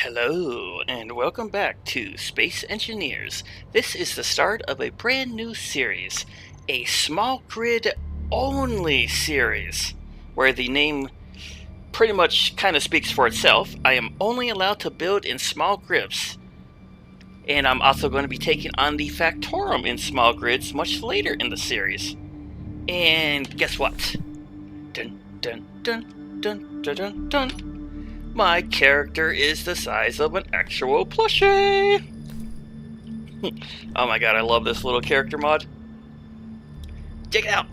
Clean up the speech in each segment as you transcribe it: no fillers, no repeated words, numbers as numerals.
Hello, and welcome back to Space Engineers. This is the start of a brand new series, a small grid only series, where the name pretty much kind of speaks for itself. I am only allowed to build in small grids, and I'm also going to be taking on the Factorum in small grids much later in the series. And guess what? Dun dun dun dun dun dun dun. My character is the size of an actual plushie! Oh my god, I love this little character mod. Check it out!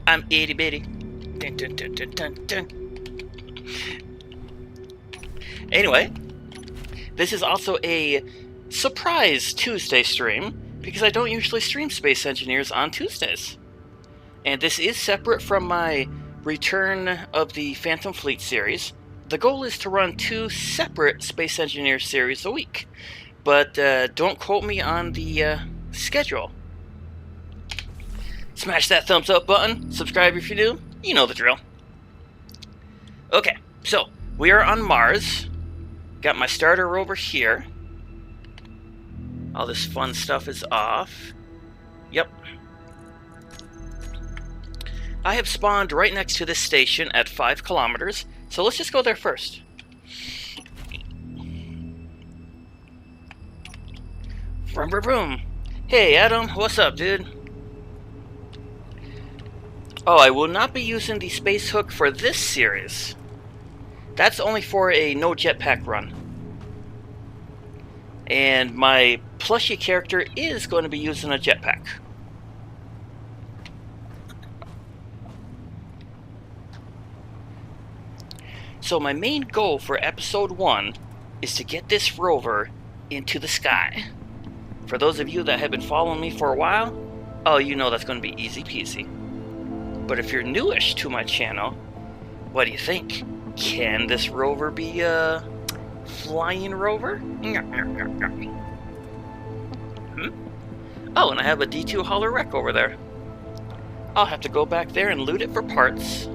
I'm itty bitty. Dun, dun, dun, dun, dun, dun. Anyway, this is also a surprise Tuesday stream, because I don't usually stream Space Engineers on Tuesdays. And this is separate from my Return of the Phantom Fleet series. The goal is to run 2 separate Space Engineer series a week, but don't quote me on the schedule. Smash that thumbs up button, subscribe if you're new, you know the drill. Okay, so we are on Mars. Got my starter rover here. All this fun stuff is off. Yep. I have spawned right next to this station at 5 kilometers. So let's just go there first. Vroom, vroom, vroom. Hey, Adam, what's up, dude? Oh, I will not be using the space hook for this series. That's only for a no jetpack run. And my Plushy character is going to be using a jetpack. So my main goal for episode 1 is to get this rover into the sky. For those of you that have been following me for a while, oh, you know that's going to be easy peasy. But if you're newish to my channel, what do you think? Can this rover be a flying rover? Oh, and I have a D2 hauler wreck over there. I'll have to go back there and loot it for parts.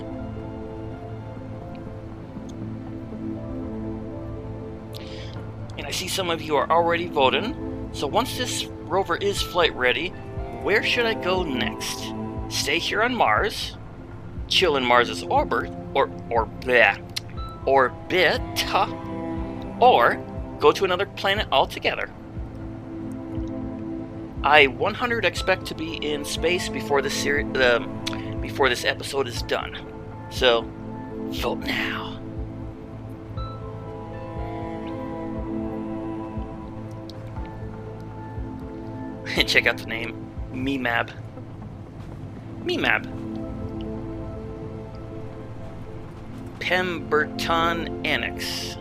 I see some of you are already voting, so once this rover is flight ready, where should I go next? Stay here on Mars, chill in Mars's orbit, or go to another planet altogether. I 100 expect to be in space before this before this episode is done. So, vote now. Check out the name, Memab. Pemberton Annex.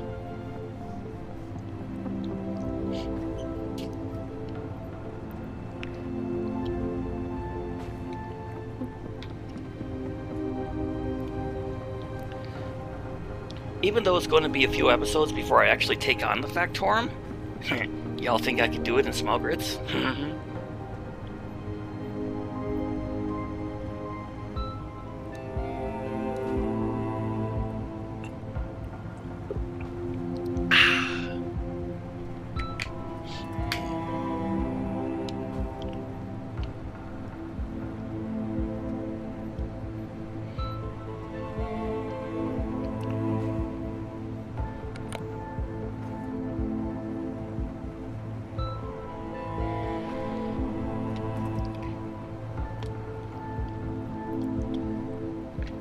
Even though it's going to be a few episodes before I actually take on the Factorum, y'all think I could do it in small grids?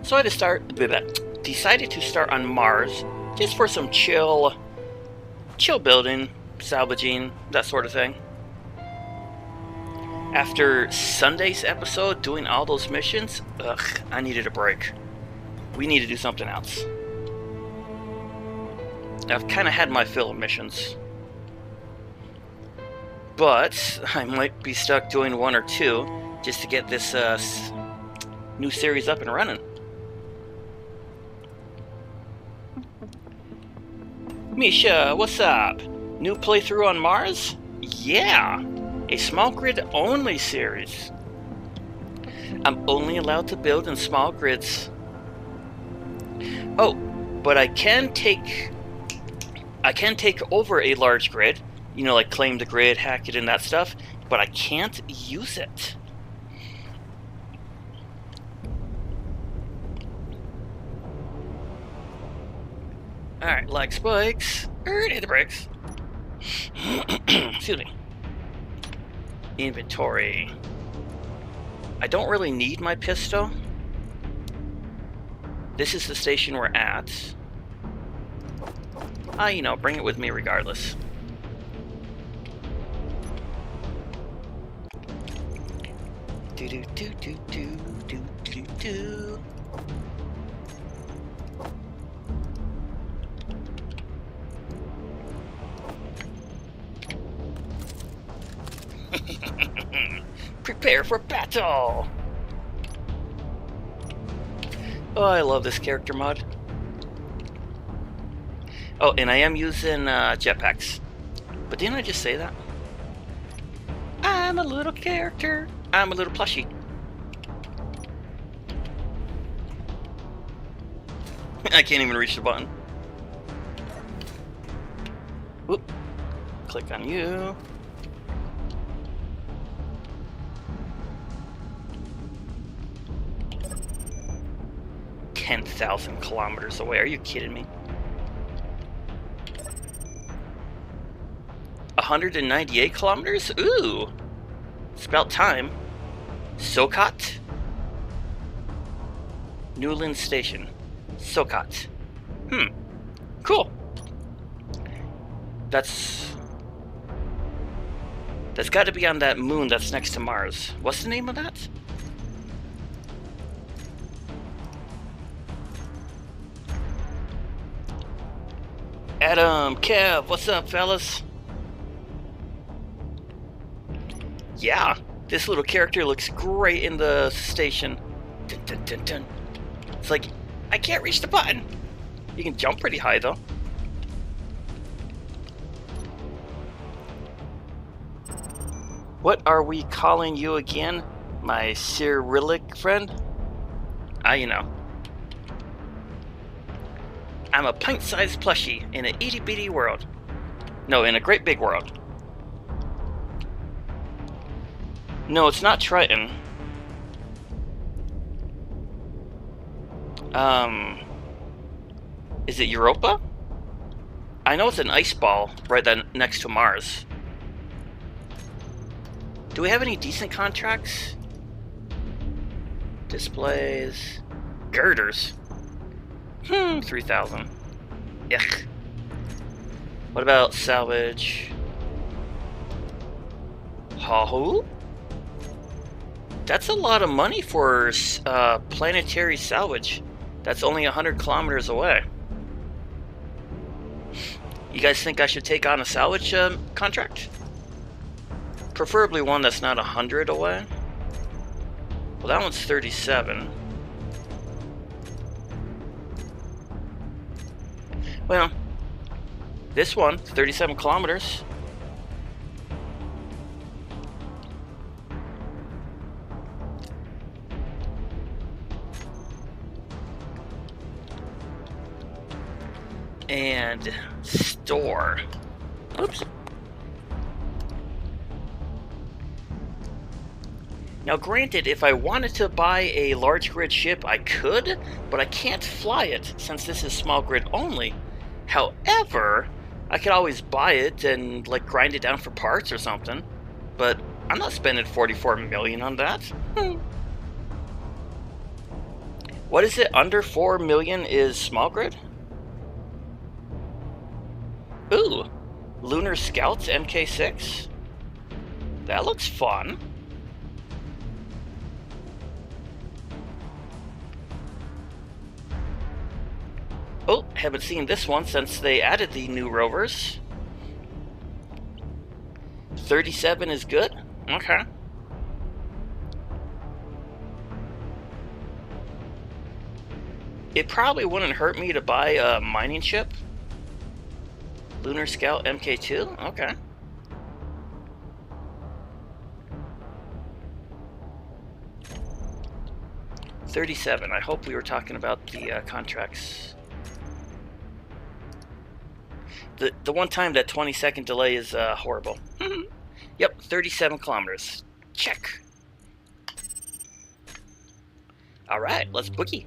So I decided to start on Mars, just for some chill building, salvaging, that sort of thing. After Sunday's episode, doing all those missions, I needed a break. We need to do something else. I've kind of had my fill of missions. But I might be stuck doing 1 or 2 just to get this new series up and running. Misha, what's up? New playthrough on Mars? Yeah! A small grid only series. I'm only allowed to build in small grids. Oh, but I can take I can take over a large grid, you know, like claim the grid, hack it, and that stuff, but I can't use it. Alright, like spikes. Hit the brakes. Excuse me. Inventory. I don't really need my pistol. This is the station we're at. You know, bring it with me regardless. Do do do do do do do do. Prepare for battle! Oh, I love this character mod. Oh, and I am using jetpacks. But didn't I just say that? I'm a little character. I'm a little plushy. I can't even reach the button. Whoop. Click on you. $10,000 kilometers away. Are you kidding me? 198 kilometers? Ooh. It's about time. Sokot? Newland Station. Sokot. Cool. That's got to be on that moon that's next to Mars. What's the name of that? Adam, Kev, what's up, fellas? Yeah, this little character looks great in the station. Dun, dun, dun, dun. It's like, I can't reach the button. You can jump pretty high, though. What are we calling you again, my Cyrillic friend? You know. I'm a pint-sized plushie in an itty-bitty world. No, in a great big world. No, it's not Triton. Is it Europa? I know it's an ice ball right then next to Mars. Do we have any decent contracts? Displays. Girders. 3,000. Yuck. What about salvage? Hahu? That's a lot of money for planetary salvage. That's only 100 kilometers away. You guys think I should take on a salvage contract? Preferably one that's not 100 away. Well, that one's 37. Well, this one, 37 kilometers. And store. Oops. Now granted, if I wanted to buy a large grid ship, I could, but I can't fly it since this is small grid only. However, I could always buy it and like grind it down for parts or something, but I'm not spending 44 million on that. What is it? Under 4 million is small grid? Ooh, Lunar Scouts MK6. That looks fun. Oh, haven't seen this one since they added the new rovers. 37 is good? Okay. It probably wouldn't hurt me to buy a mining ship. Lunar Scout MK2? Okay. $37. I hope we were talking about the contracts. The one time that 20-second delay is horrible. Yep, 37 kilometers. Check. Alright, let's boogie.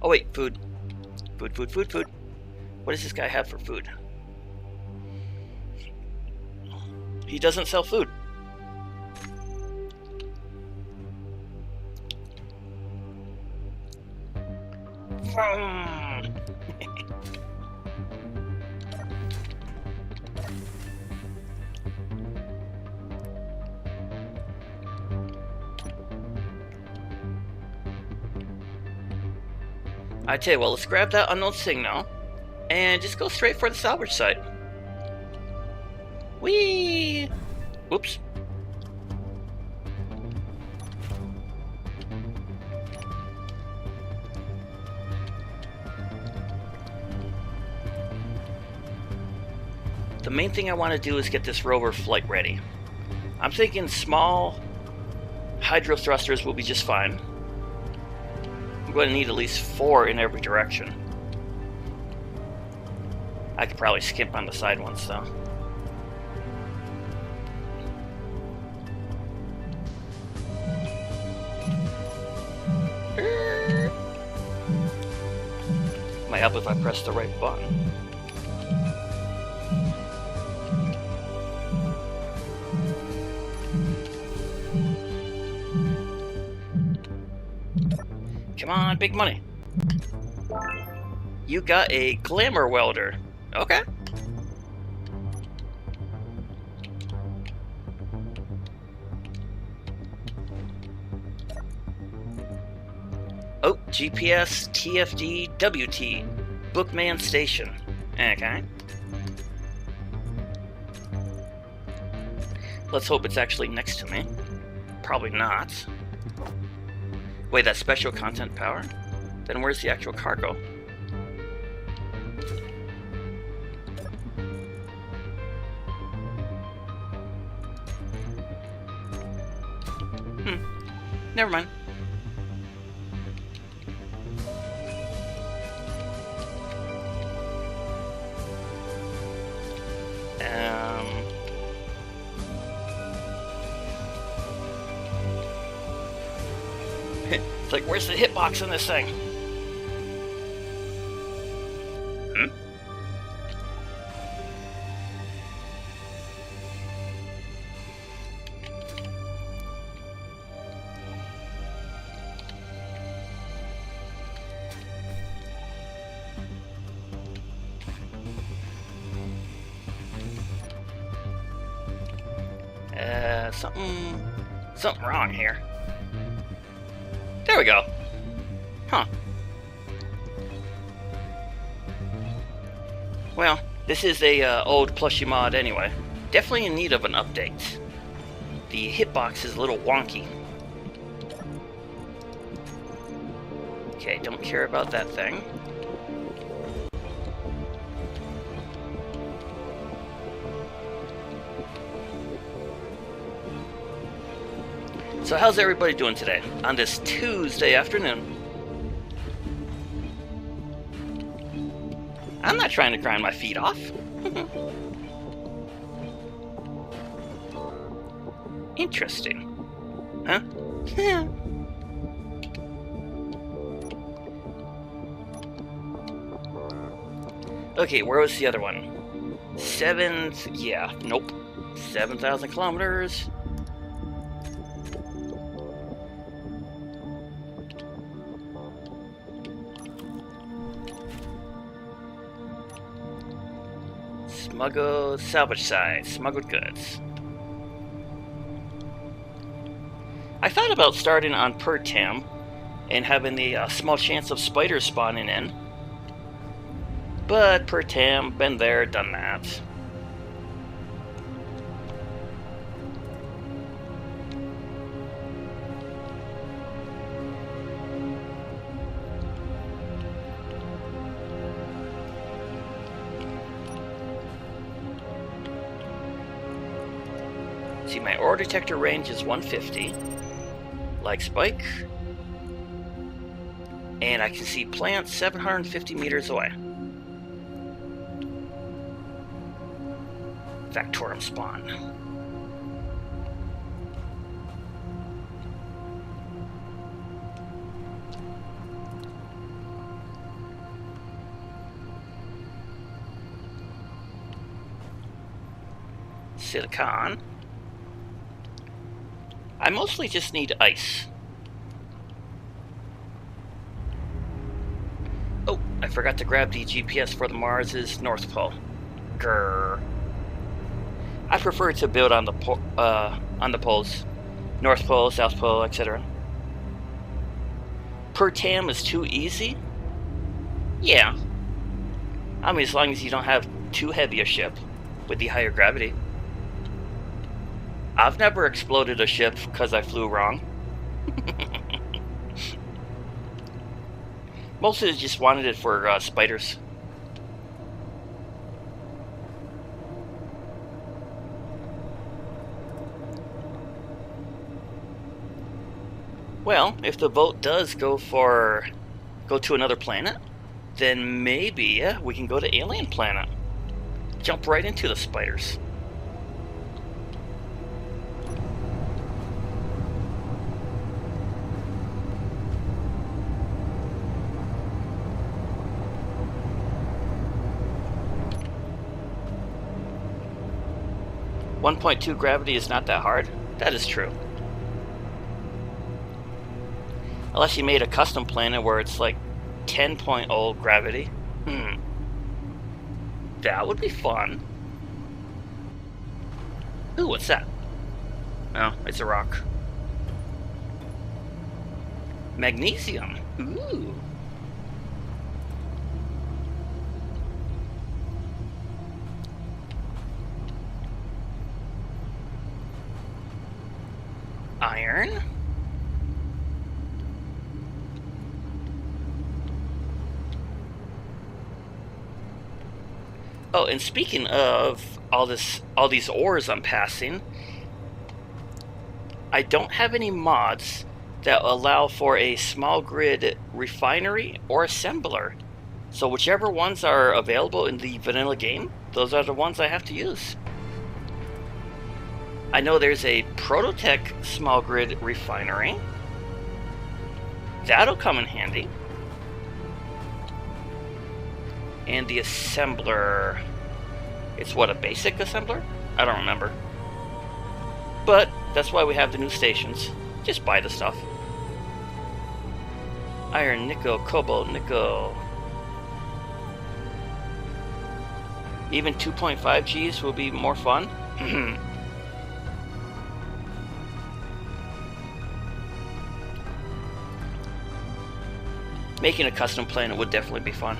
Oh wait, food. Food, food, food, food. What does this guy have for food? He doesn't sell food. I tell you what, let's grab that unknown signal and just go straight for the salvage site. Whee! Whoops. The main thing I want to do is get this rover flight ready. I'm thinking small hydro thrusters will be just fine. I'm going to need at least 4 in every direction. I could probably skimp on the side ones though. Might help if I press the right button. Come on, big money. You got a glamour welder. Okay. Oh, GPS, TFD, WT, Bookman Station. Okay. Let's hope it's actually next to me. Probably not. Wait, that's special content power? Then where's the actual cargo? Never mind. It's like, where's the hitbox in this thing? Something wrong here. There we go. Huh. Well, this is a old Plushy mod anyway. Definitely in need of an update. The hitbox is a little wonky. Okay, don't care about that thing. So how's everybody doing today on this Tuesday afternoon? I'm not trying to grind my feet off. Interesting. Huh? Okay, where was the other one? Yeah, nope. 7,000 kilometers. Smuggled salvage side, smuggled goods. I thought about starting on Pertam and having the small chance of spiders spawning in. But Pertam, been there, done that. See, my ore detector range is 150, like Spike, and I can see plants 750 meters away. Factorum spawn. Silicon. I mostly just need ice. Oh, I forgot to grab the GPS for the Mars's North Pole. Grrr. I prefer to build on the poles, North Pole, South Pole, etc. Per tam is too easy. Yeah. I mean, as long as you don't have too heavy a ship with the higher gravity. I've never exploded a ship because I flew wrong. Mostly just wanted it for spiders. Well, if the vote does go to another planet, then maybe we can go to alien planet. Jump right into the spiders. .2 gravity is not that hard. That is true. Unless you made a custom planet where it's like 10.0 gravity. That would be fun. Ooh, what's that? Oh, it's a rock. Magnesium. Ooh. Iron. Oh, and speaking of all these ores I'm passing, I don't have any mods that allow for a small grid refinery or assembler. So whichever ones are available in the vanilla game, those are the ones I have to use. I know there's a Prototech small grid refinery. That'll come in handy. And the assembler, it's what, a basic assembler? I don't remember. But that's why we have the new stations. Just buy the stuff. Iron, nickel, cobalt, nickel. Even 2.5 Gs will be more fun. Making a custom planet would definitely be fun.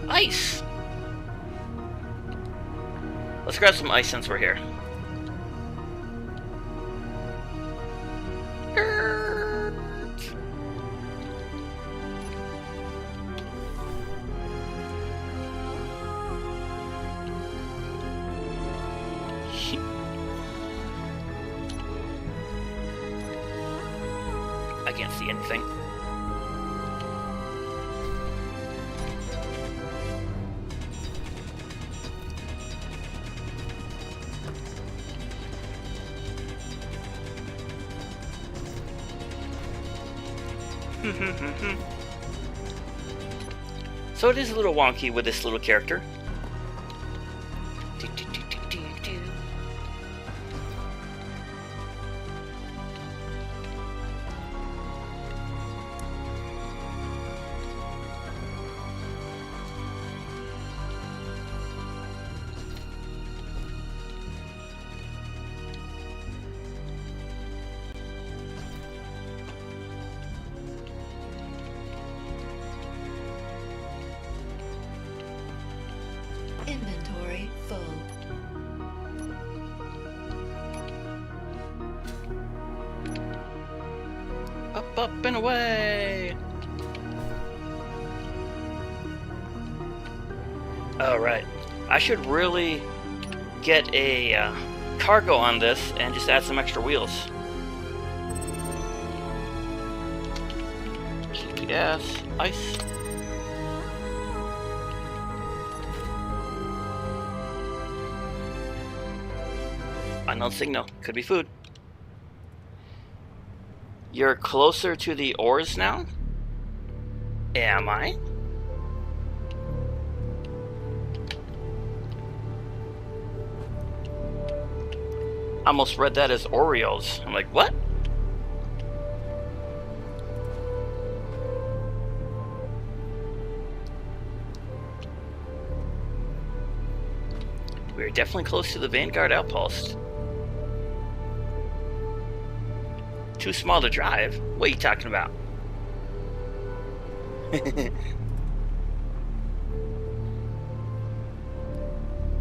Ice! Let's grab some ice since we're here. I can't see anything. So it is a little wonky with this little character. Inventory full. Up, up, and away! Alright. I should really get a cargo on this and just add some extra wheels. Yes, ice. Unknown signal. Could be food. You're closer to the ores now? Am I? Almost read that as Oreos. I'm like, what? We're definitely close to the Vanguard Outpost. Too small to drive? What are you talking about?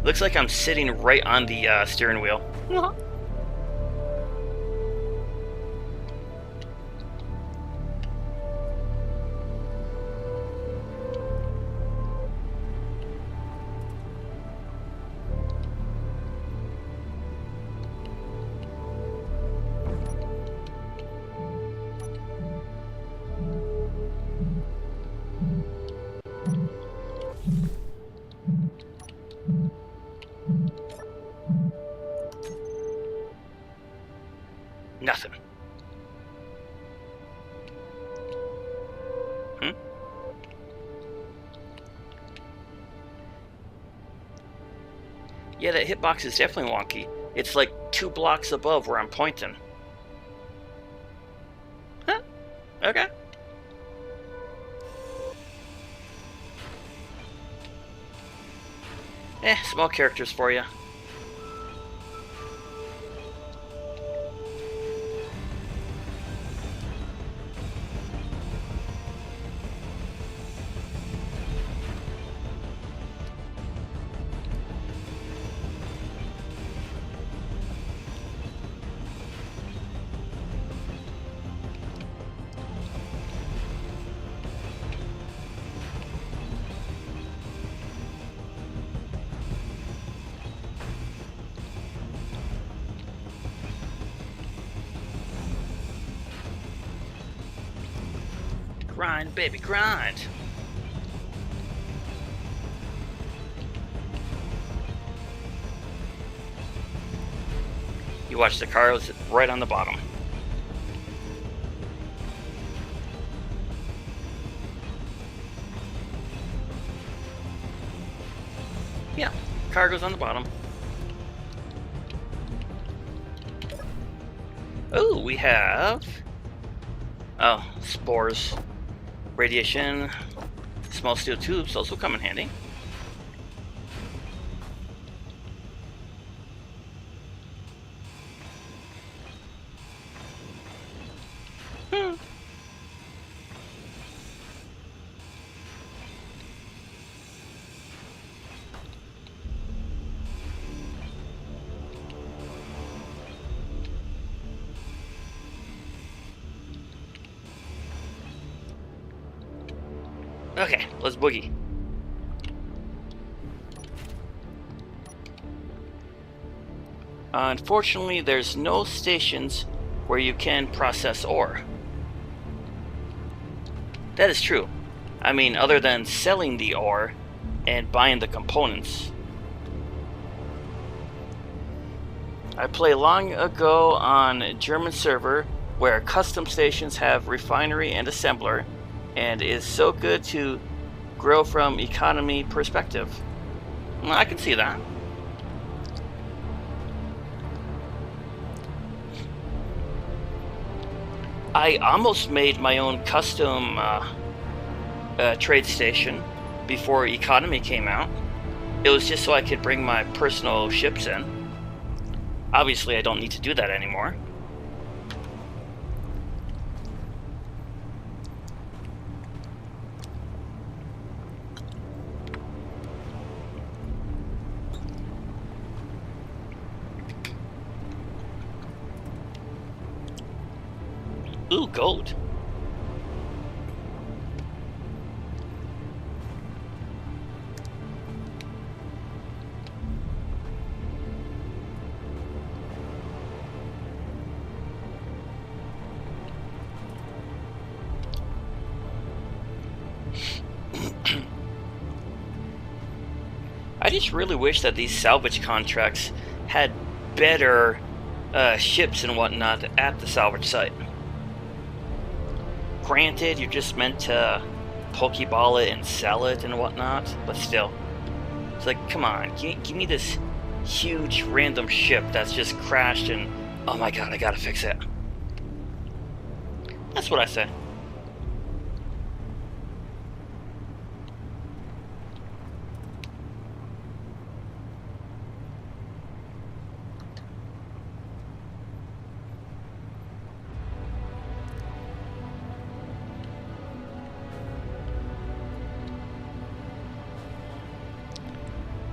Looks like I'm sitting right on the steering wheel. Nothing. Yeah, that hitbox is definitely wonky. It's like 2 blocks above where I'm pointing. Huh. Okay. Small characters for you. Grind, baby, grind. You watch the car, it's right on the bottom. Yeah, car goes on the bottom. Oh, we have... Oh, spores. Radiation. Small steel tubes also come in handy. Okay, let's boogie. Unfortunately, there's no stations where you can process ore. That is true. I mean, other than selling the ore and buying the components. I played long ago on a German server where custom stations have refinery and assembler, and is so good to grow from economy perspective. Well, I can see that. I almost made my own custom trade station before economy came out. It was just so I could bring my personal ships in. Obviously, I don't need to do that anymore. Ooh, gold. just really wish that these salvage contracts had better ships and whatnot at the salvage site. Granted, you're just meant to pokeball it and sell it and whatnot, but still. It's like, come on, give me this huge random ship that's just crashed and, oh my god, I gotta fix it. That's what I say.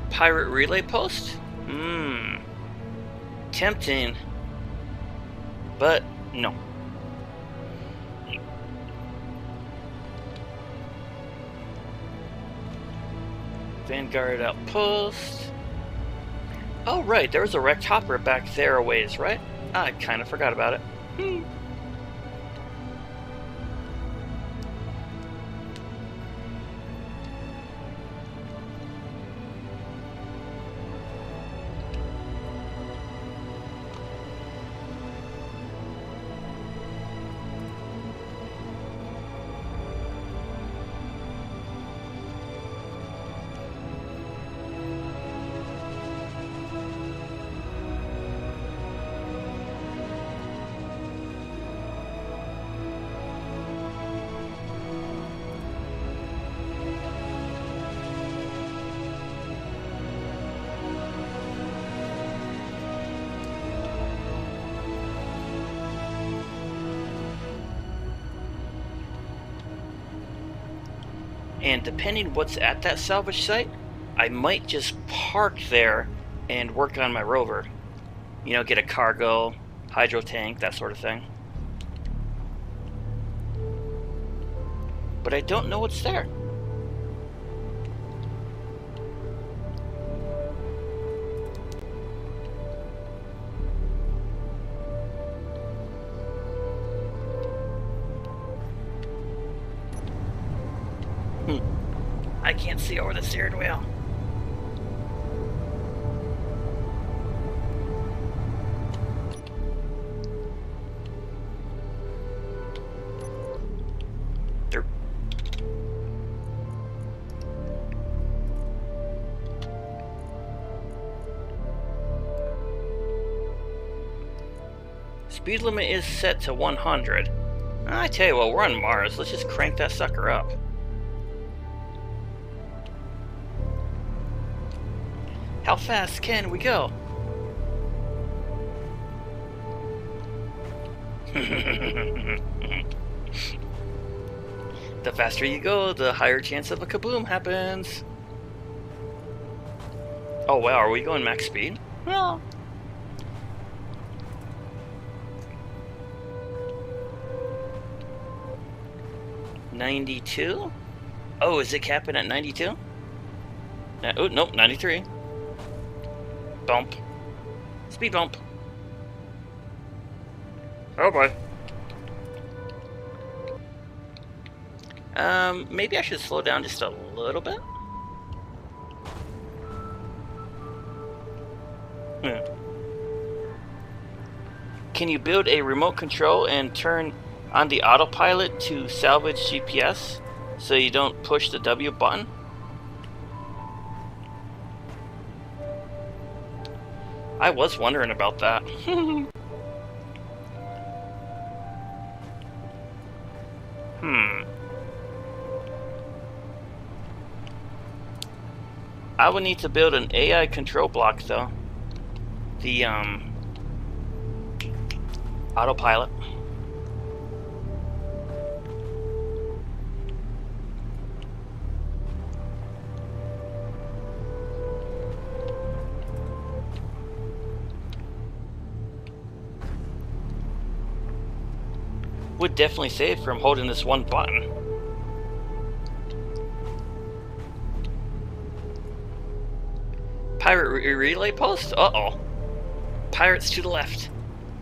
Pirate relay post? Tempting. But no. Vanguard Outpost. Oh right, there was a wrecked hopper back there a ways, right? I kinda forgot about it. And depending what's at that salvage site, I might just park there and work on my rover. You know, get a cargo, hydro tank, that sort of thing. But I don't know what's there. I can't see over the steering wheel. There. Speed limit is set to 100. I tell you what, we're on Mars. Let's just crank that sucker up. How fast can we go? The faster you go, the higher chance of a kaboom happens. Oh wow, are we going max speed? Well. $92? Oh, is it capping at 92? Oh, nope, 93. Bump. Speed bump. Oh boy. Maybe I should slow down just a little bit. Can you build a remote control and turn on the autopilot to salvage GPS so you don't push the W button? I was wondering about that. I would need to build an AI control block though. The autopilot. Would definitely save from holding this one button. Pirate relay post? Uh-oh. Pirates to the left.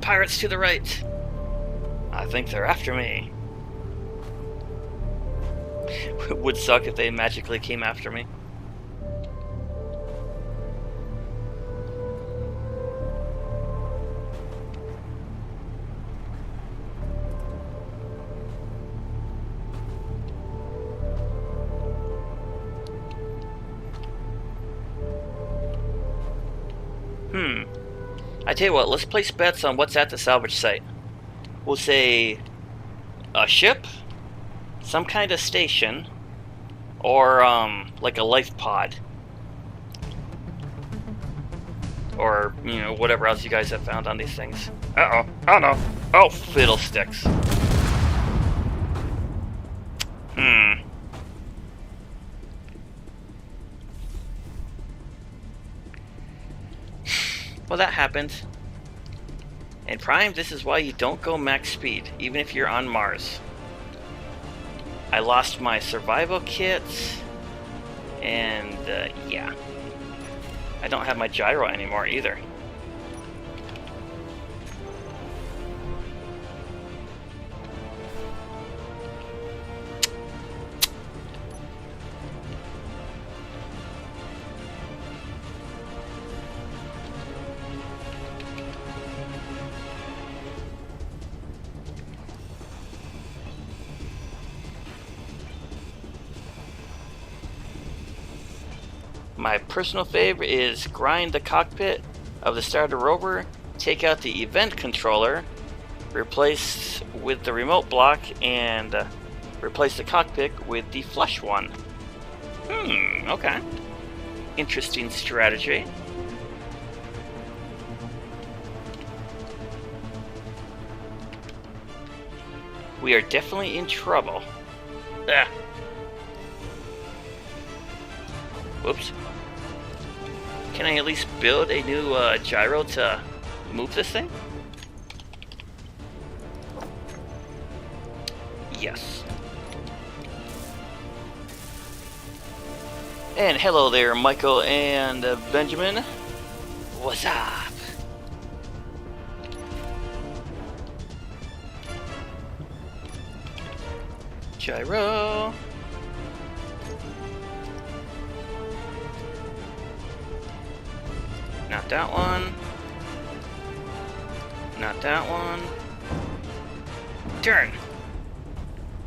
Pirates to the right. I think they're after me. Would suck if they magically came after me. I tell you what, let's place bets on what's at the salvage site. We'll say a ship, some kind of station, or like a life pod, or you know, whatever else you guys have found on these things. Uh-oh. Oh no. Oh, fiddlesticks. Well, that happened. And Prime, this is why you don't go max speed, even if you're on Mars. I lost my survival kit, and yeah. I don't have my gyro anymore either. My personal favorite is grind the cockpit of the starter rover, take out the event controller, replace with the remote block, and replace the cockpit with the flush one. Okay. Interesting strategy. We are definitely in trouble. Ah. Whoops. Can I at least build a new gyro to move this thing? Yes. And hello there, Michael and Benjamin. What's up? Gyro. Not that one. Not that one. Turn.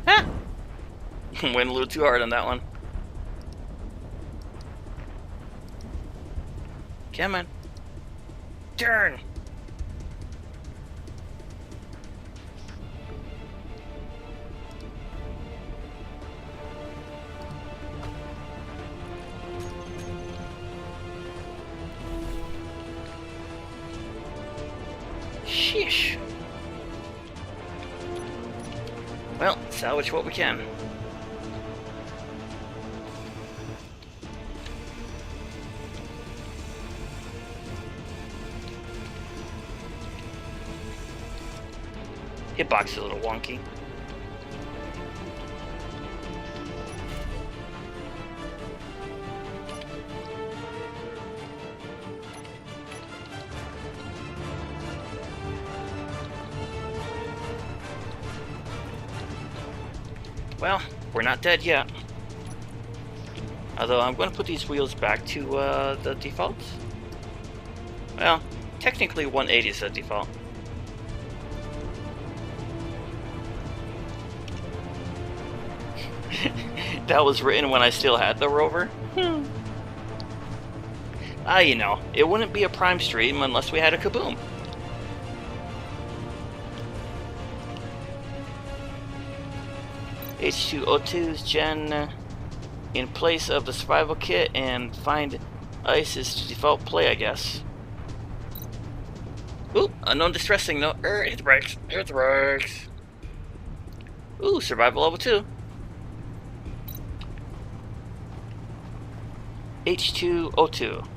Ah! Went a little too hard on that one. Come on. Turn. Sheesh. Well, salvage what we can. Hitbox is a little wonky. Well, we're not dead yet. Although I'm going to put these wheels back to the default. Well, technically 180 is the default. That was written when I still had the Rover. You know, it wouldn't be a Prime stream unless we had a Kaboom. H2O2's gen in place of the survival kit, and find ice is to default play, I guess. Ooh, unknown distress signal. Hit the brakes. Hit the brakes. Ooh, survival level 2. H2O2.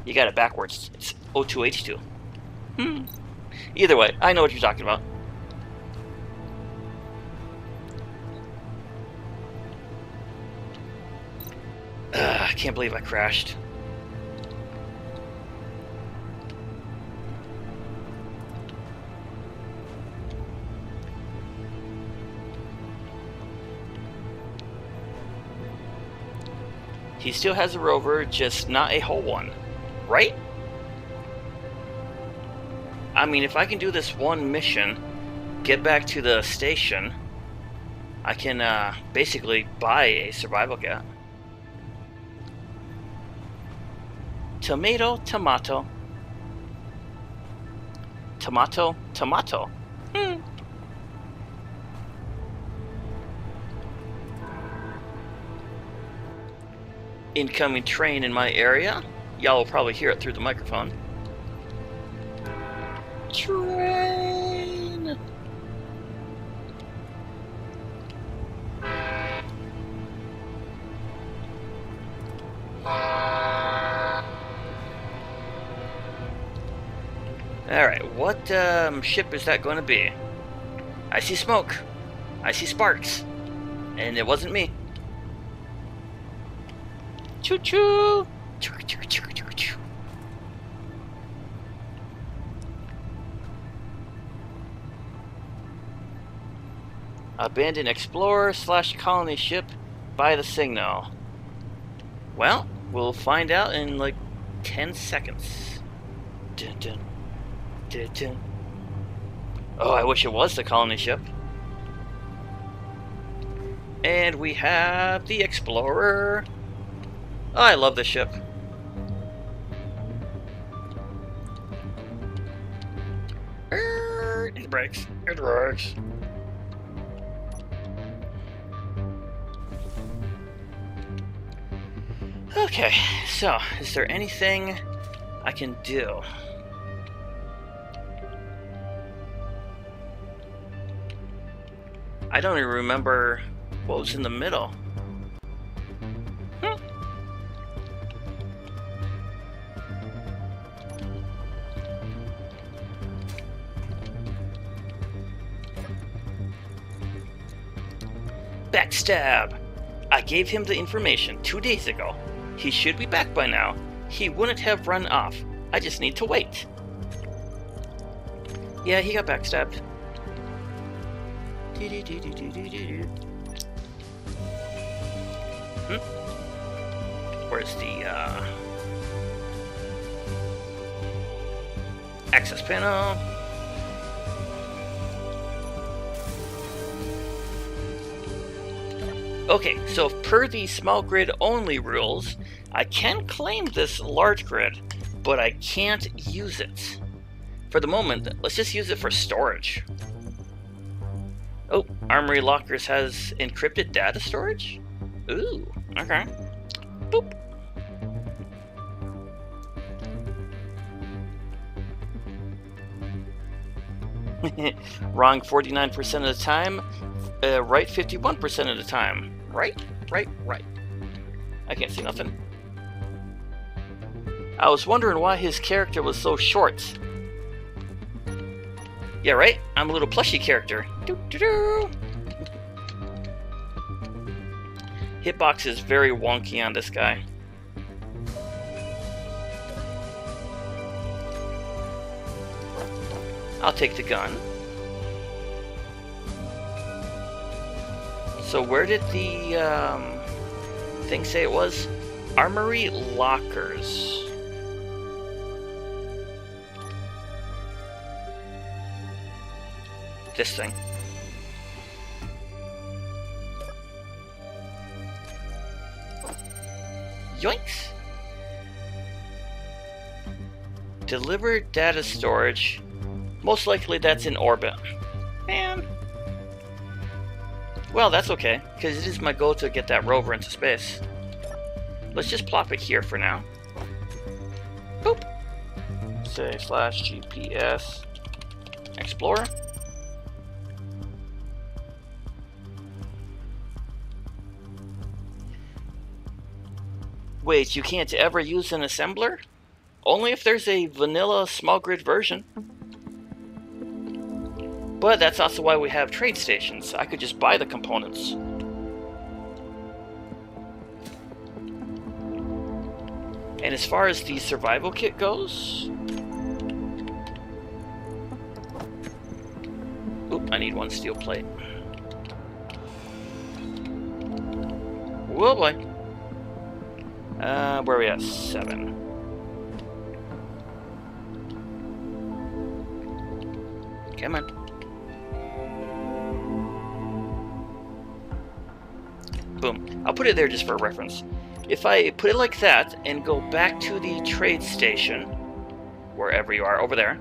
You got it backwards. It's O2H2. Either way, I know what you're talking about. I can't believe I crashed. He still has a Rover, just not a whole one, right? I mean, if I can do this one mission, get back to the station, I can basically buy a survival kit. Tomato, tomato. Tomato? Tomato. Incoming train in my area. Y'all will probably hear it through the microphone. Train! Alright, what ship is that going to be? I see smoke. I see sparks. And it wasn't me. Choo-choo! Choo-choo-choo-choo-choo. Abandoned explorer / colony ship by the signal. Well, we'll find out in like 10 seconds. Dun, dun, dun, dun. Oh, I wish it was the colony ship. And we have the explorer. Oh, I love this ship. It breaks. It works. Okay, so is there anything I can do? I don't even remember what was in the middle. Backstab! I gave him the information 2 days ago. He should be back by now. He wouldn't have run off. I just need to wait. Yeah, he got backstabbed. Where's the access panel? Okay, so per the small grid only rules, I can claim this large grid, but I can't use it. For the moment, let's just use it for storage. Oh, Armory Lockers has encrypted data storage? Ooh, okay. Boop. Wrong 49% of the time, right 51% of the time. Right. I can't see nothing. I was wondering why his character was so short. Yeah, right? I'm a little plushy character. Doo-doo-doo. Hitbox is very wonky on this guy. I'll take the gun. So where did the thing say it was? Armory Lockers. This thing. Yoinks! Deliver data storage. Most likely that's in orbit. Man. Well, that's okay, because it is my goal to get that rover into space. Let's just plop it here for now. Boop. Say /GPS Explorer. Wait, you can't ever use an assembler? Only if there's a vanilla small grid version. But that's also why we have trade stations. I could just buy the components. And as far as the survival kit goes... Oop, I need one steel plate. Whoa boy. Where are we at? 7. Come on. Boom. I'll put it there just for reference. If I put it like that and go back to the trade station, wherever you are, over there,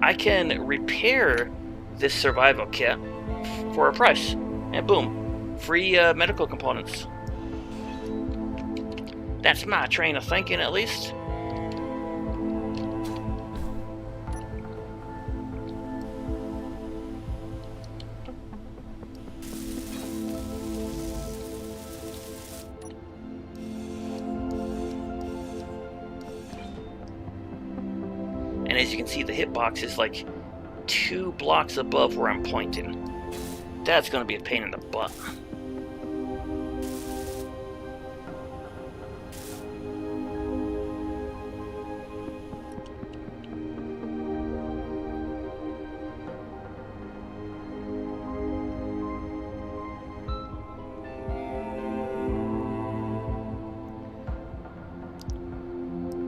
I can repair this survival kit for a price. And boom, free medical components. That's my train of thinking, at least. And as you can see, the hitbox is like 2 blocks above where I'm pointing. That's going to be a pain in the butt.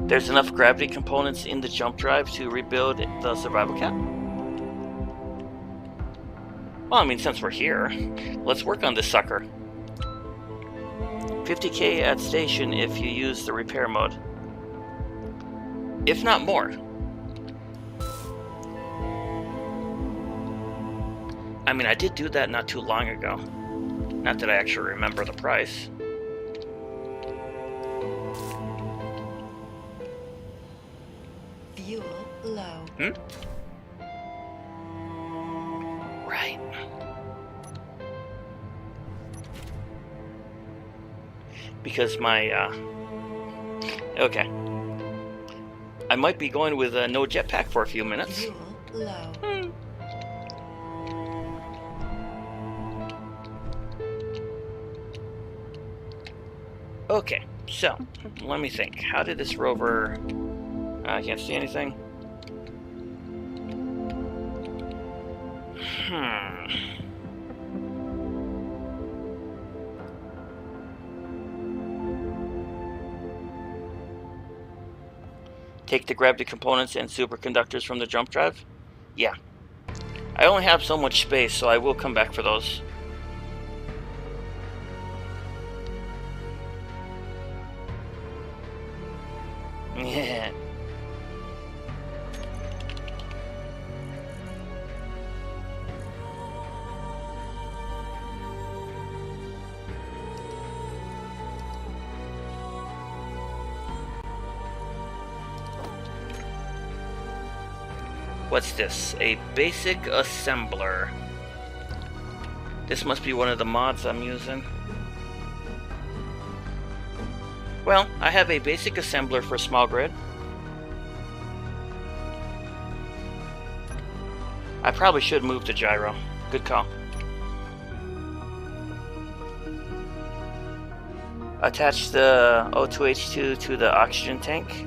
There's enough gravity components in the jump drive to rebuild the survival kit? Well, I mean, since we're here, let's work on this sucker. 50k at station if you use the repair mode. If not more. I mean, I did do that not too long ago. Not that I actually remember the price. Fuel low. Right. Because my, okay. I might be going with no jetpack for a few minutes. Fuel low. Okay, so, let me think. How did this rover... I can't see anything. Take the gravity components and superconductors from the jump drive? Yeah. I only have so much space, so I will come back for those. Yeah. What's this? A basic assembler. This must be one of the mods I'm using. Well, I have a basic assembler for small grid. I probably should move the gyro. Good call. Attach the O2H2 to the oxygen tank.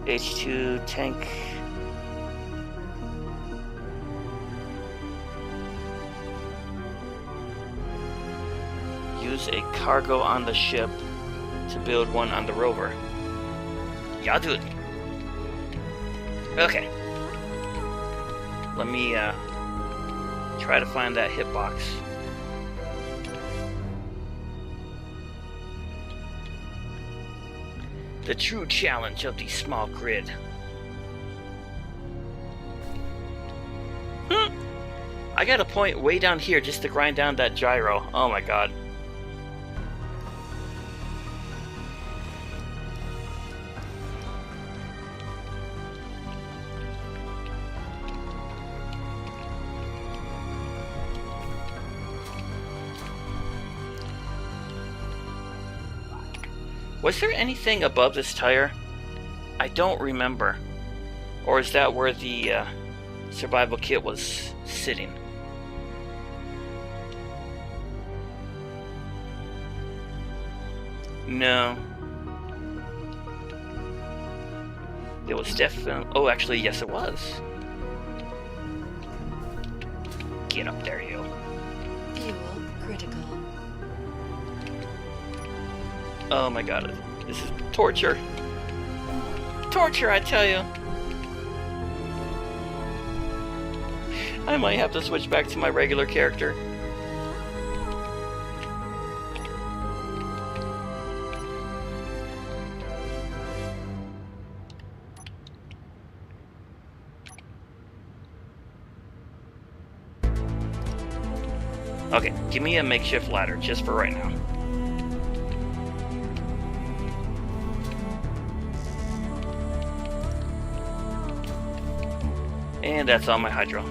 H2 tank. Use a cargo on the ship to build one on the rover. Yeah, dude. Okay. Let me try to find that hitbox. The true challenge of the small grid. I got a point way down here just to grind down that gyro. Oh my god. Was there anything above this tire? I don't remember. Or is that where the survival kit was sitting? No. It was definitely... Oh, actually, yes it was. Get up there, you. Fuel critical. Oh my god, this is torture. Torture, I tell you. I might have to switch back to my regular character. Okay, give me a makeshift ladder just for right now. And that's all my hydro.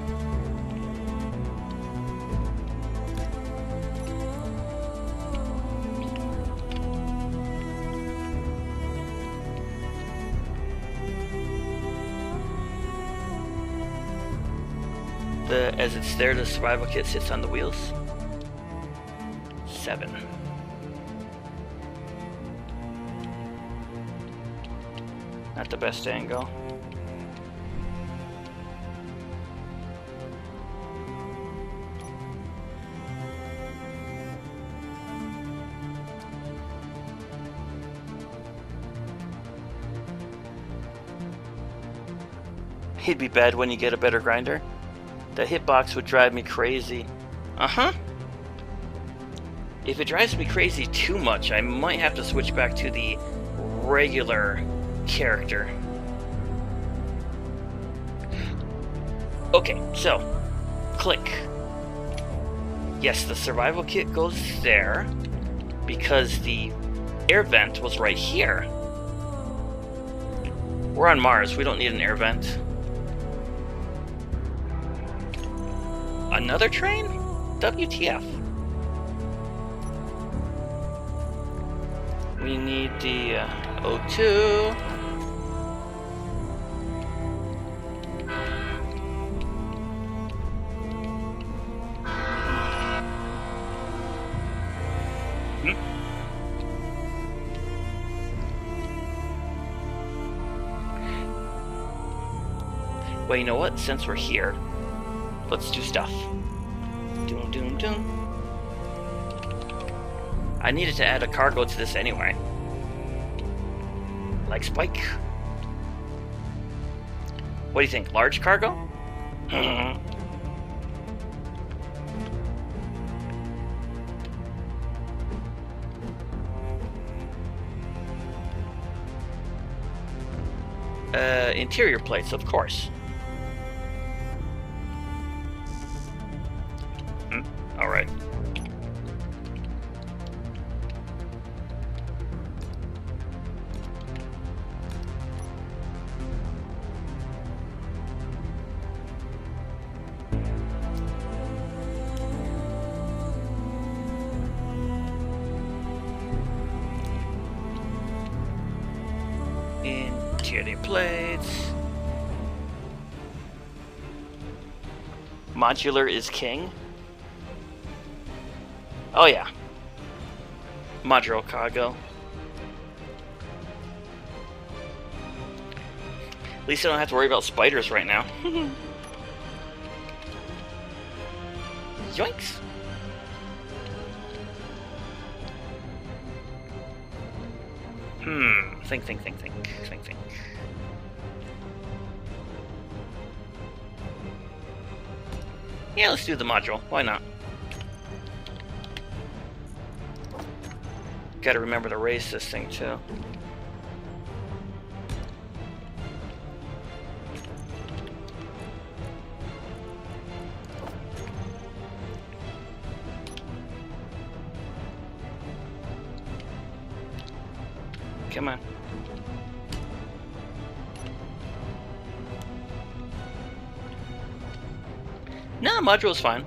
As it's there, the survival kit sits on the wheels. 7. Not the best angle. It'd be bad when you get a better grinder. The hitbox would drive me crazy. Uh-huh. If it drives me crazy too much, I might have to switch back to the regular character. Okay, so, click. Yes, the survival kit goes there because the air vent was right here. We're on Mars, we don't need an air vent. Another train? WTF. We need the O2. Well, you know what? Since we're here, let's do stuff. Doom, doom, doom. I needed to add a cargo to this anyway. Like Spike. What do you think? Large cargo? Interior plates, of course. Alright. Interior plates. Modular is king. Oh yeah. Modular cargo. At least I don't have to worry about spiders right now. Yoinks! Think. Yeah, let's do the module. Why not? Gotta remember to raise this thing too. Come on. No, module's fine.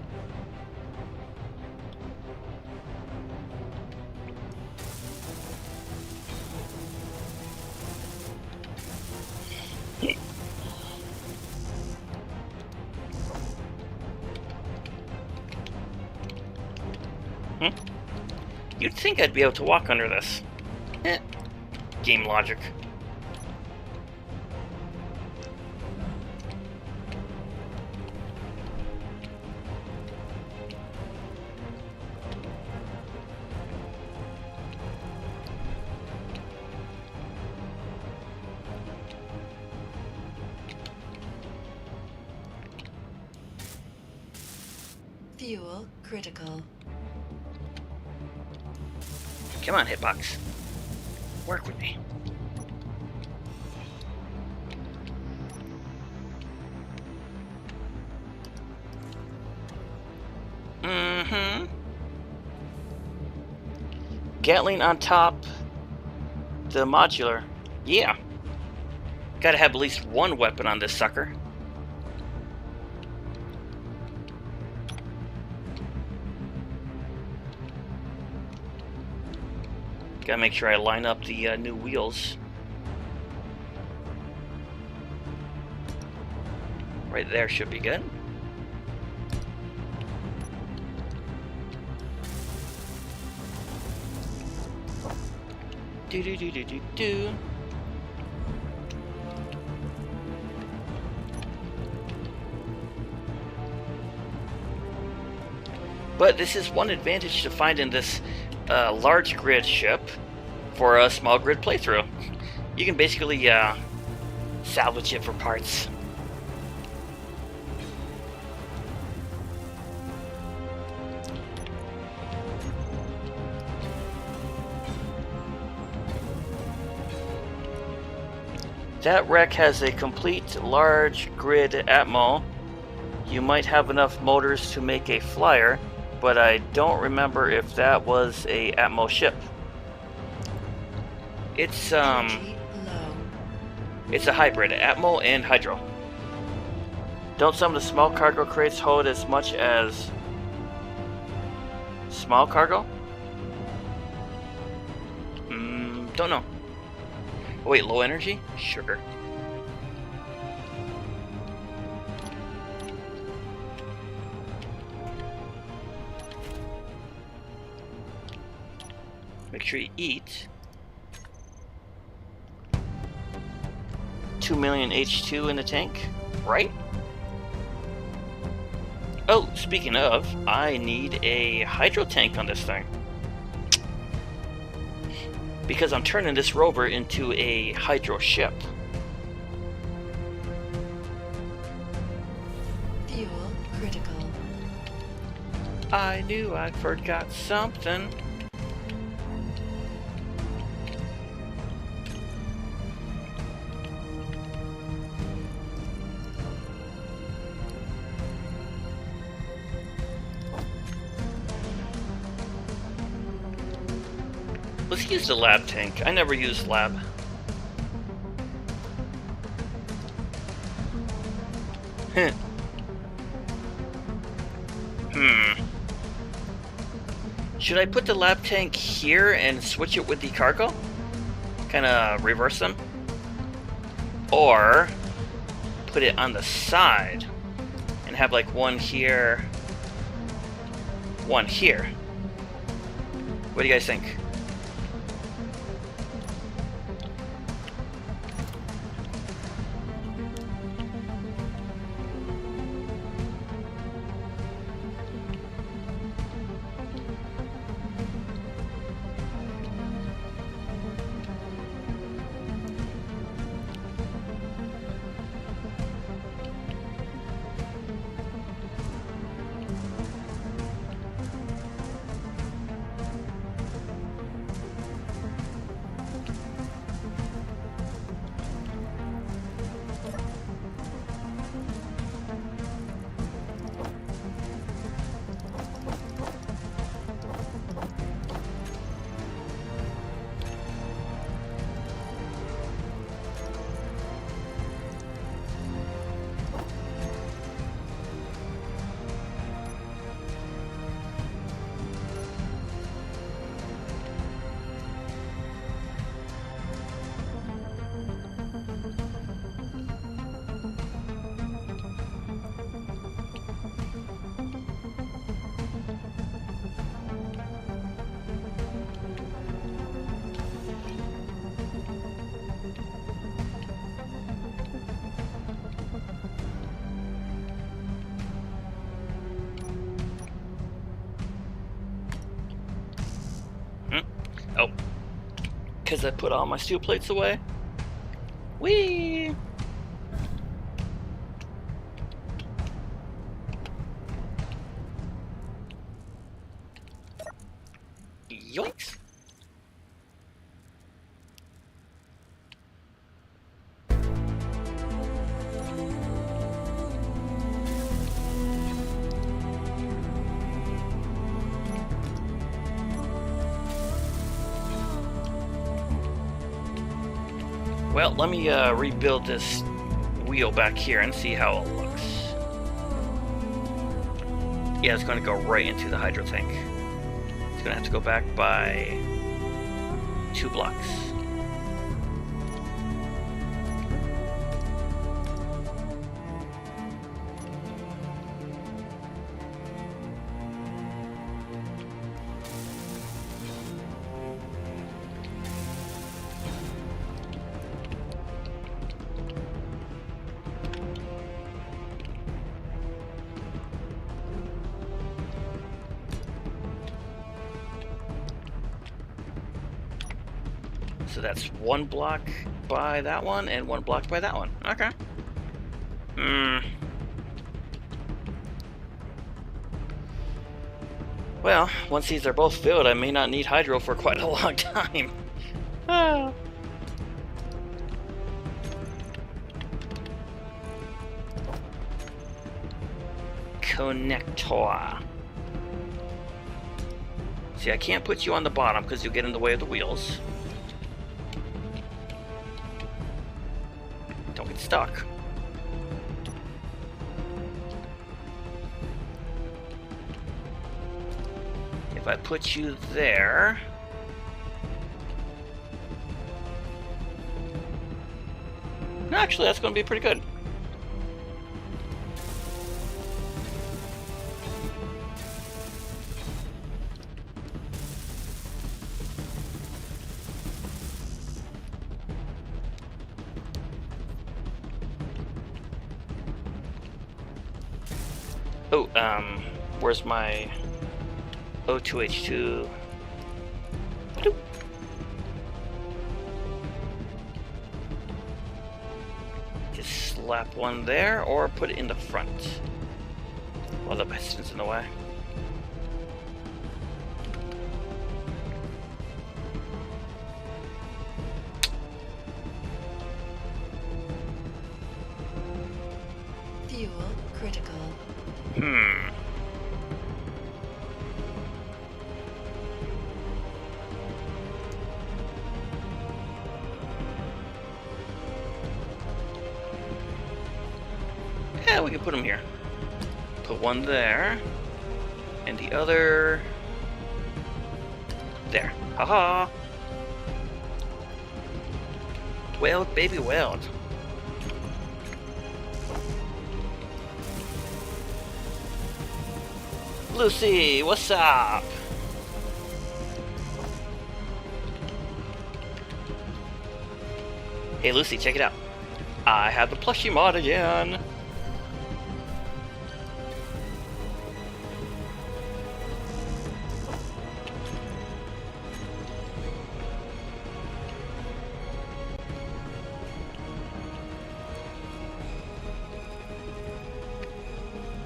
You'd think I'd be able to walk under this. Game logic. Fuel critical. Come on, hitbox. Work with me. Mm-hmm. Gatling on top. The modular. Yeah. Gotta have at least one weapon on this sucker. Gotta make sure I line up the new wheels. Right there should be good. Do do do do do do. But this is one advantage to find in this large grid ship for a small grid playthrough. You can basically salvage it for parts. That wreck has a complete large grid atmo. You might have enough motors to make a flyer, but I don't remember if that was a atmo ship. It's Energy low. it's a hybrid, atmo and hydro. Don't some of the small cargo crates hold as much as small cargo? Don't know. Oh, wait, low energy? Sure. Make sure you eat. 2 million H2 in the tank, right? Oh, speaking of, I need a hydro tank on this thing. Because I'm turning this rover into a hydro ship. Fuel critical. I knew I forgot something. Let's use the lab tank. I never used lab. Should I put the lab tank here and switch it with the cargo? Kind of reverse them? Or put it on the side and have like one here, one here. What do you guys think? Oh, because I put all my steel plates away? Whee! Yoinks! Well, let me rebuild this wheel back here and see how it looks. Yeah, it's going to go right into the hydro tank. It's going to have to go back by 2 blocks. So that's 1 block by that one and 1 block by that one. Okay. Well, once these are both filled, I may not need hydro for quite a long time. Ah. Connector. See, I can't put you on the bottom because you'll get in the way of the wheels. Don't get stuck. If I put you there... Actually, that's going to be pretty good. Oh, where's my O2H2? Bloop. Just slap one there, or put it in the front. While the piston's in the way. Fuel critical. Yeah, we can put them here. Put one there, and the other there. Haha! Weld, baby, weld. Lucy, what's up? Hey Lucy, check it out. I have the Plushy mod again.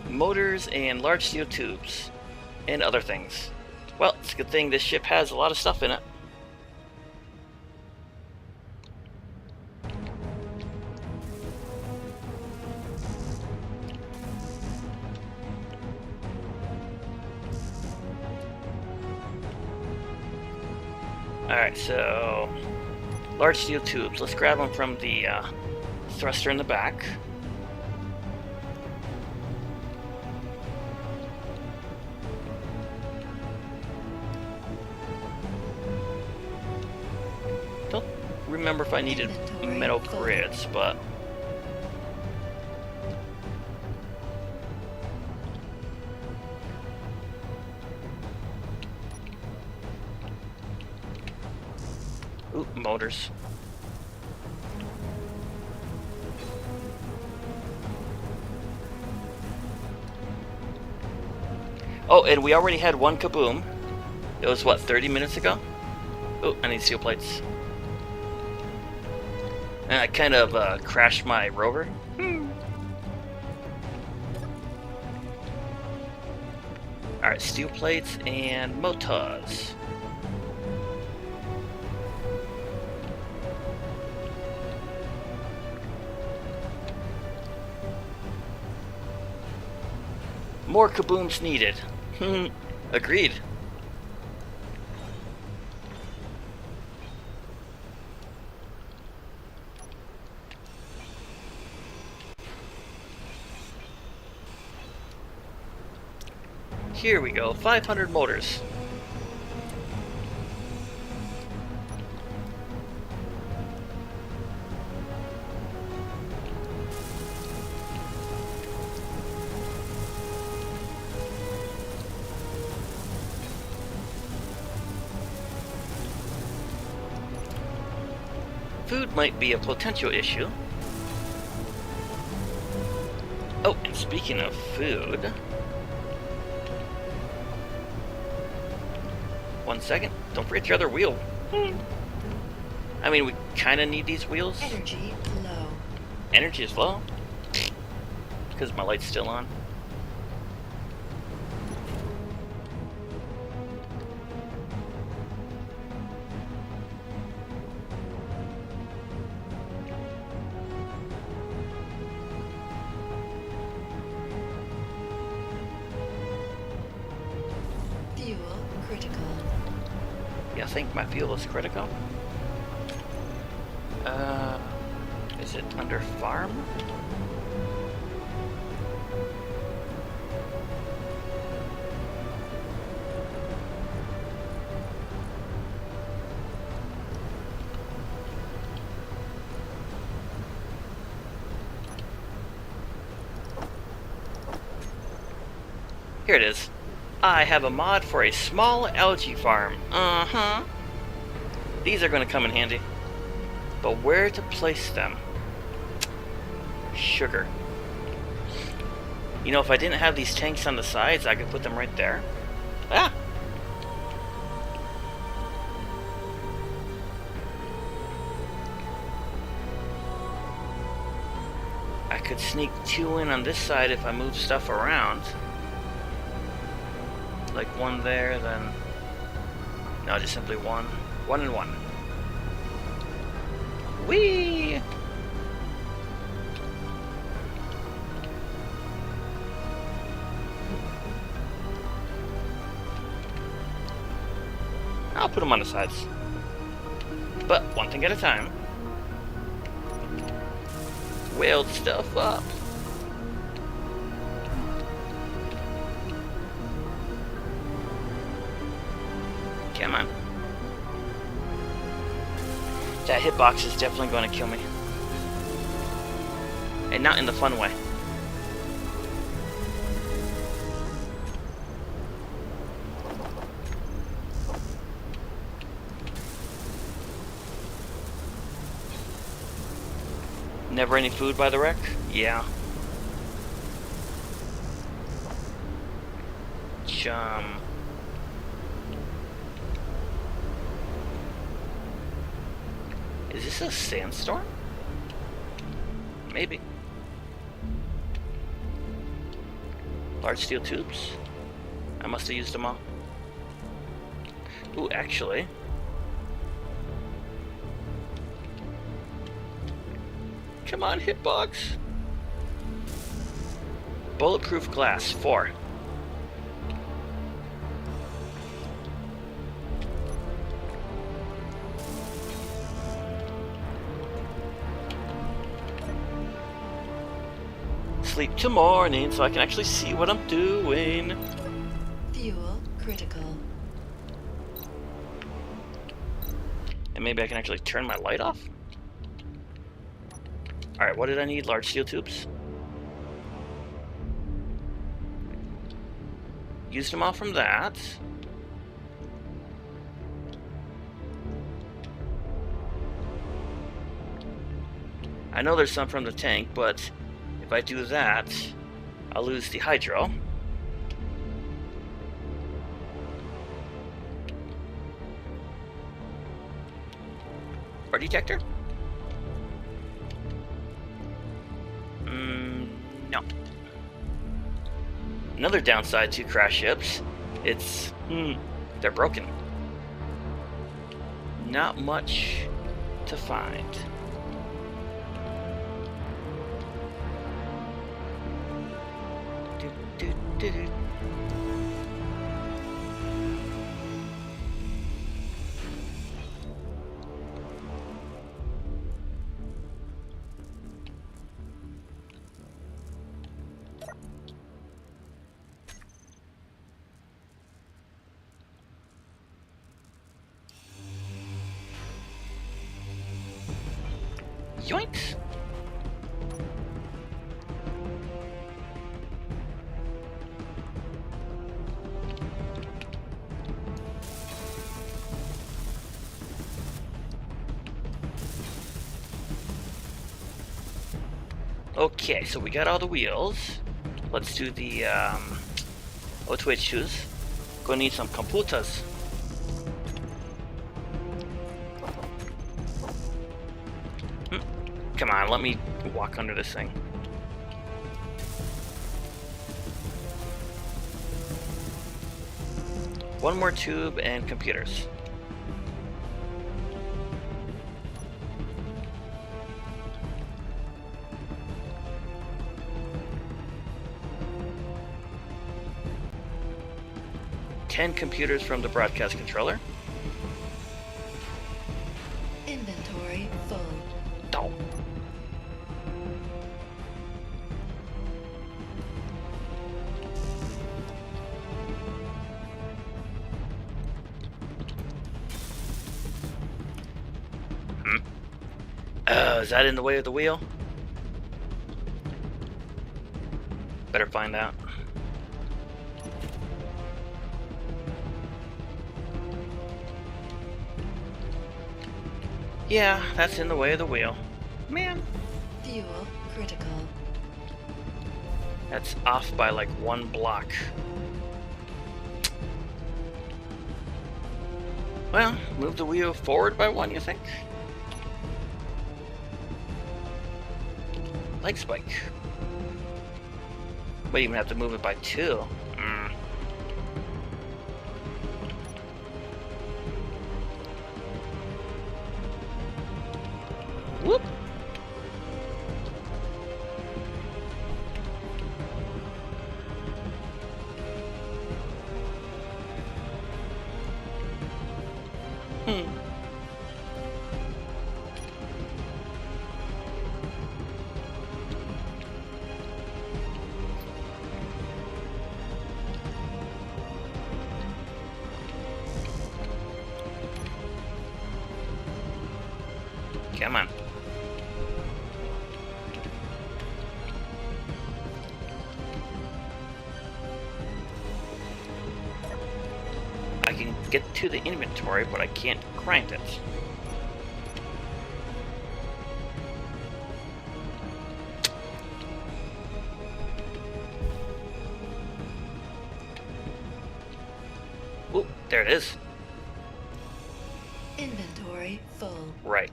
Motors and large steel tubes and other things. Well, it's a good thing this ship has a lot of stuff in it. Alright, so large steel tubes. Let's grab them from the thruster in the back. Don't remember if I needed metal grids, but ooh, motors. Oh, and we already had one kaboom. It was what, 30 minutes ago? Oh, I need steel plates. And I kind of crashed my rover. Alright, steel plates and motors. More kabooms needed. Agreed. Here we go, 500 motors. Food might be a potential issue. Oh, and speaking of food... 1 second. Don't forget your other wheel. I mean, we kind of need these wheels. Energy low. Energy is low? Because my light's still on. Fuel critical. Yeah, I think my fuel is critical. Is it under farm? Here it is. I have a mod for a small algae farm. Uh-huh. These are going to come in handy. But where to place them? Sugar. You know, if I didn't have these tanks on the sides, I could put them right there. Ah! I could sneak 2 in on this side if I move stuff around. Like 1 there, then... No, just simply 1. 1 and 1. Whee! I'll put them on the sides. But one thing at a time. Weld stuff up. Come on. That hitbox is definitely going to kill me. And not in the fun way. Never any food by the wreck? Yeah. Chum. Is this a sandstorm? Maybe. Large steel tubes? I must have used them all. Ooh, actually. Come on, hitbox. Bulletproof glass, 4. Sleep till morning so I can actually see what I'm doing. Fuel critical. And maybe I can actually turn my light off? Alright, what did I need? Large steel tubes? Used them all from that. I know there's some from the tank, but if I do that, I'll lose the hydro. Or detector? No. Another downside to crash ships, it's, they're broken. Not much to find. Do-do-do-do. Yoinks! Okay, so we got all the wheels. Let's do the O2H2s. Gonna need some computers. Come on, let me walk under this thing. One more tube and computers. Ten computers from the broadcast controller. Inventory full. Oh. Is that in the way of the wheel? Better find out. Yeah, that's in the way of the wheel. Man. Fuel critical. That's off by like one block. Well, move the wheel forward by one, you think? Leg spike. Might even have to move it by two. Whoop. Come on. I can get to the inventory, but I can't grind it. Oh, there it is. Inventory full. Right.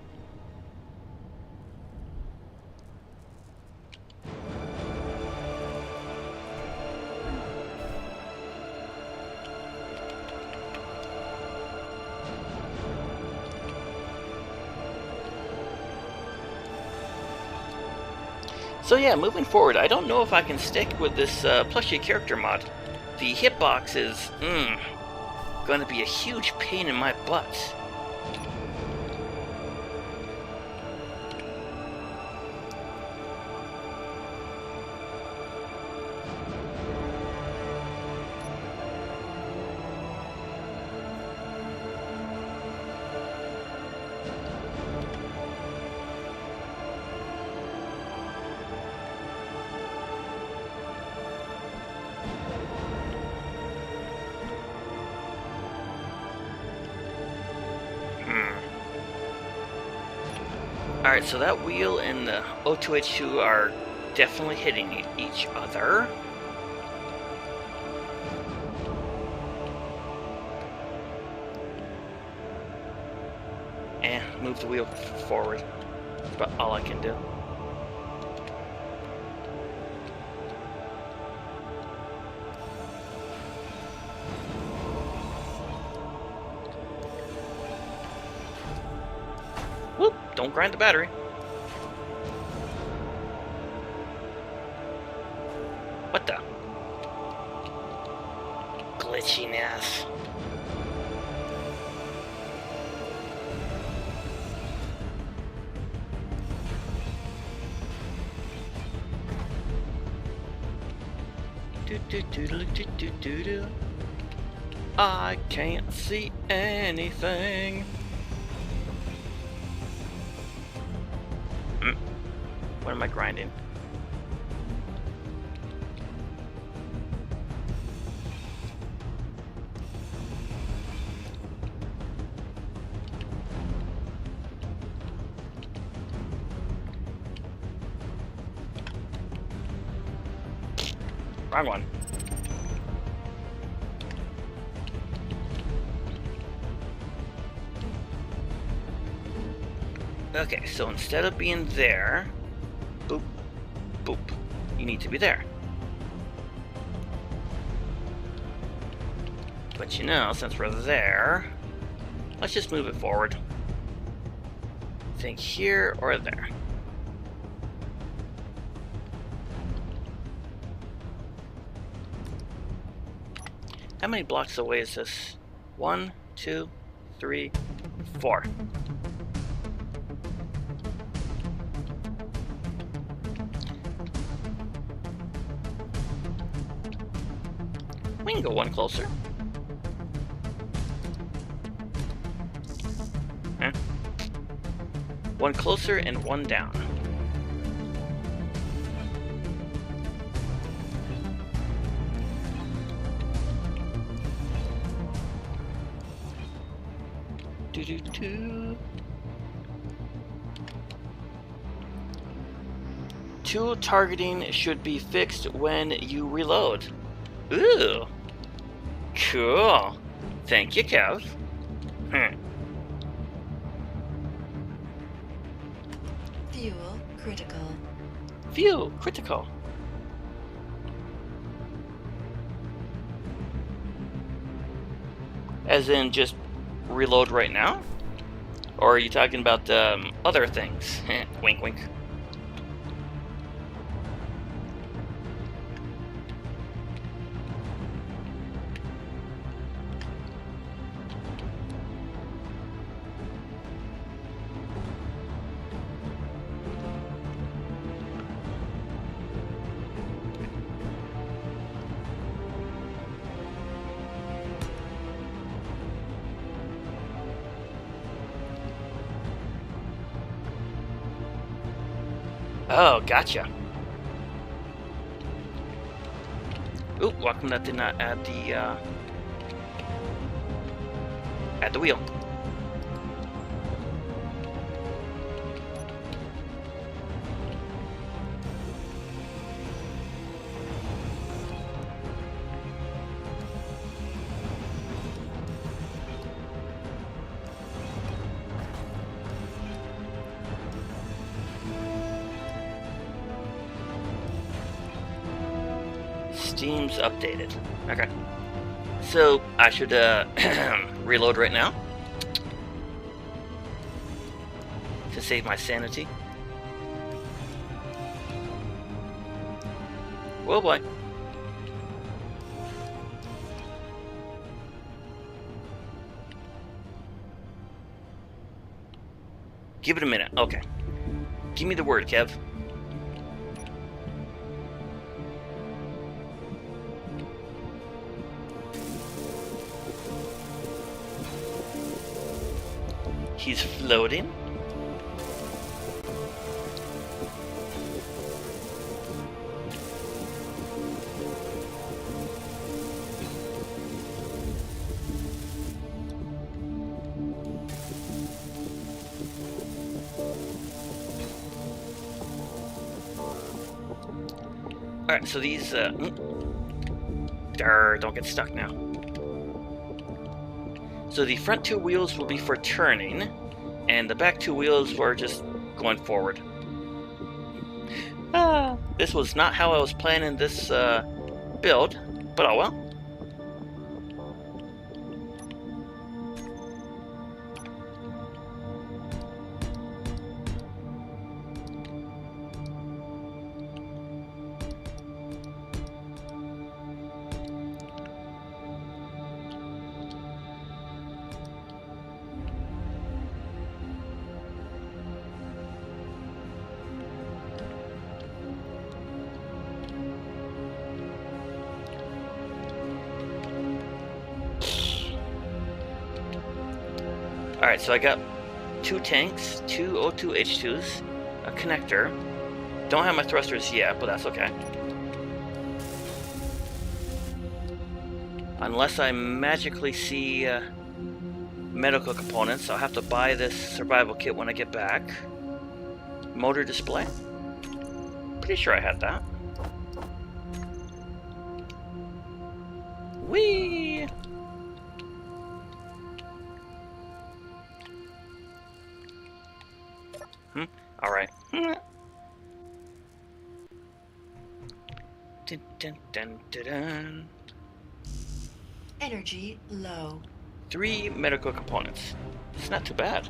So yeah, moving forward, I don't know if I can stick with this Plushy character mod. The hitbox is, going to be a huge pain in my butt. Alright, so that wheel and the O2H2 are definitely hitting each other. And move the wheel forward. That's about all I can do. Whoop! Don't grind the battery. What the? Glitchiness. Do. I can't see anything. What am I grinding? Wrong one. Okay, so instead of being there, boop, boop, you need to be there. But you know, since we're there, let's just move it forward. Think here or there. How many blocks away is this? 1, 2, 3, 4. We can go one closer. Huh? One closer and one down. Do-do-do. Tool targeting should be fixed when you reload. Ooh. Cool. Thank you, Kev. Fuel critical. Fuel critical. As in just reload right now? Or are you talking about other things? Wink, wink. Oh, gotcha. Ooh, welcome that did not add the wheel. Steam's updated. Okay. So I should reload right now to save my sanity. Oh boy. Give it a minute. Okay. Give me the word, Kev. He's floating. Alright, so these, don't get stuck now. So the front two wheels will be for turning, and the back two wheels were just going forward. This was not how I was planning this build, but oh well. Alright, so I got 2 tanks, 2 O2 H2s, a connector, Don't have my thrusters yet, but that's okay. Unless I magically see medical components, I'll have to buy this survival kit when I get back. Motor display. Pretty sure I had that. Whee! Alright. Dun, dun, dun, dun, dun. Energy low. 3 medical components. It's not too bad.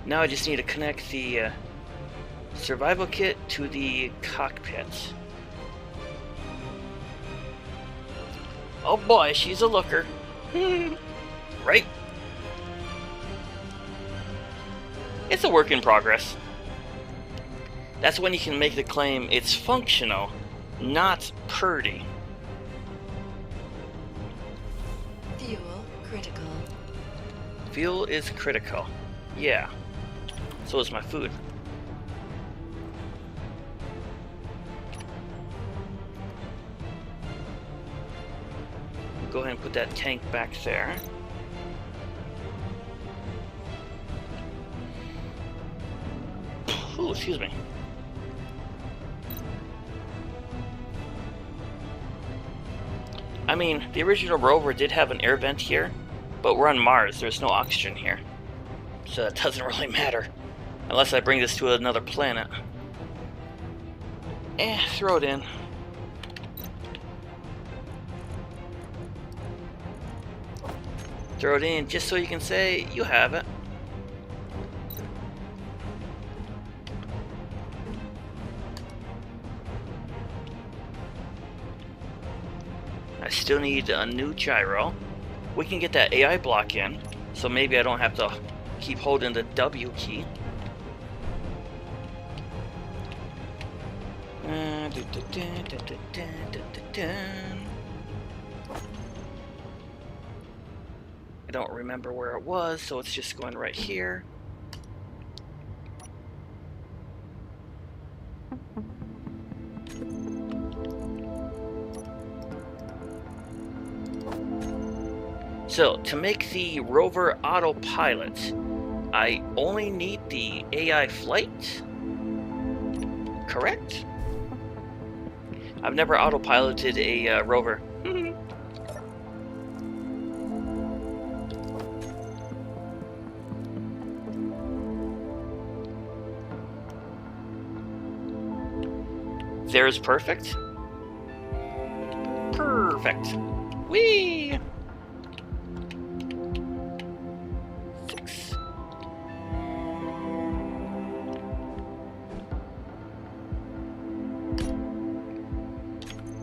Now I just need to connect the survival kit to the cockpit. Oh boy, she's a looker. Right? It's a work in progress. That's when you can make the claim it's functional, not purdy. Fuel critical. Fuel is critical. Yeah. So is my food. Go ahead and put that tank back there. Ooh, excuse me. I mean, the original Rover did have an air vent here, but we're on Mars. There's no oxygen here. So that doesn't really matter. Unless I bring this to another planet. Throw it in. Throw it in just so you can say you have it. I still need a new gyro. We can get that AI block in, so maybe I don't have to keep holding the W key. I don't remember where it was, so it's just going right here. So, to make the Rover autopilot, I only need the AI flight, correct? I've never autopiloted a Rover. There's perfect. Perfect. Whee! 6.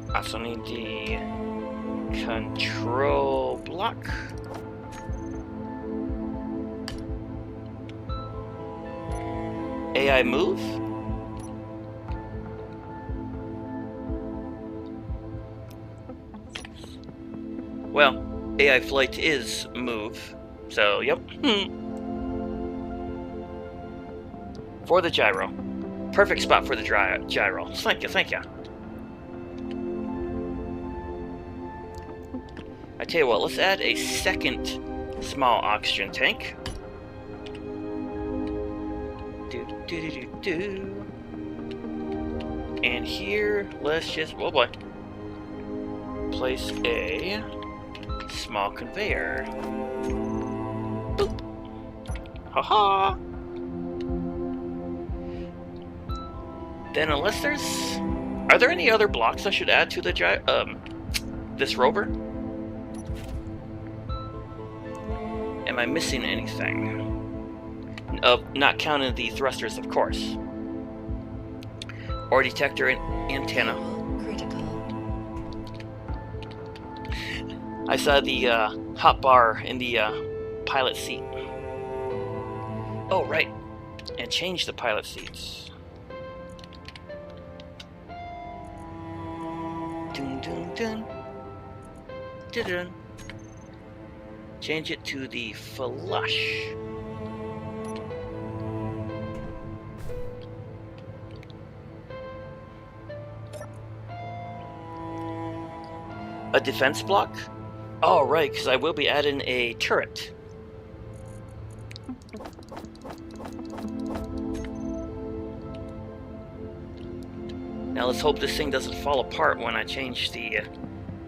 I also need the control block. AI move. Well, AI flight is move, so yep. For the gyro. Perfect spot for the gyro. Thank you, thank you. I tell you what, let's add a second small oxygen tank. And here, let's just, oh boy, place a small conveyor. Boop. Haha. Then, unless there's, are there any other blocks I should add to the this rover? Am I missing anything? Not counting the thrusters, of course. Or detector and antenna. Critical. I saw the hot bar in the pilot seat. Oh, right. And change the pilot seats. Dun dun dun. Dun dun. Change it to the flush. A defense block? Oh, right, because I will be adding a turret. Now let's hope this thing doesn't fall apart when I change the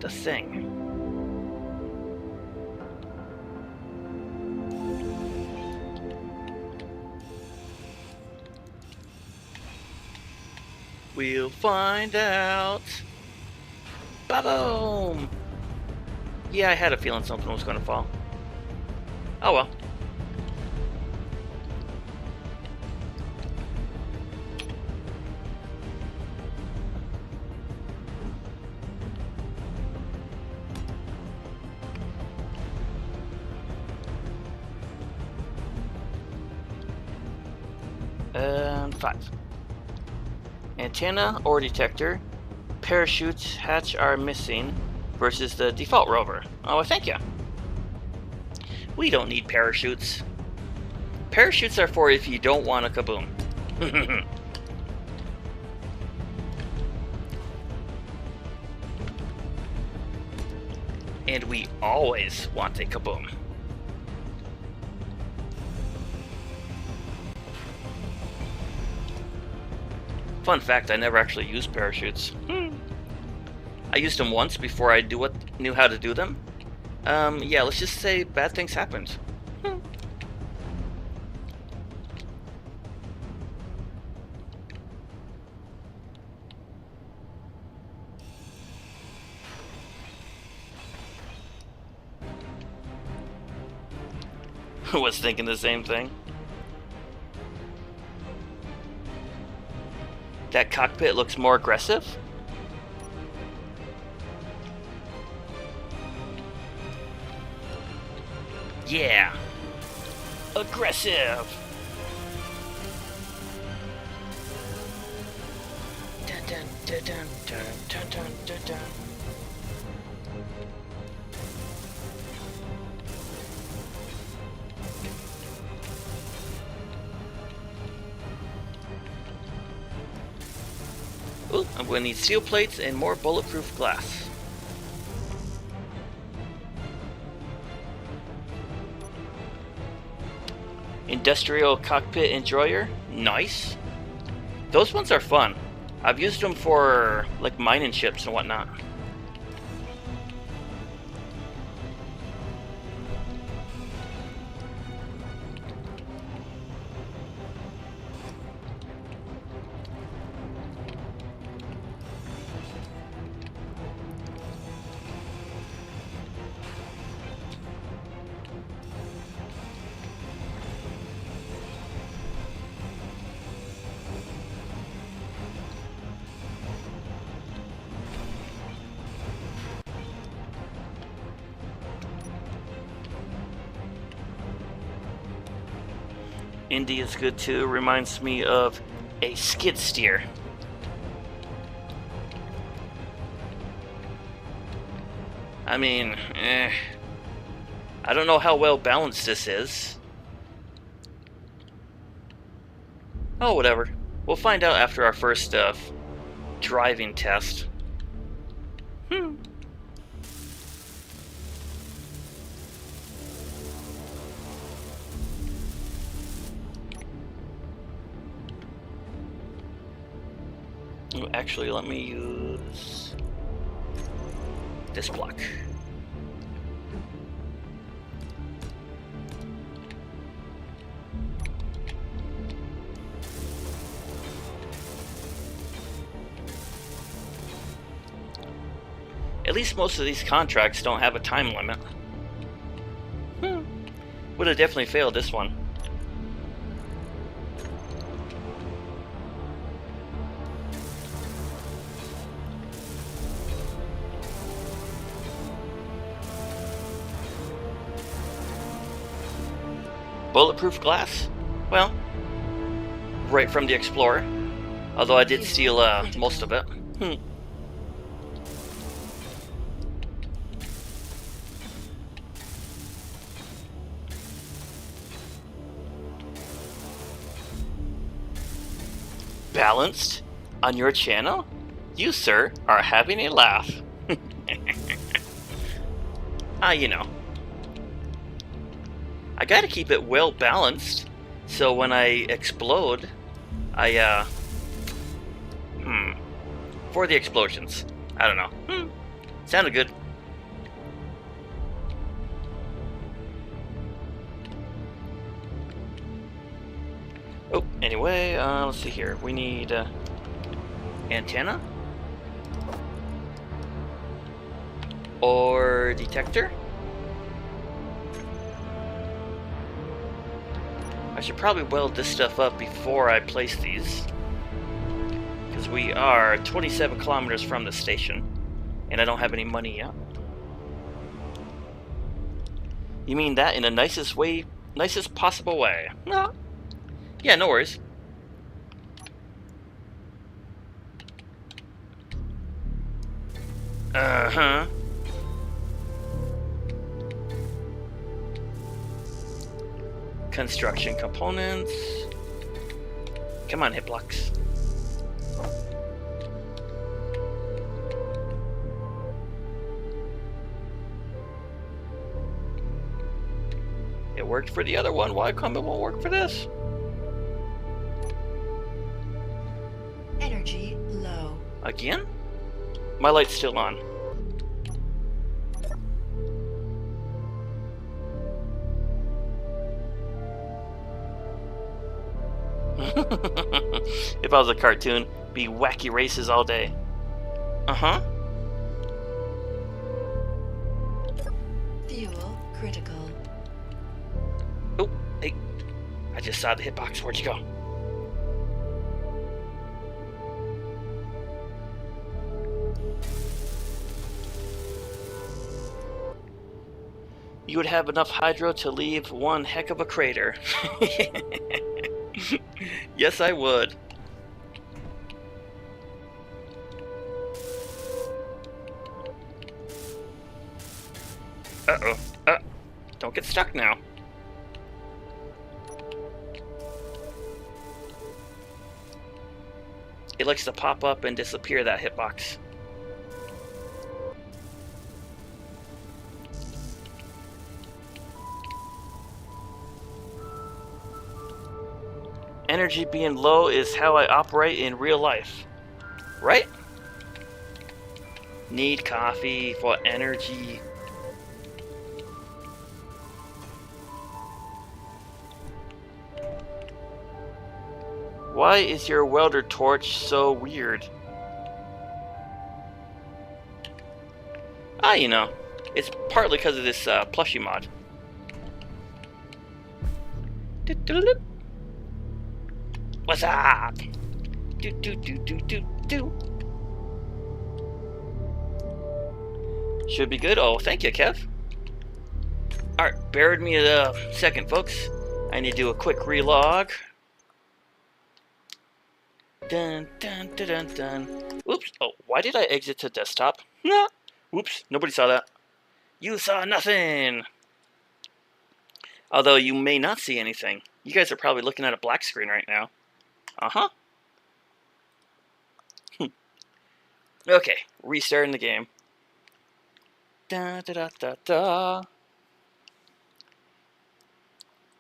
thing. We'll find out. Ba-boom! Yeah, I had a feeling something was going to fall. Oh well. And 5. Antenna or detector. Parachute hatch are missing versus the default rover. Oh, well, thank you. We don't need parachutes. Parachutes are for if you don't want a kaboom. And we always want a kaboom. Fun fact, I never actually used parachutes. I used them once before I knew how to do them. Yeah, let's just say bad things happened. Was thinking the same thing. That cockpit looks more aggressive. Yeah. Aggressive. Dun, dun, dun, dun, dun, dun, dun, dun, dun. Ooh, I'm going to need steel plates and more bulletproof glass. Industrial cockpit enjoyer, nice. Those ones are fun. I've used them for like mining ships and whatnot. Indy is good too. Reminds me of a skid steer. I mean, I don't know how well balanced this is. Oh, whatever. We'll find out after our first driving test. Actually, let me use this block. At least most of these contracts don't have a time limit. Would have definitely failed this one. Bulletproof glass? Well, right from the Explorer. Although I did steal most of it. Balanced? On your channel? You, sir, are having a laugh. You know. I gotta keep it well balanced, so when I explode, I, for the explosions. I don't know. Sounded good. Oh, anyway, let's see here. We need, antenna? Or detector? I should probably weld this stuff up before I place these, because we are 27 kilometers from the station, and I don't have any money yet. You mean that in the nicest possible way? No. Yeah, no worries. Uh-huh. Construction components. Come on, hit blocks. It worked for the other one. Why come it won't work for this? Energy low. Again? My light's still on. If I was a cartoon, be wacky races all day. Uh-huh. Fuel critical. Oh, hey. I just saw the hitbox. Where'd you go? You would have enough hydro to leave one heck of a crater. Yes, I would. Uh-oh. Don't get stuck now. It likes to pop up and disappear, that hitbox. Energy being low is how I operate in real life. Right? Need coffee for energy. Why is your welder torch so weird? You know, it's partly because of this Plushy mod. What's up? Should be good. Oh, thank you, Kev. Alright, bear with me a second, folks. I need to do a quick relog. Dun dun dun dun dun. Oops. Oh, why did I exit to desktop? Nah. Whoops, nobody saw that. You saw nothing! Although you may not see anything. You guys are probably looking at a black screen right now. Uh-huh. Okay, restarting the game. Da da da da da.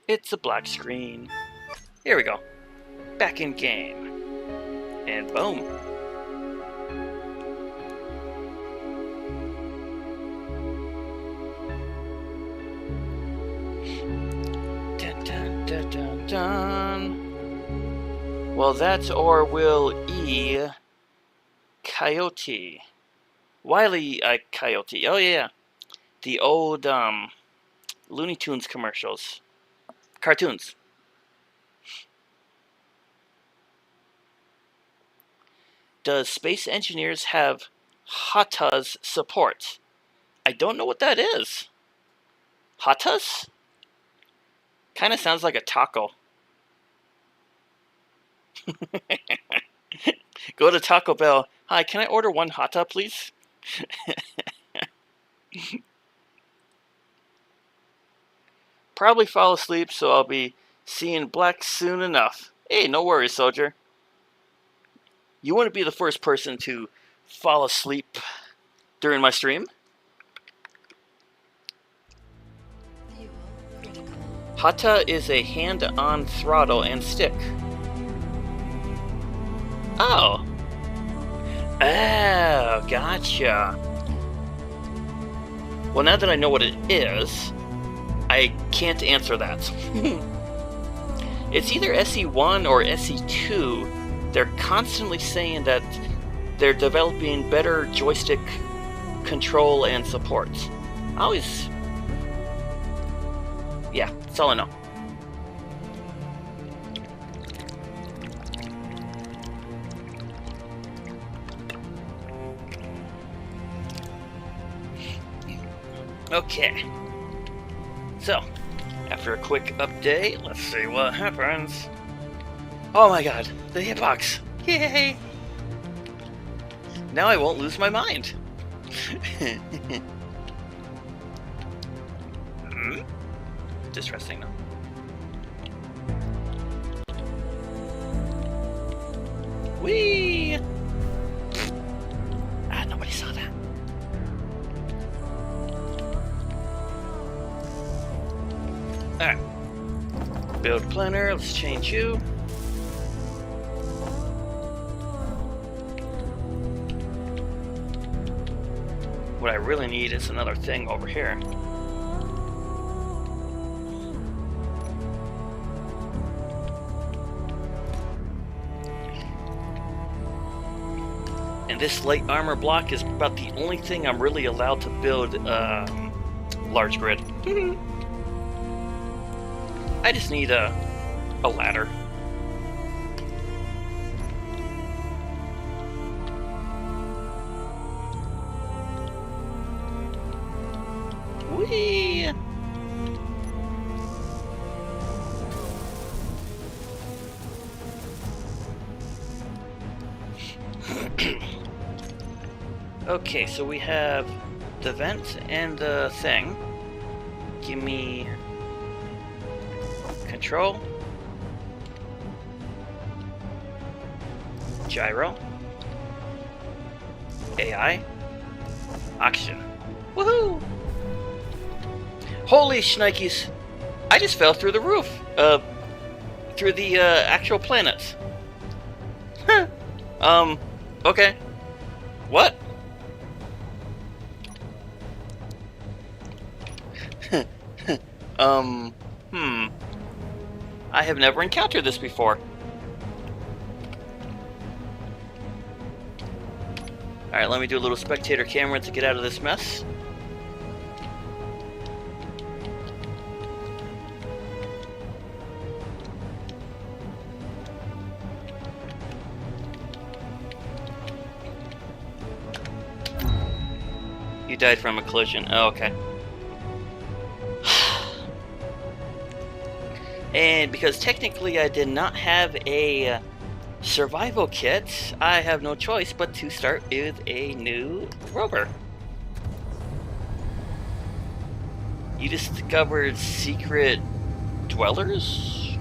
It's a black screen. Here we go. Back in game. And boom. Dun dun dun dun dun. Well, that's or will E. Coyote. Wile E. Coyote. Oh yeah. The old Looney Tunes commercials. Cartoons. Does Space Engineers have HATA's support? I don't know what that is. HATA's? Kind of sounds like a taco. Go to Taco Bell. Hi, can I order one HATA, please? Probably fall asleep, so I'll be seeing black soon enough. Hey, no worries, soldier. You wouldn't be the first person to fall asleep during my stream. Hata is a hand-on throttle and stick. Oh. Oh, gotcha. Well, now that I know what it is, I can't answer that. It's either SE1 or SE2. They're constantly saying that they're developing better joystick control and support. Yeah, that's all I know. Okay. So, after a quick update, let's see what happens. Oh my god, the hitbox! Yay! Now I won't lose my mind. Distressing, though. Whee! Ah, nobody saw that. Alright. Build planner, let's change you. What I really need is another thing over here. And this light armor block is about the only thing I'm really allowed to build large grid. I just need a ladder. Whee! Okay, so we have the vent and the thing. Give me control, gyro, AI, oxygen. Woohoo! Holy shnikes! I just fell through the roof, through the actual planets. Huh. Okay. What? I have never encountered this before. Alright, let me do a little spectator camera to get out of this mess. You died from a collision. Oh, okay. And because technically I did not have a survival kit, I have no choice but to start with a new Rover. You discovered secret dwellers?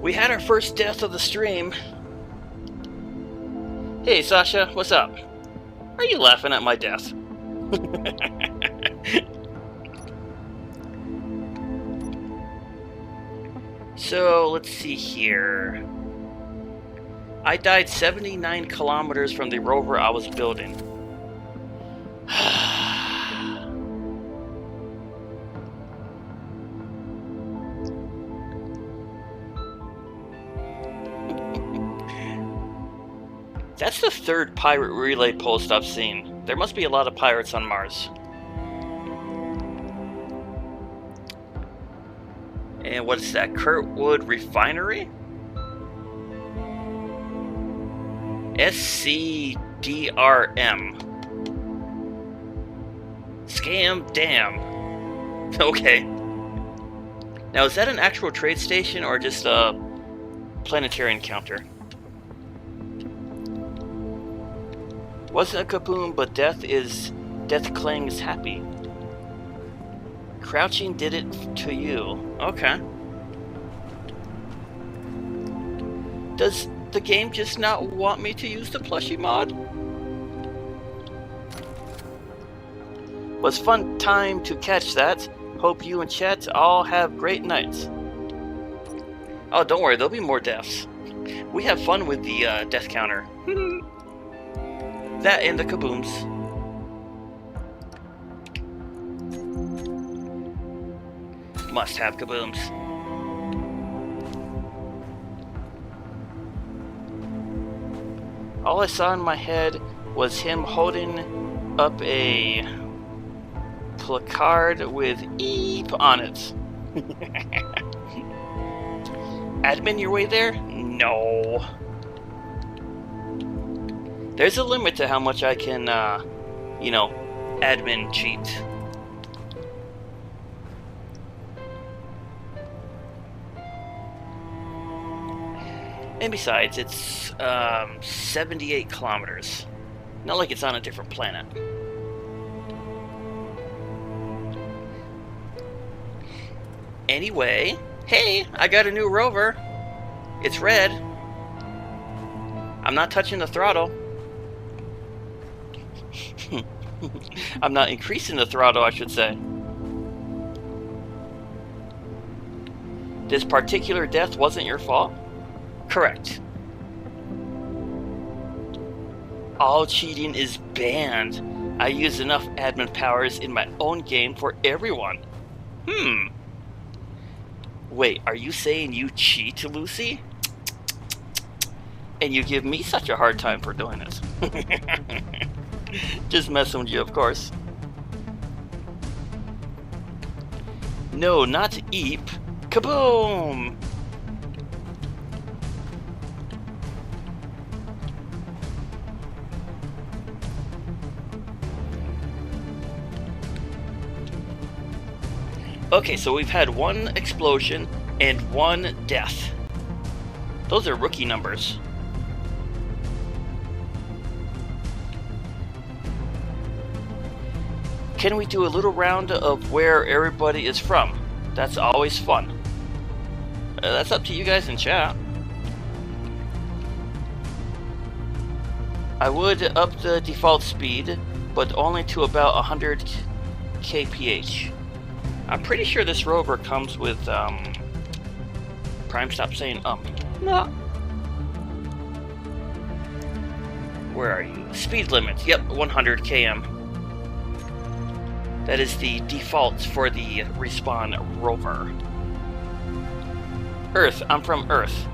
We had our first death of the stream. Hey Sasha, what's up? Are you laughing at my death? So, let's see here. I died 79 kilometers from the rover I was building. That's the third pirate relay post I've seen. There must be a lot of pirates on Mars. And what's that? Kurtwood Refinery? SCDRM. Scam Dam. Okay. Now, is that an actual trade station or just a planetary encounter? Wasn't a kaboom, but death clings happy. Crouching did it to you. Okay. Does the game just not want me to use the Plushy mod? Was fun time to catch that. Hope you and chat all have great nights. Oh, don't worry, there'll be more deaths. We have fun with the death counter. That and the kabooms. Must have kabooms. All I saw in my head was him holding up a placard with "EEP" on it. Admin your way there? No. There's a limit to how much I can, you know, admin cheat. And besides, it's 78 kilometers. Not like it's on a different planet. Anyway, hey, I got a new Rover. It's red. I'm not touching the throttle. I'm not increasing the throttle, I should say. This particular death wasn't your fault? Correct. All cheating is banned. I use enough admin powers in my own game for everyone. Wait, are you saying you cheat, Lucy? And you give me such a hard time for doing it. Just messing with you, of course. No, not EEP. Kaboom! Okay, so we've had one explosion and one death. Those are rookie numbers. Can we do a little round of where everybody is from? That's always fun. That's up to you guys in chat. I would up the default speed, but only to about 100 kph. I'm pretty sure this Rover comes with, Prime, stop saying, No. Where are you? Speed limit, yep, 100 km. That is the default for the Respawn Rover. Earth, I'm from Earth.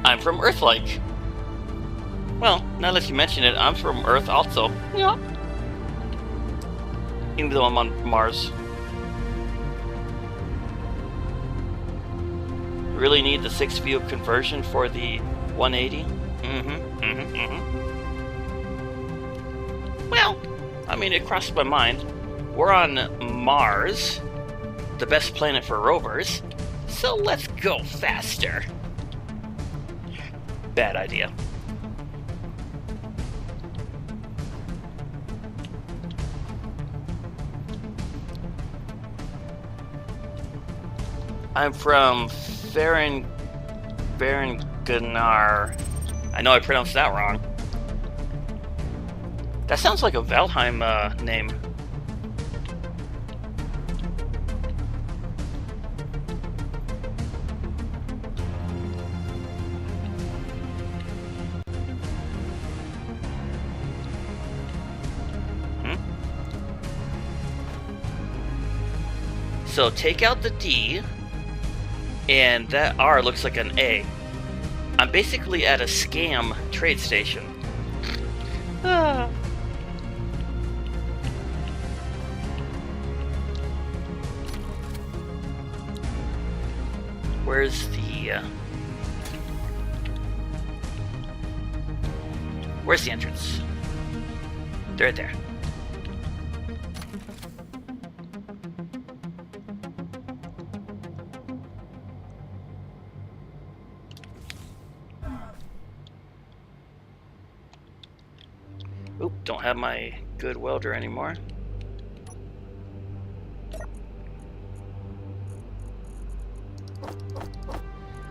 I'm from Earth-like. Well, now that you mention it, I'm from Earth also. Yeah. Even though I'm on Mars. Really need the 6-view conversion for the 180? Well, I mean, it crossed my mind. We're on Mars, the best planet for rovers, so let's go faster. Bad idea. I'm from Varenganar. I know I pronounced that wrong. That sounds like a Valheim name. So take out the D, and that R looks like an A. I'm basically at a scam trade station. Where's the entrance? They're right there. Oop, don't have my good welder anymore.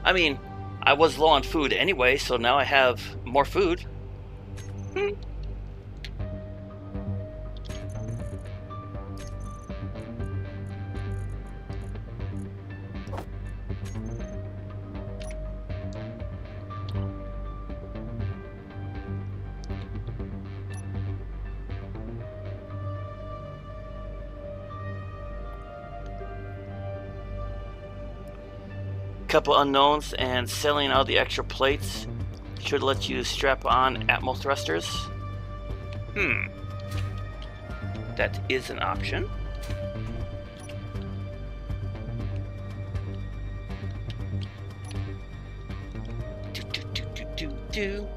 I mean, I was low on food anyway, so now I have more food. Couple unknowns, and selling all the extra plates should let you strap on Atmo thrusters. That is an option. Do.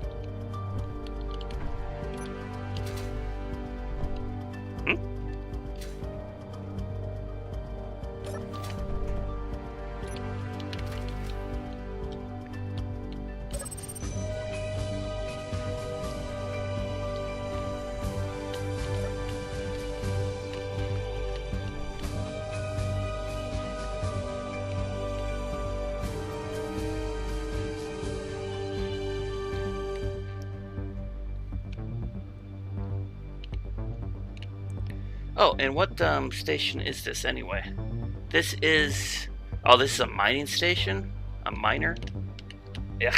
Oh, and what station is this anyway? This is... Oh, this is a mining station? A miner? Ugh.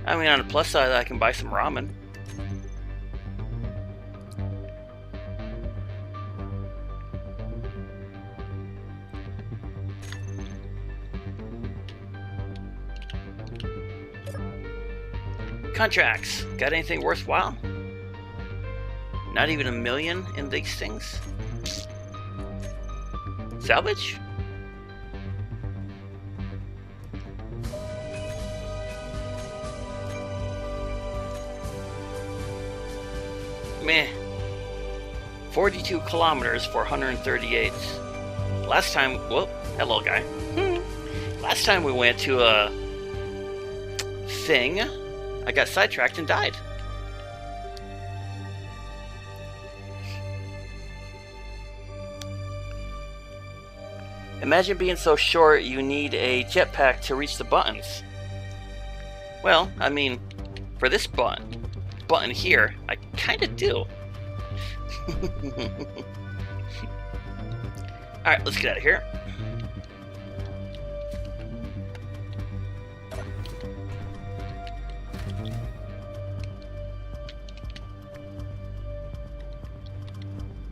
I mean, on the plus side, I can buy some ramen. Contracts. Got anything worthwhile? Not even $1 million in these things? Salvage? Meh. 42 kilometers for 138. Last time... Whoop. Hello, guy. Last time we went to a thing, I got sidetracked and died. Imagine being so short you need a jetpack to reach the buttons. Well, I mean, for this button here, I kinda do. Alright, let's get out of here.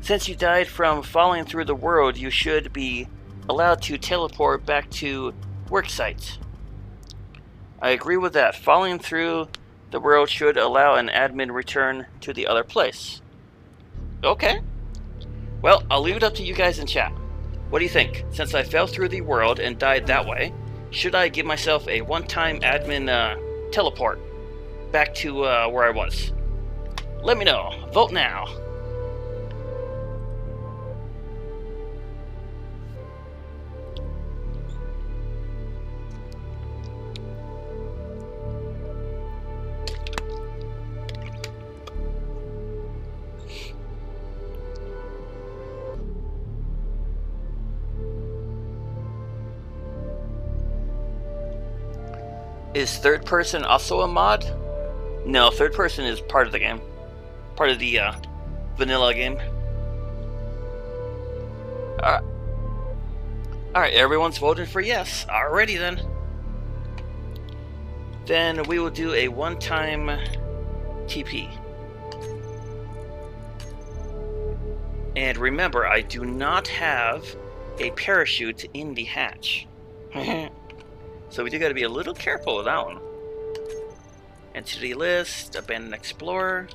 Since you died from falling through the world, you should be allowed to teleport back to work sites. I agree with that. Falling through the world should allow an admin return to the other place. Okay. Well, I'll leave it up to you guys in chat. What do you think? Since I fell through the world and died that way, should I give myself a one-time admin teleport back to where I was? Let me know. Vote now. Is third person also a mod? No, third person is part of the game. Part of the vanilla game. Alright, everyone's voted for yes. Alrighty then. Then we will do a one-time TP. And remember, I do not have a parachute in the hatch. So we do got to be a little careful with that one. Entity list, abandoned explorer.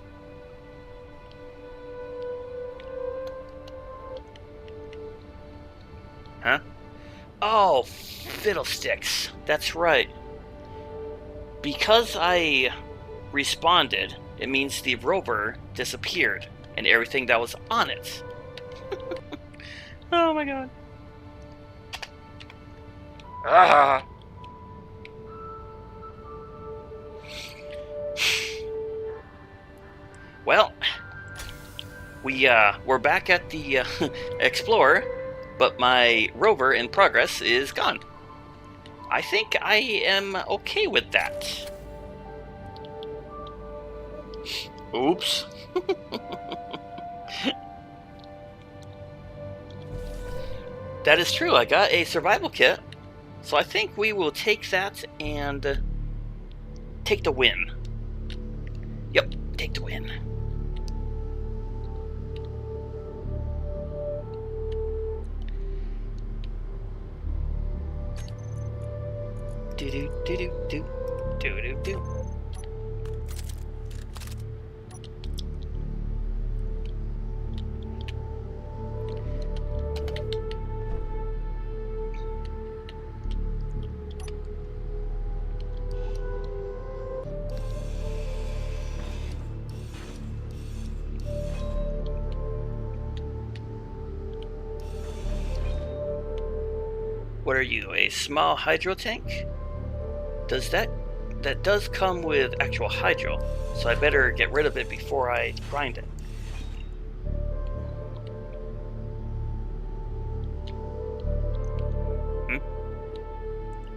Huh? Oh, fiddlesticks. That's right. Because I responded, it means the rover disappeared and everything that was on it. Oh my god. Ah. Well, we're back at the Explorer, but my rover in progress is gone. I think I am okay with that. Oops. That is true. I got a survival kit, so I think we will take that and take the win. Yep, take the win. Do do do do do do do do. What are you, a small hydro tank? That does come with actual hydro, so I better get rid of it before I grind it.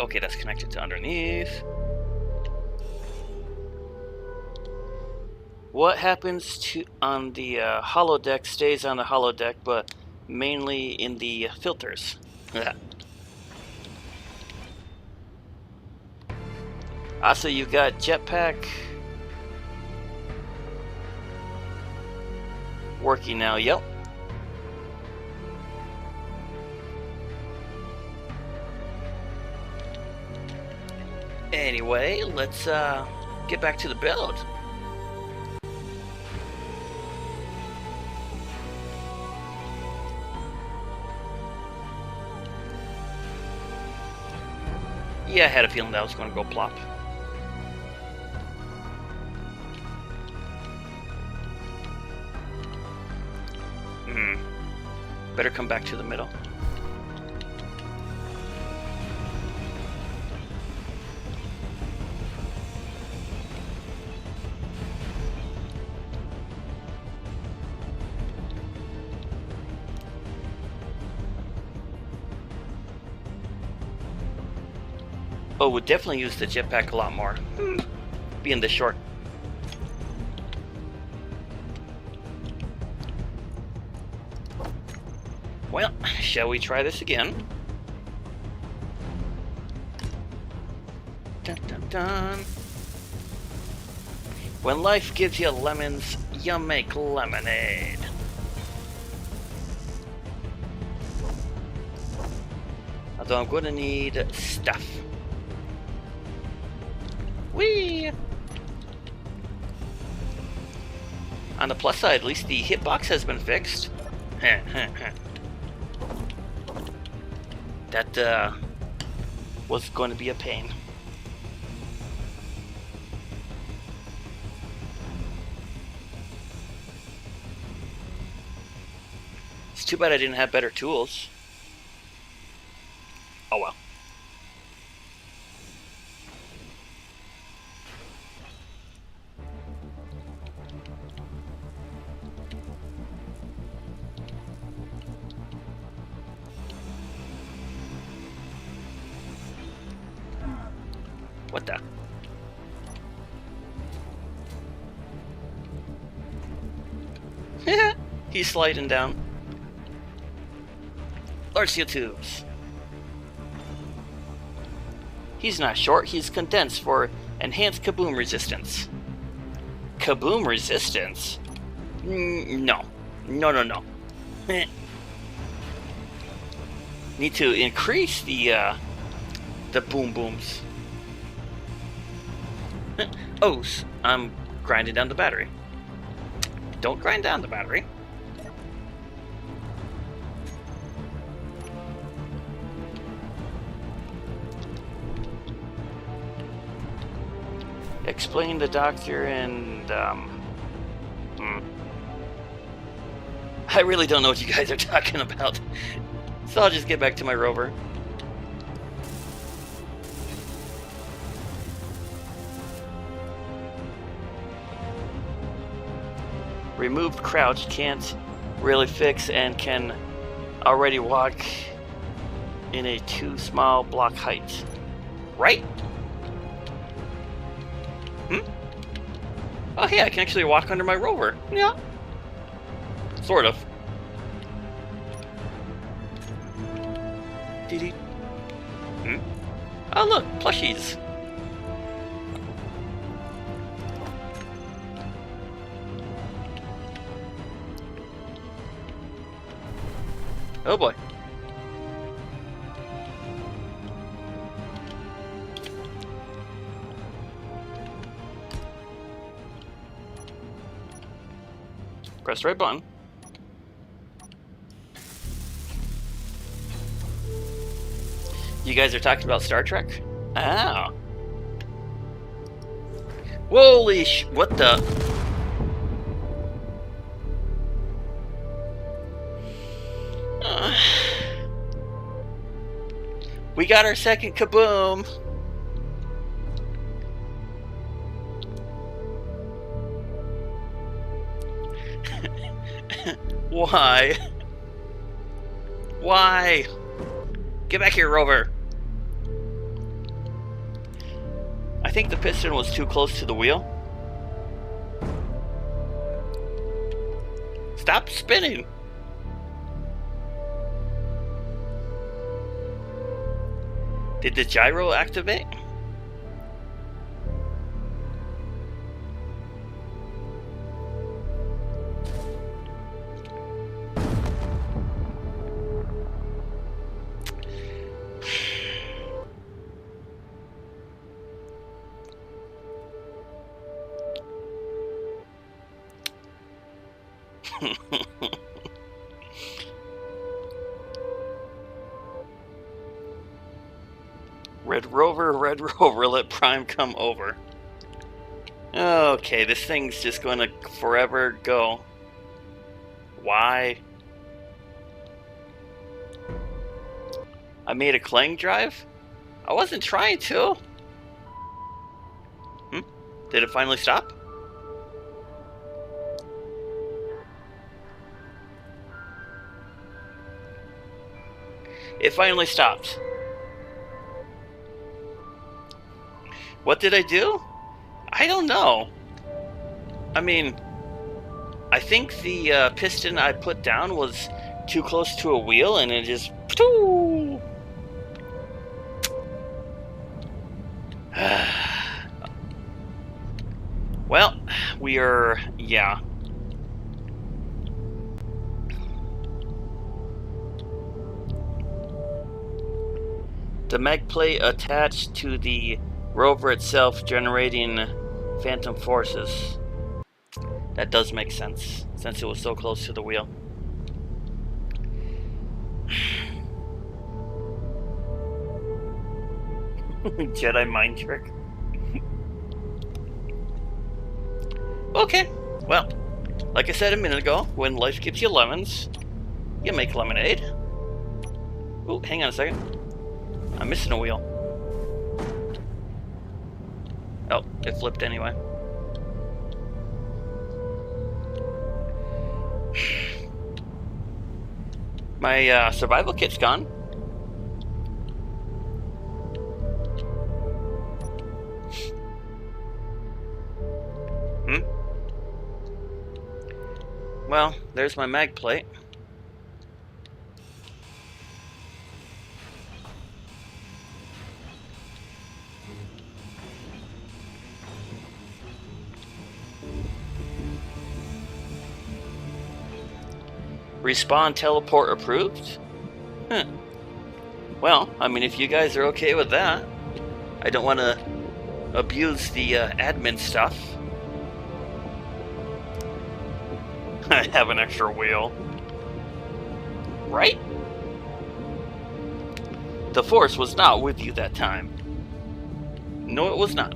Okay, that's connected to underneath. What happens to on the holodeck stays on the holodeck, but mainly in the filters. So you got jetpack working now. Yep. Anyway, let's get back to the build. Yeah, I had a feeling that was going to go plop. Better come back to the middle. Oh, would definitely use the jetpack a lot more. Being this short. Well, shall we try this again? Dun dun dun. When life gives you lemons, you make lemonade. Although I'm gonna need stuff. Whee! On the plus side, at least the hitbox has been fixed. That was going to be a pain. It's too bad I didn't have better tools. Oh well. What the? He's sliding down. Large steel tubes. He's not short, he's condensed for enhanced kaboom resistance. Kaboom resistance? No. No. Need to increase the boom booms. Oh, I'm grinding down the battery. Don't grind down the battery. Explain the doctor and I really don't know what you guys are talking about. So I'll just get back to my rover. Removed crouch can't really fix and can already walk in a too small block height. Right? Oh hey, I can actually walk under my rover. Yeah. Sort of. Oh look, plushies. Oh boy. Press the right button. You guys are talking about Star Trek? Ah. Holy what the? We got our second kaboom. Why? Why? Get back here, Rover. I think the piston was too close to the wheel. Stop spinning. Did the gyro activate? Red Rover, let Prime come over. Okay, this thing's just going to forever go. Why? I made a clang drive? I wasn't trying to. Did it finally stop? It finally stopped. What did I do? I don't know. I mean, I think the piston I put down was too close to a wheel and it just... Well, we are... yeah. The mag plate attached to the Rover itself generating phantom forces. That does make sense, since it was so close to the wheel. Jedi mind trick. Okay, well, like I said a minute ago, when life gives you lemons, you make lemonade. Oh, hang on a second. I'm missing a wheel. Oh, it flipped anyway. My survival kit's gone. Well, there's my mag plate. Respawn teleport approved? Well, I mean, if you guys are okay with that, I don't want to abuse the admin stuff. I have an extra wheel. Right? The Force was not with you that time. No, it was not.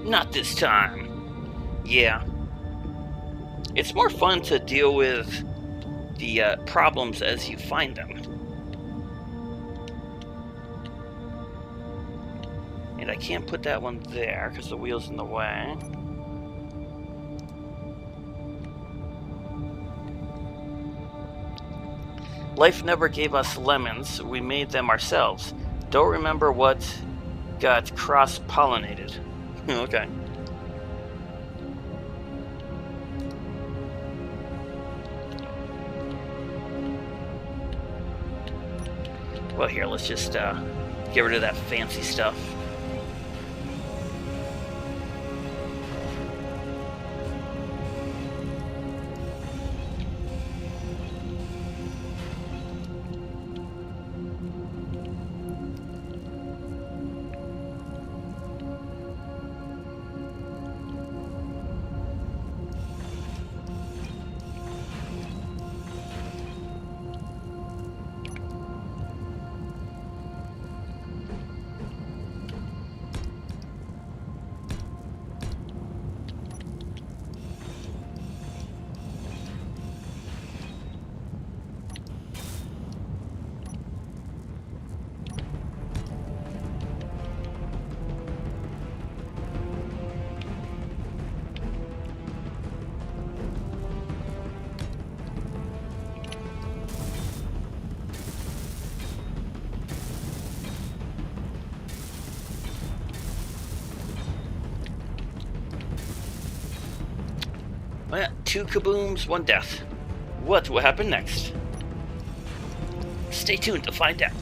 Not this time. Yeah. It's more fun to deal with the problems as you find them. And I can't put that one there because the wheel's in the way. Life never gave us lemons. We made them ourselves. Don't remember what got cross-pollinated. Okay. Well, here, let's just get rid of that fancy stuff. 2 kabooms, 1 death. What will happen next? Stay tuned to find out.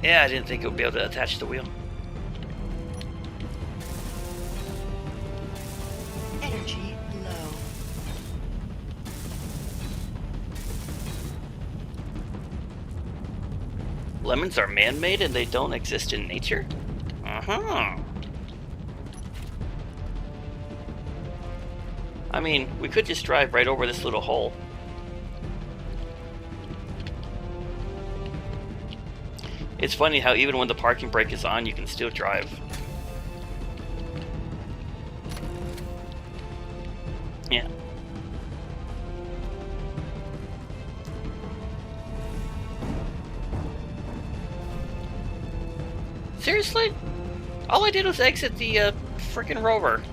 Yeah, I didn't think it would be able to attach the wheel. Energy low. Lemons are man-made and they don't exist in nature? Uh-huh. I mean, we could just drive right over this little hole. It's funny how even when the parking brake is on, you can still drive. Yeah. Seriously? All I did was exit the frickin' Rover.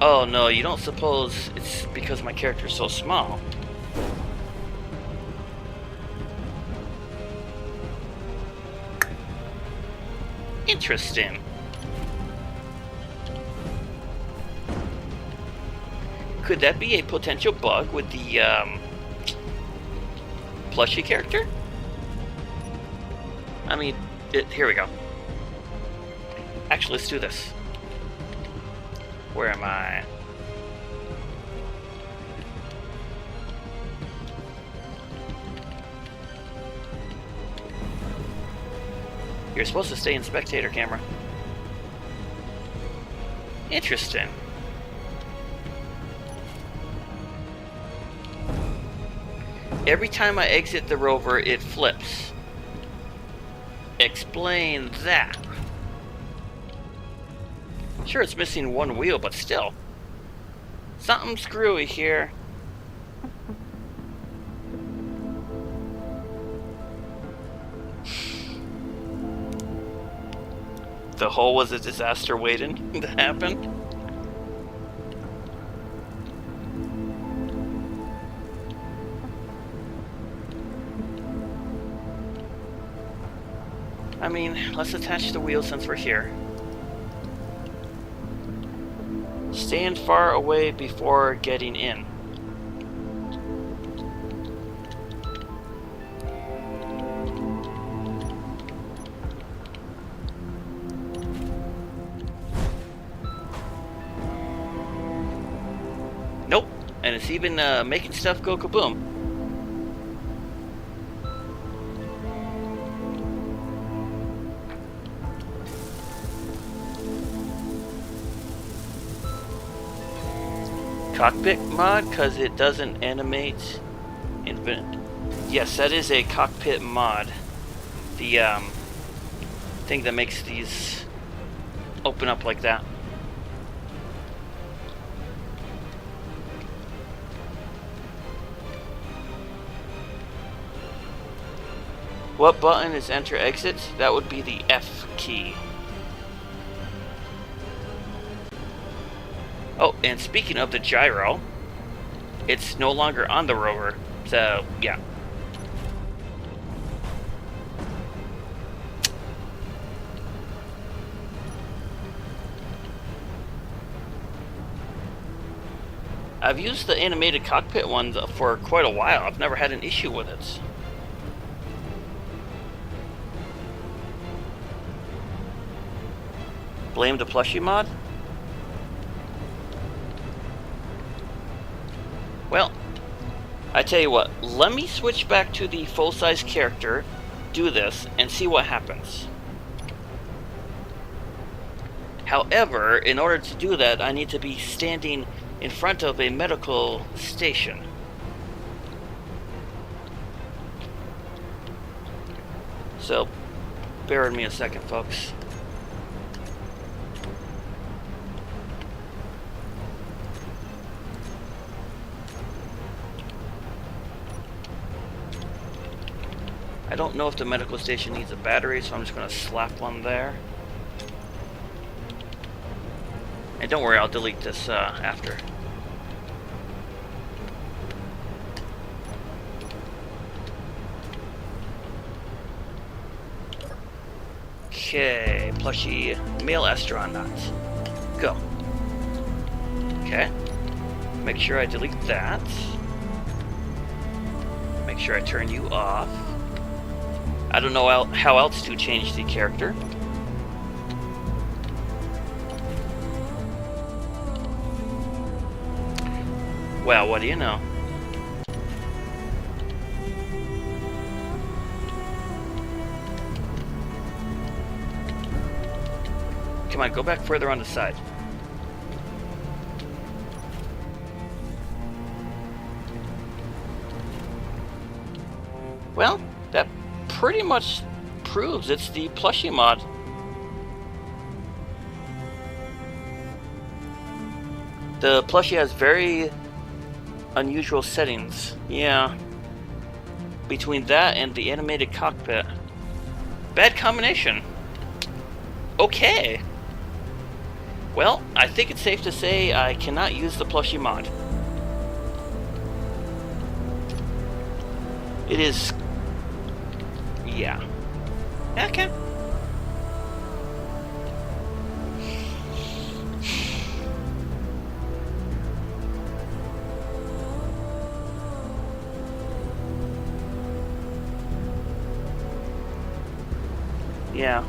Oh no, you don't suppose it's because my character's so small? Interesting. Could that be a potential bug with the Plushy character? I mean, here we go. Actually, let's do this. Where am I? You're supposed to stay in spectator camera. Interesting. Every time I exit the Rover, it flips. Explain that. Sure, it's missing 1 wheel, but still. Something screwy here. The hole was a disaster waiting to happen. I mean, let's attach the wheel since we're here. Stand far away before getting in. Nope, and it's even making stuff go kaboom. Cockpit mod, because it doesn't animate. Yes, that is a cockpit mod. The thing that makes these open up like that. What button is enter exit? That would be the F key. Oh, and speaking of the gyro, it's no longer on the Rover, so yeah. I've used the animated cockpit ones for quite a while. I've never had an issue with it. Blame the Plushy mod? Well, I tell you what, let me switch back to the full-size character, do this, and see what happens. However, in order to do that, I need to be standing in front of a medical station. So, bear with me a second, folks. I don't know if the medical station needs a battery, so I'm just going to slap one there. And don't worry, I'll delete this after. Okay, Plushy male astronaut. Go. Okay. Make sure I delete that. Make sure I turn you off. I don't know how else to change the character. Well, what do you know? Come on, go back further on the side. Well, that pretty much proves it's the Plushy mod. The Plushy has very unusual settings. Yeah. Between that and the animated cockpit. Bad combination. Okay. Well, I think it's safe to say I cannot use the Plushy mod. It is... yeah. Okay. Yeah.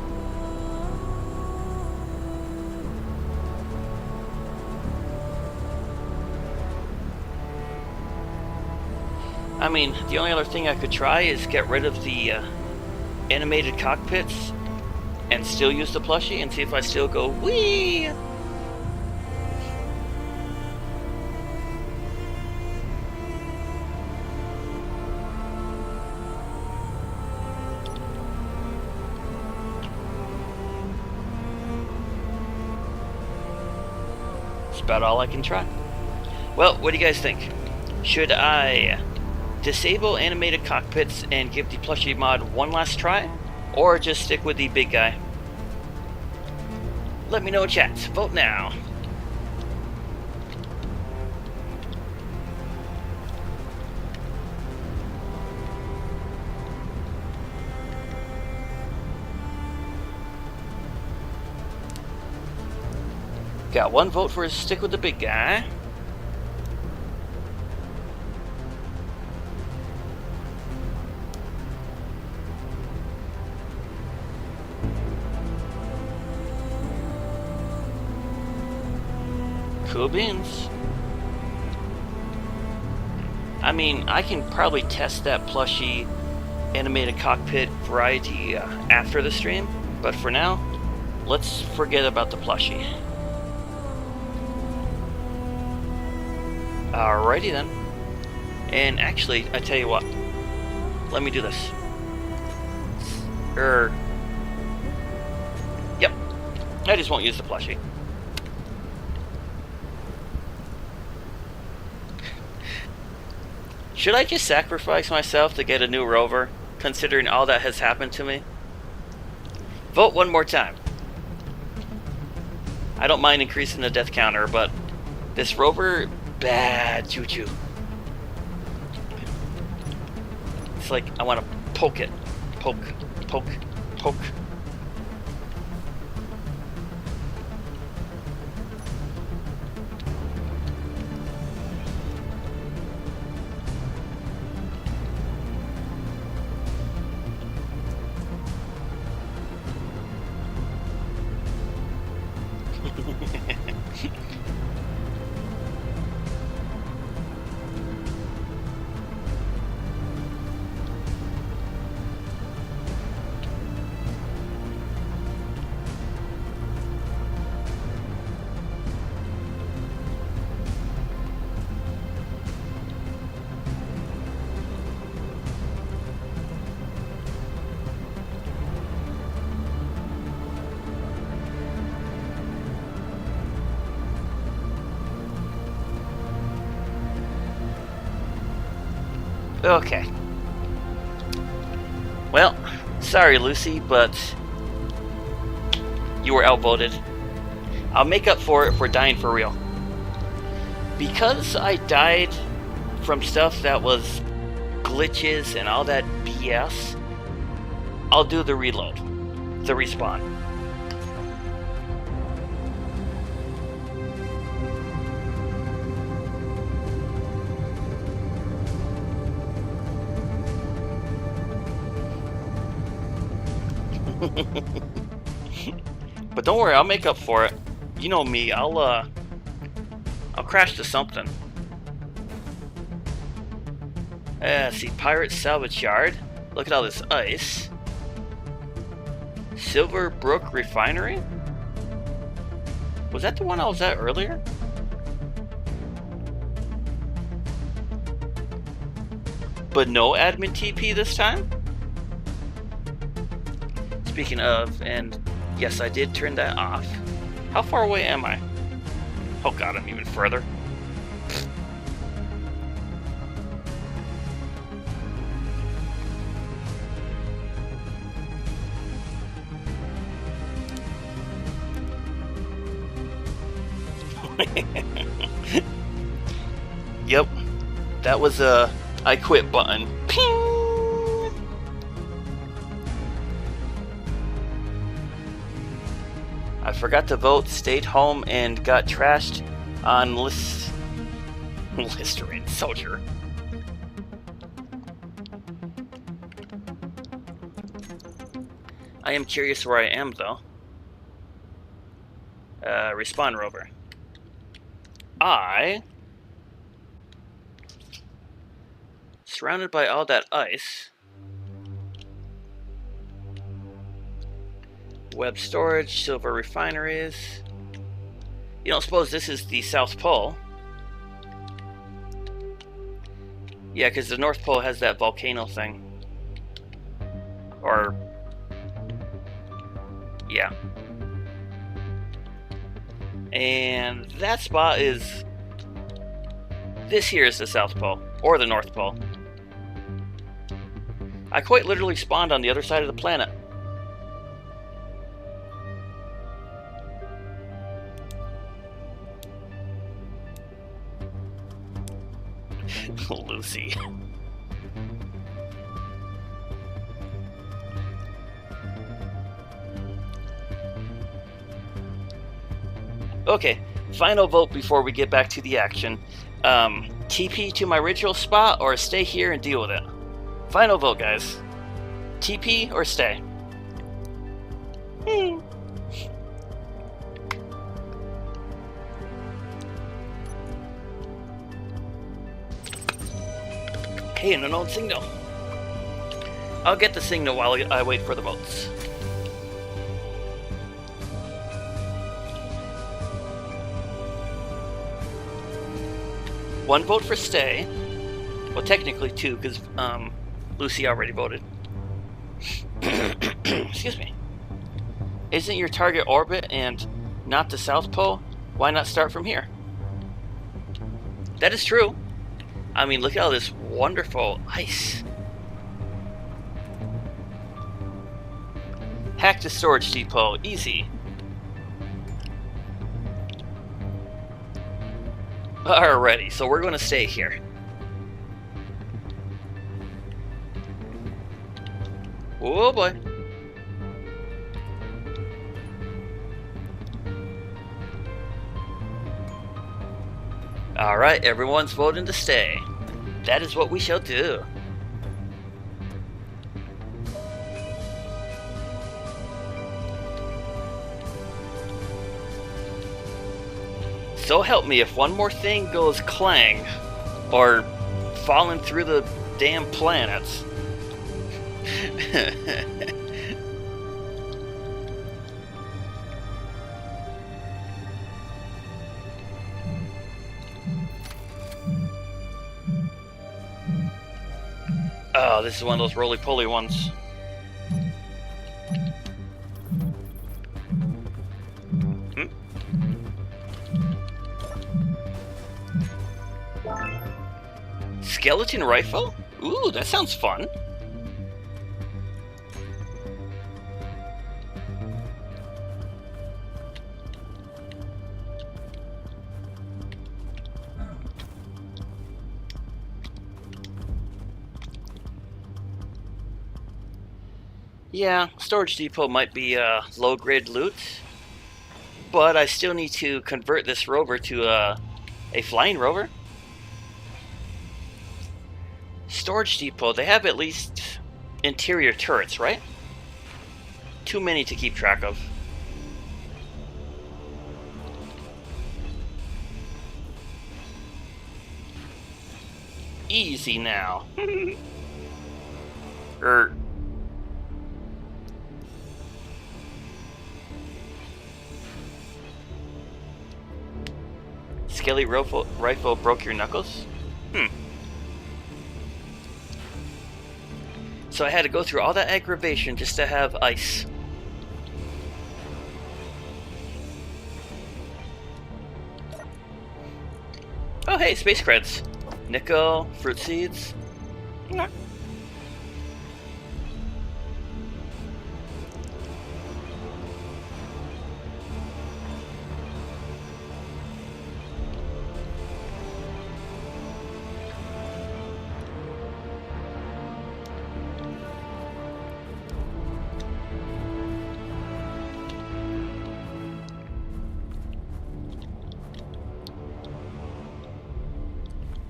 I mean, the only other thing I could try is get rid of the animated cockpits and still use the Plushy and see if I still go wee. That's about all I can try. Well, what do you guys think? Should I disable animated cockpits and give the Plushy mod one last try, or just stick with the big guy? Let me know in chat. Vote now. Got one vote for stick with the big guy. Cool beans. I mean, I can probably test that Plushy animated cockpit variety after the stream, but for now, let's forget about the Plushy. Alrighty then. And actually, I tell you what, let me do this. Yep, I just won't use the Plushy. Should I just sacrifice myself to get a new Rover, considering all that has happened to me? Vote one more time. I don't mind increasing the death counter, but this Rover, bad choo-choo. It's like I want to poke it. Poke, poke, poke. Okay. Well, sorry, Lucy, but you were outvoted. I'll make up for it for dying for real. Because I died from stuff that was glitches and all that BS, I'll do the reload, the respawn. But don't worry, I'll make up for it. You know me, I'll crash to something. See, Pirate Salvage Yard. Look at all this ice. Silver Brook Refinery? Was that the one I was at earlier? But no admin TP this time? Speaking of, and yes, I did turn that off. How far away am I? Oh god, I'm even further. Yep, that was a I quit button. Ping! I forgot to vote, stayed home, and got trashed on Listerine Soldier. I am curious where I am, though. Respawn Rover. Surrounded by all that ice. Web storage, silver refineries. You don't suppose this is the South Pole? Yeah, because the North Pole has that volcano thing. Or... yeah. And that spot is... this here is the South Pole. Or the North Pole. I quite literally spawned on the other side of the planet. Lucy. Okay, final vote before we get back to the action. TP to my ritual spot or stay here and deal with it? Final vote, guys. TP or stay? Hey, an unknown signal. I'll get the signal while I wait for the votes. One vote for stay. Well, technically two, because Lucy already voted. Excuse me. Isn't your target orbit and not the South Pole? Why not start from here? That is true. I mean, look at all this wonderful ice. Hack the storage depot. Easy. Alrighty, so we're going to stay here. Oh boy. Alright, everyone's voting to stay. That is what we shall do. So help me if one more thing goes clang, or falling through the damn planets. Oh, this is one of those roly-poly ones. Skeleton rifle? Ooh, that sounds fun. Yeah, storage depot might be low-grade loot, but I still need to convert this rover to a flying rover. Storage depot, they have at least interior turrets, right? Too many to keep track of. Easy now. Skelly rifle broke your knuckles? So I had to go through all that aggravation just to have ice. Oh hey, space creds. Nickel, fruit seeds.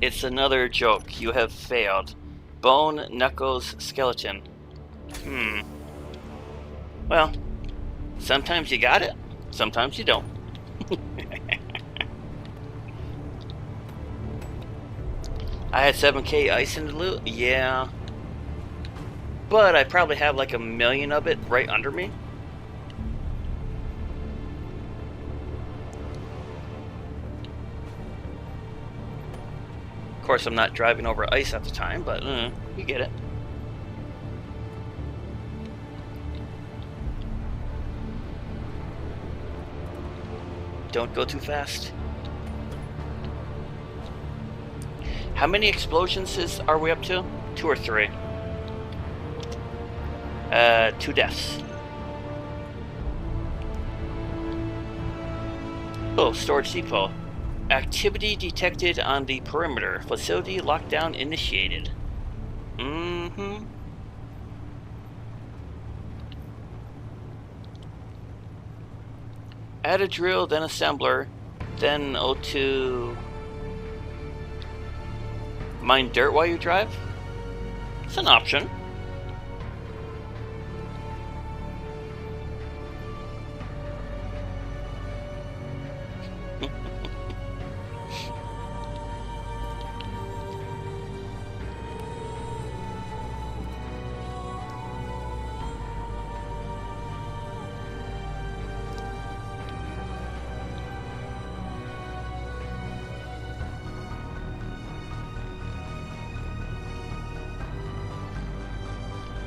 It's another joke. You have failed. Bone, knuckles, skeleton. Well, sometimes you got it, sometimes you don't. I had 7k ice in the loot? Yeah. But I probably have like 1,000,000 of it right under me. Of course, I'm not driving over ice at the time, but you get it. Don't go too fast. How many explosions are we up to? 2 or 3? 2 deaths. Oh, storage depot. Activity detected on the perimeter. Facility lockdown initiated. Add a drill, then assembler, then O2. Mine dirt while you drive? It's an option.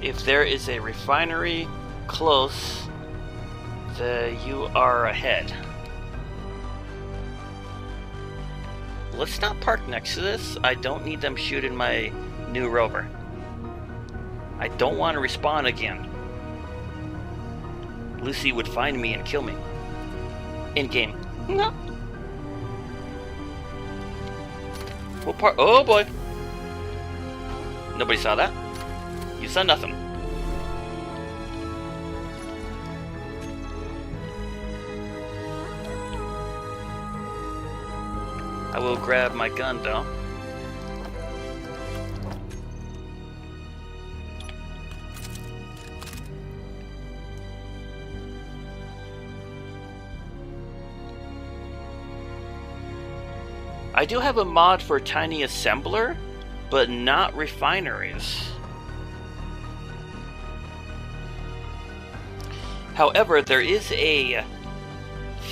If there is a refinery close, you are ahead. Let's not park next to this. I don't need them shooting my new rover. I don't want to respawn again. Lucy would find me and kill me. In game. No. We'll park. Oh boy. Nobody saw that. You saw nothing. I will grab my gun though. I do have a mod for tiny assembler, but not refineries. However, there is a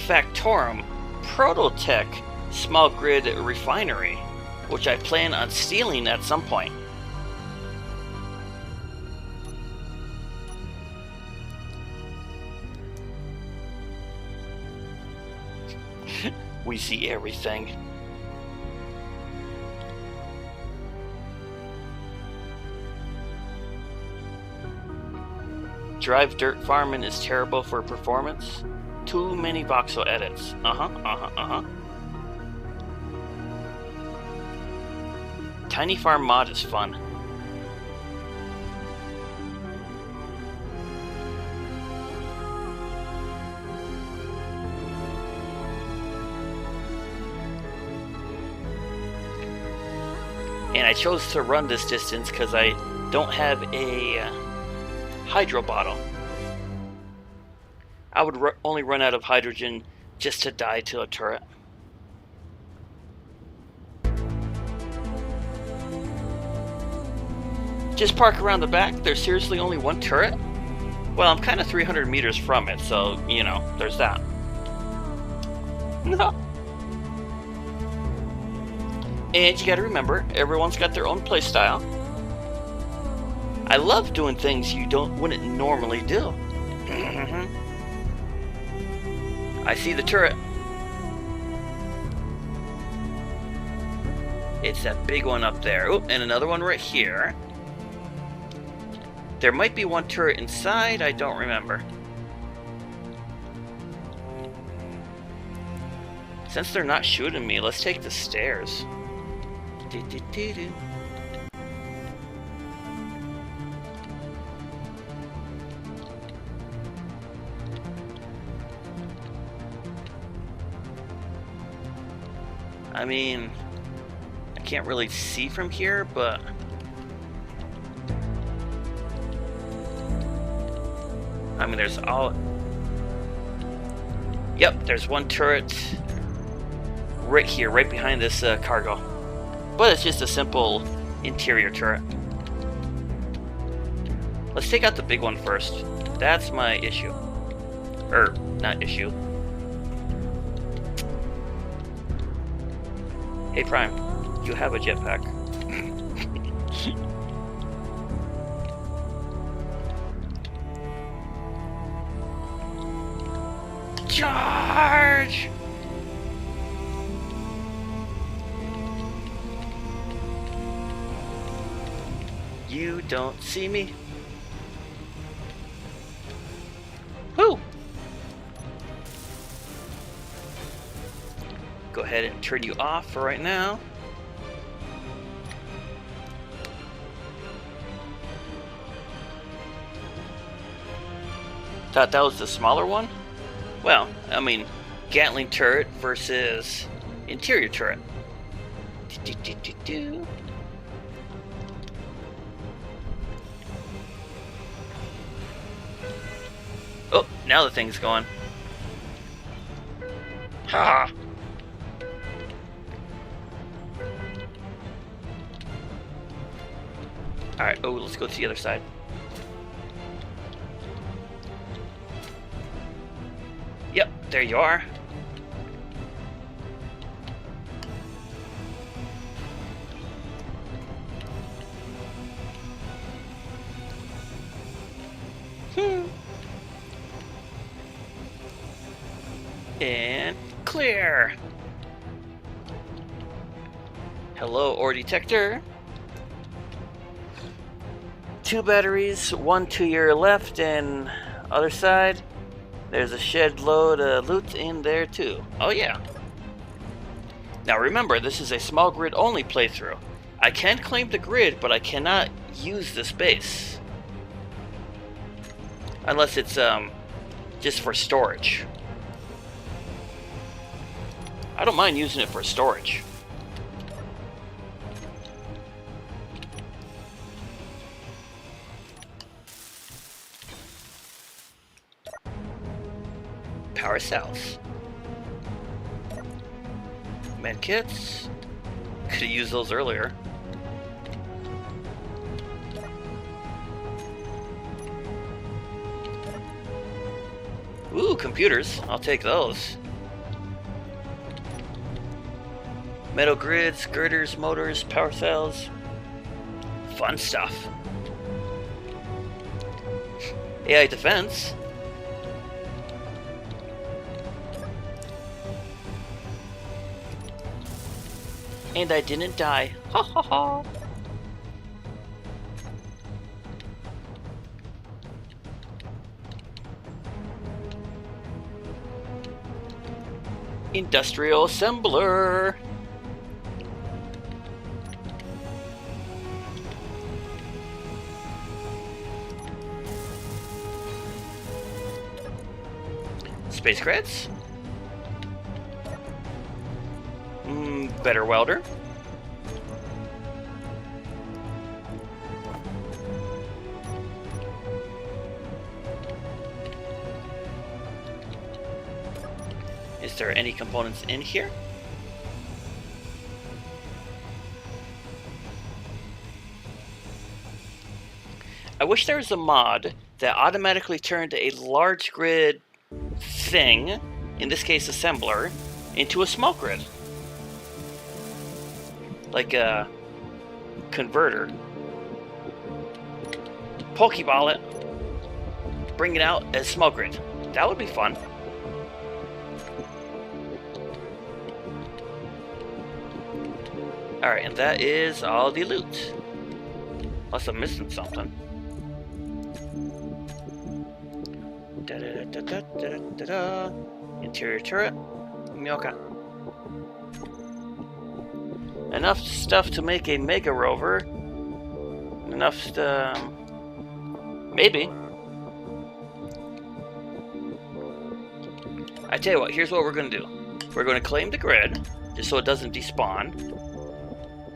Factorum Prototech small grid refinery, which I plan on stealing at some point. We see everything. Drive dirt farming is terrible for performance. Too many voxel edits. Tiny farm mod is fun. And I chose to run this distance because I don't have a hydro bottle. I would only run out of hydrogen just to die to a turret. Just park around the back. There's seriously only one turret? Well, I'm kind of 300 meters from it, so, you know, there's that. No. And you gotta remember, everyone's got their own playstyle. I love doing things you wouldn't normally do. I see the turret. It's that big one up there. Oh, and another one right here. There might be one turret inside, I don't remember. Since they're not shooting me, let's take the stairs. I mean, I can't really see from here, but I mean, there's all... Yep, there's one turret right here, right behind this cargo. But it's just a simple interior turret. Let's take out the big one first. That's my issue. Or, not issue. Hey Prime, you have a jetpack. Charge! You don't see me. Woo! Go ahead and turn you off for right now. Thought that was the smaller one? Well, I mean, Gatling turret versus interior turret. Oh, now the thing's going. Ha! Alright, oh, let's go to the other side. Yep, there you are. And clear. Hello, ore detector. 2 batteries, 1 to your left, and other side. There's a shed load of loot in there too. Oh yeah. Now remember, this is a small grid only playthrough. I can claim the grid, but I cannot use the space. Unless it's just for storage. I don't mind using it for storage. Power cells. Medkits. Could have used those earlier. Ooh, computers. I'll take those. Metal grids, girders, motors, power cells. Fun stuff. AI defense. And I didn't die. Ha ha ha. Industrial assembler. Space credits. Better welder. Is there any components in here? I wish there was a mod that automatically turned a large grid thing, in this case assembler, into a small grid. Like a converter. Pokeball it. Bring it out as small grid. That would be fun. Alright, and that is all the loot. Unless I'm missing something. Interior turret. Okay. Enough stuff to make a Mega Rover. Enough to... maybe. I tell you what, here's what we're going to do. We're going to claim the grid, just so it doesn't despawn.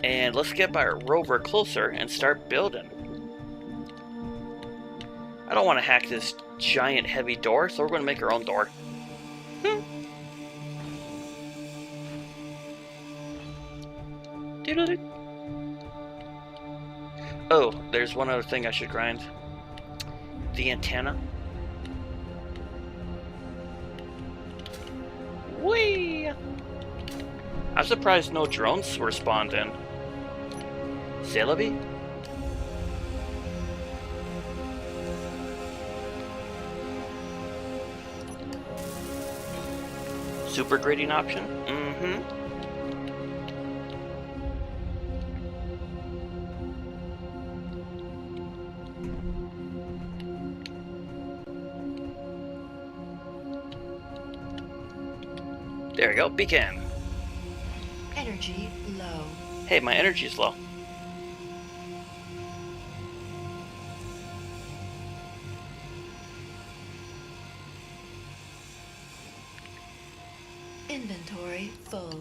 And let's get our rover closer and start building. I don't want to hack this giant heavy door, so we're going to make our own door. Oh, there's one other thing I should grind. The antenna. Whee! I'm surprised no drones were spawned in. Celebi? Super grading option? There we go, beacon. Energy low. Hey, my energy's low. Inventory full.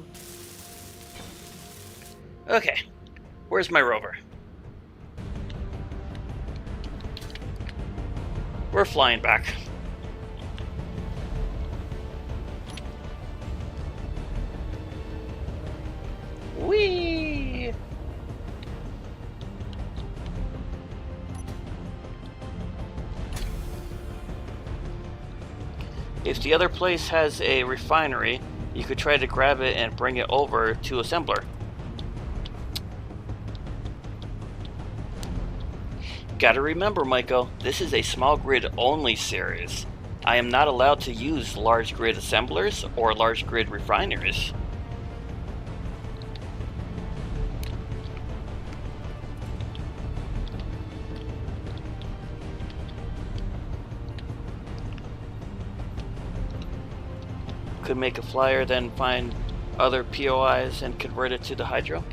Okay, where's my rover? We're flying back. Whee! If the other place has a refinery, you could try to grab it and bring it over to assembler. Gotta remember, Michael, this is a small grid only series. I am not allowed to use large grid assemblers or large grid refineries. Could make a flyer, then find other POIs and convert it to the hydro.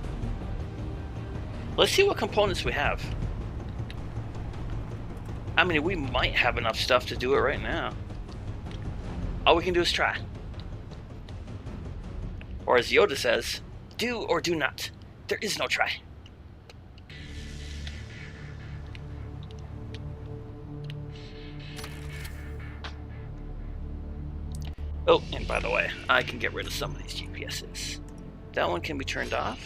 Let's see what components we have. I mean, we might have enough stuff to do it right now. All we can do is try. Or as Yoda says, do or do not. There is no try. Oh, and by the way, I can get rid of some of these GPSs. That one can be turned off.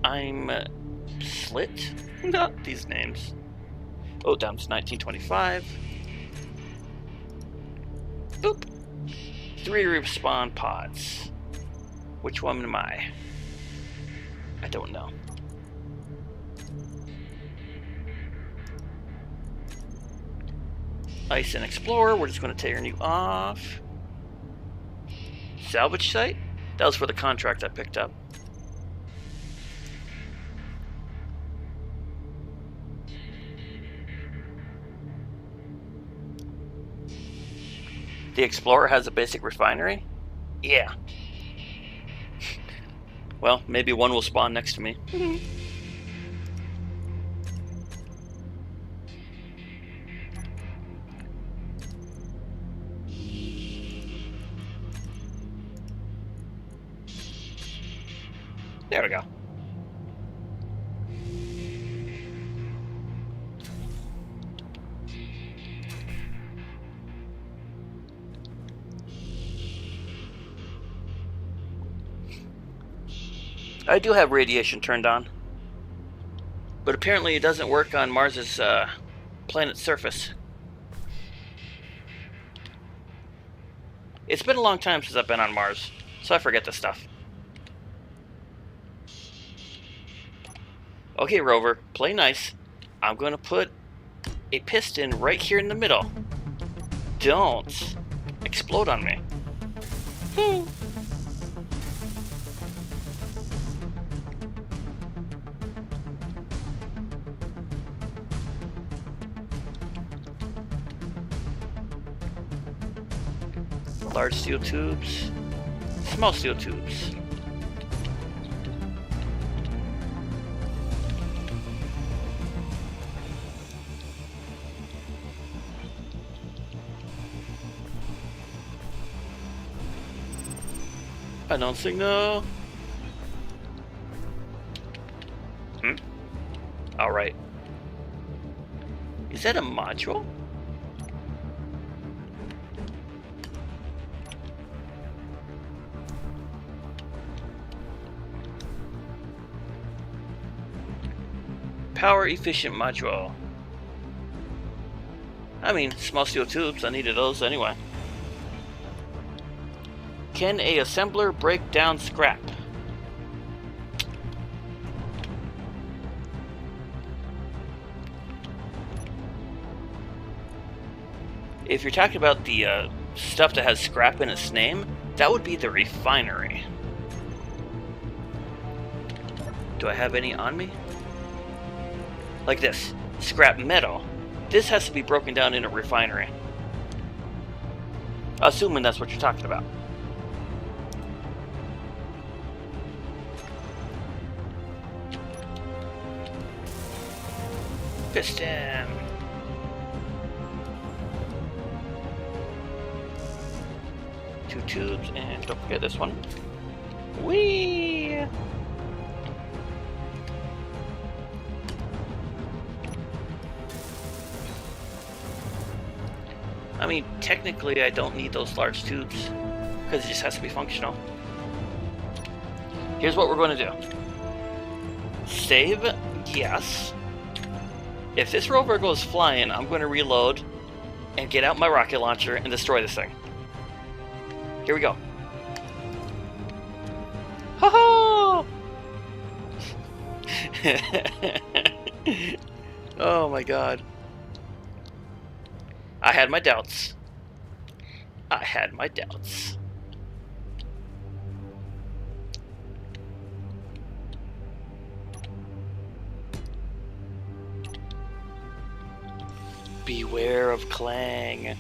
I'm slit? Not these names. Oh, down to 1925. Boop. 3 respawn pods. Which one am I? I don't know. Ice and Explorer, we're just going to turn you off. Salvage site? That was for the contract I picked up. The Explorer has a basic refinery? Yeah. Well, maybe one will spawn next to me. There we go. I do have radiation turned on, but apparently it doesn't work on Mars's planet's surface. It's been a long time since I've been on Mars, so I forget this stuff. Okay, Rover, play nice. I'm going to put a piston right here in the middle. Don't explode on me. Large steel tubes, small steel tubes. Unknown signal. Alright. Is that a module? Power efficient module. I mean, small steel tubes, I needed those anyway. Can a assembler break down scrap? If you're talking about the stuff that has scrap in its name, that would be the refinery. Do I have any on me? Like this, scrap metal. This has to be broken down in a refinery. Assuming that's what you're talking about. Piston. Two tubes, and don't forget this one. Whee! I mean, technically I don't need those large tubes, because it just has to be functional. Here's what we're going to do. Save, yes. If this rover goes flying, I'm going to reload and get out my rocket launcher and destroy this thing. Here we go. Ha ha! Oh my god. I had my doubts. I had my doubts. Beware of Clang.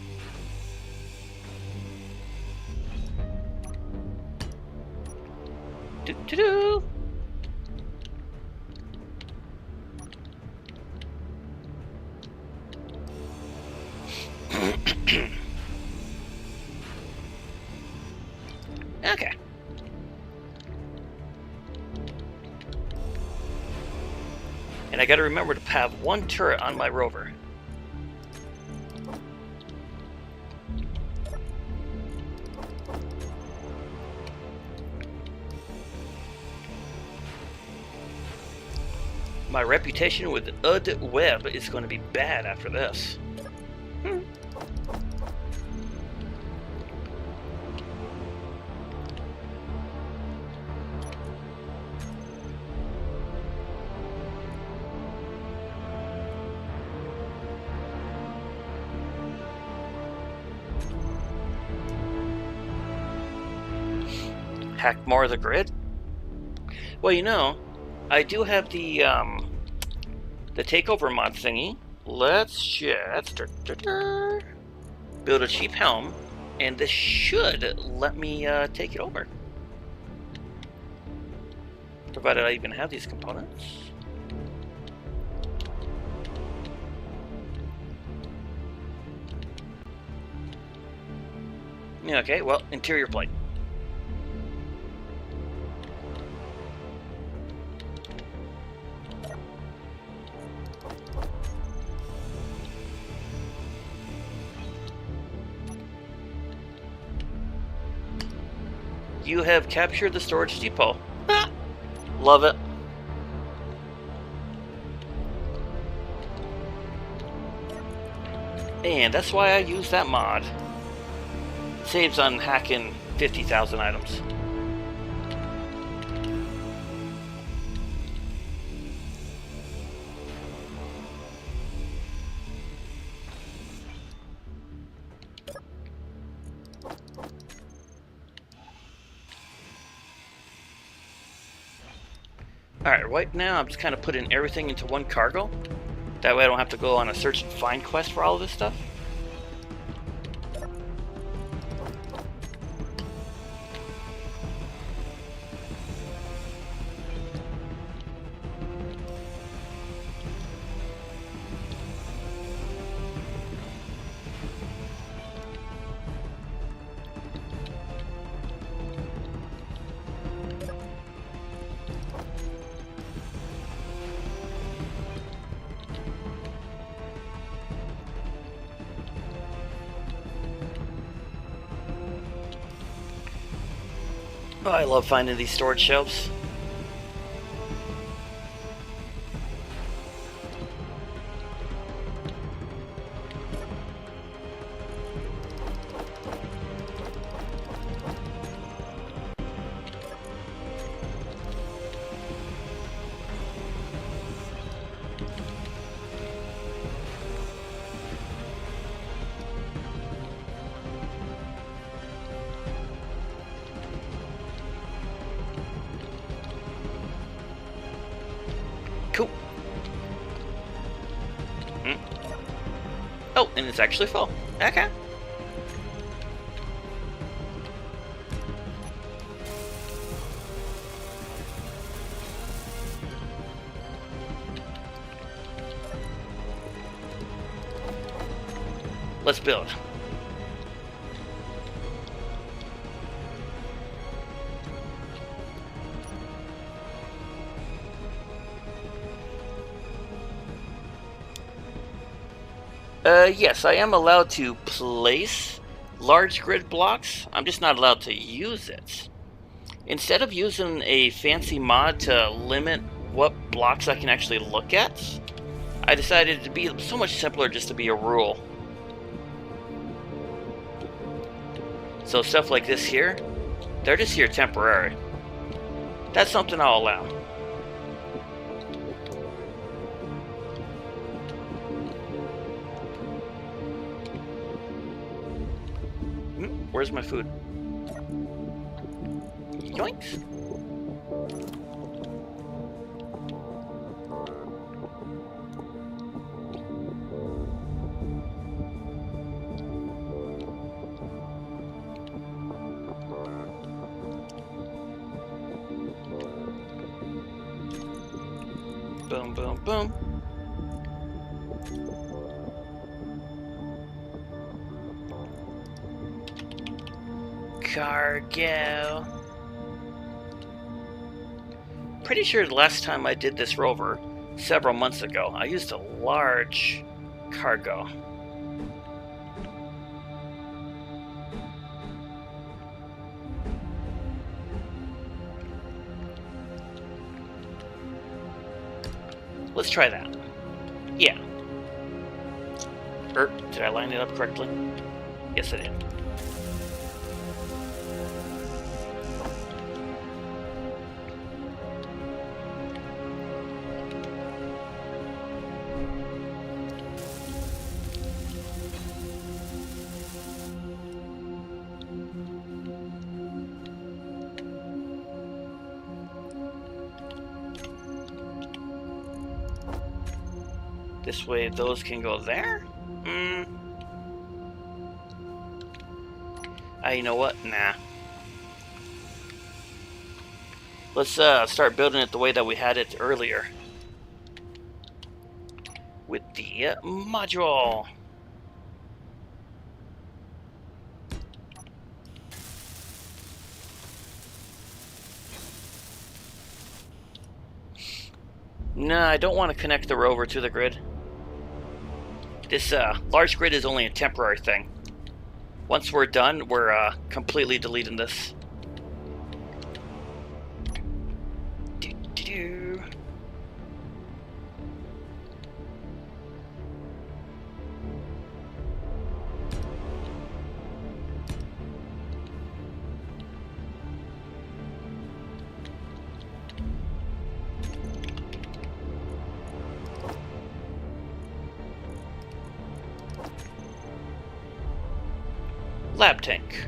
Do-do-do. Okay. And I gotta remember to have one turret on my rover. My reputation with UD Web is going to be bad after this. Hack more of the grid? Well, you know, I do have the takeover mod thingy. Let's just build a cheap helm And this should let me take it over. Provided I even have these components. Okay, well, interior plate. You have captured the storage depot. Love it. And that's why I use that mod. Saves on hacking 50,000 items. Alright, right now I'm just kind of putting everything into one cargo. That way I don't have to go on a search and find quest for all of this stuff. Oh, I love finding these storage shelves. Cool. Oh, and it's actually full. Okay. Let's build. Yes, I am allowed to place large grid blocks. I'm just not allowed to use it. Instead of using a fancy mod to limit what blocks I can actually look at, I decided to be so much simpler just to be a rule. So stuff like this here, they're just here temporary. That's something I'll allow. Where's my food? Yoinks! Boom, boom, boom. Cargo. Pretty sure the last time I did this rover, several months ago, I used a large cargo. Let's try that. Yeah. Did I line it up correctly? Yes, I did. This way those can go there? You know what? Nah. Let's start building it the way that we had it earlier. With the module. No, I don't want to connect the rover to the grid. This large grid is only a temporary thing. Once we're done, we're completely deleting this. Lab tank.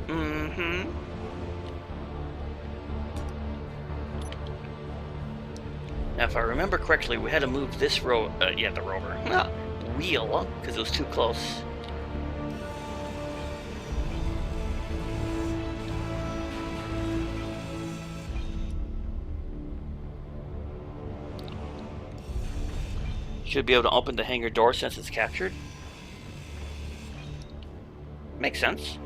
Mm-hmm. Now, if I remember correctly, we had to move this the rover. Wheel, because it was too close. Should be able to open the hangar door since it's captured. Makes sense.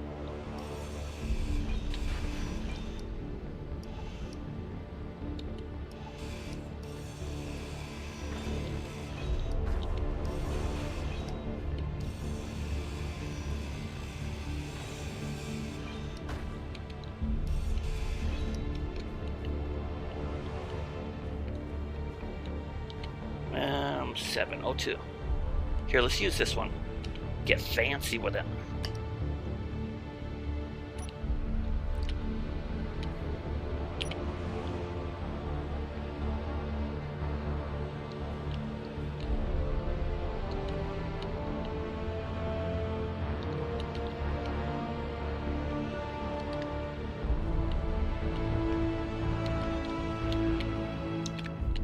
$702. Here, let's use this one. Get fancy with it.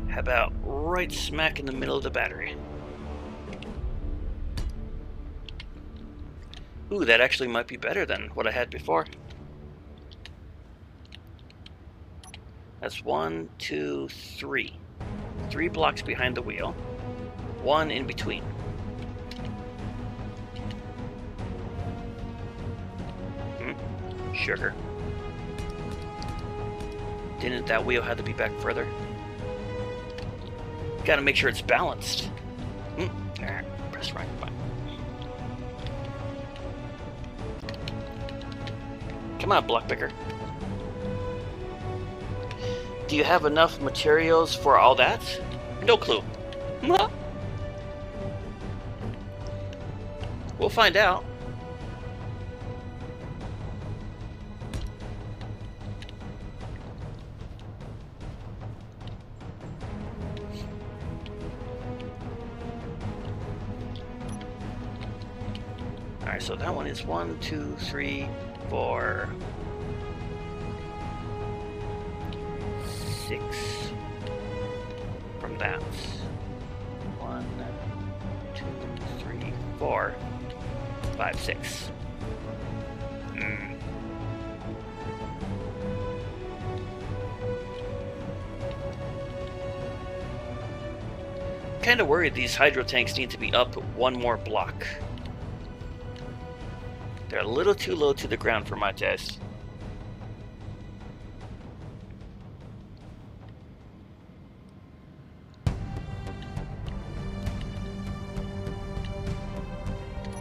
How about right smack in the middle of the battery? Ooh, that actually might be better than what I had before. That's 1, 2, 3. 3 blocks behind the wheel. 1 in between. Sugar. Didn't that wheel have to be back further? Gotta make sure it's balanced. Alright, press right button. Come on, block picker. Do you have enough materials for all that? No clue. We'll find out. Alright, so that one is 1, 2, 3, 4, 6 from that. 1, 2, 3, 4, 5, 6. Kinda worried these hydro tanks need to be up 1 more block. They're a little too low to the ground for my taste.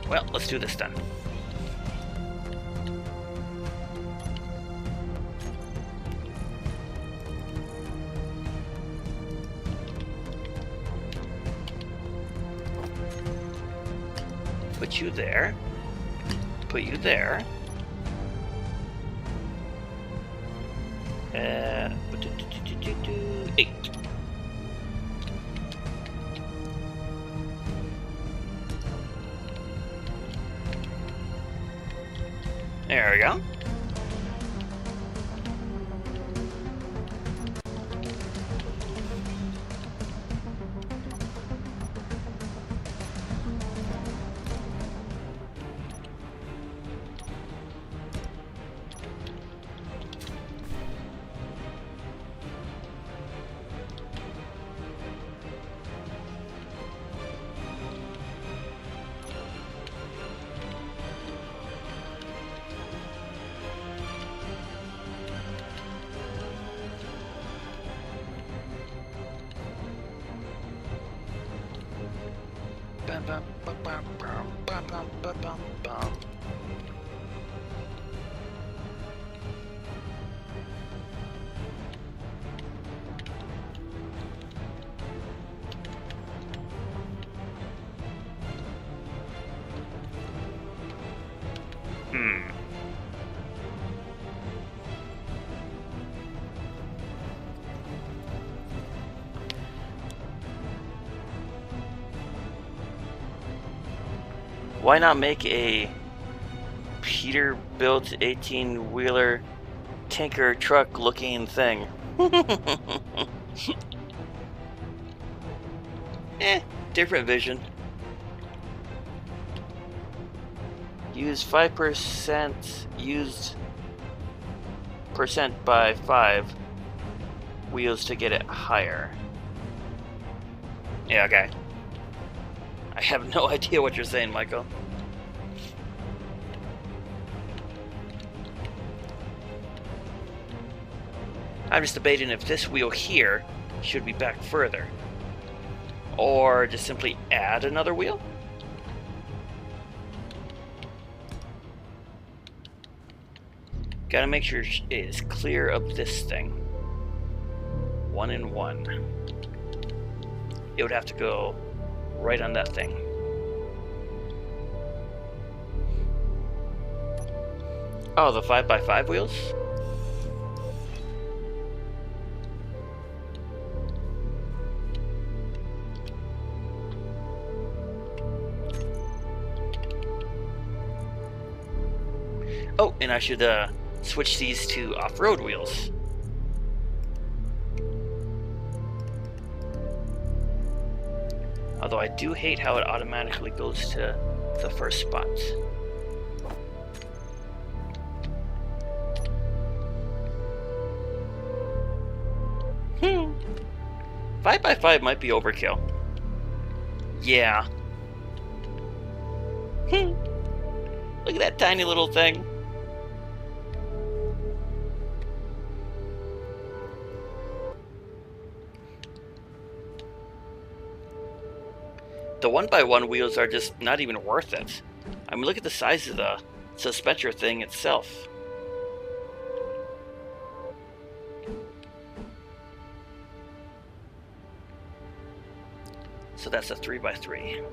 Well, let's do this then. Put you there. Put you there. 8. There we go. Bum, bum, bum, bum, bum, bum, bum, bum, bum, bum. Why not make a Peterbilt 18-wheeler tanker truck looking thing? Different vision. Use 5% used percent by 5 wheels to get it higher. Yeah, okay. I have no idea what you're saying, Michael. I'm just debating if this wheel here should be back further. Or just simply add another wheel? Gotta make sure it is clear of this thing. 1 and 1. It would have to go right on that thing. Oh, the 5x5 wheels? Oh, and I should switch these to off-road wheels. Although I do hate how it automatically goes to the first spot. Hmm. 5x5 might be overkill. Yeah. Look at that tiny little thing. The 1x1 wheels are just not even worth it. I mean, look at the size of the suspension thing itself. So that's a 3x3.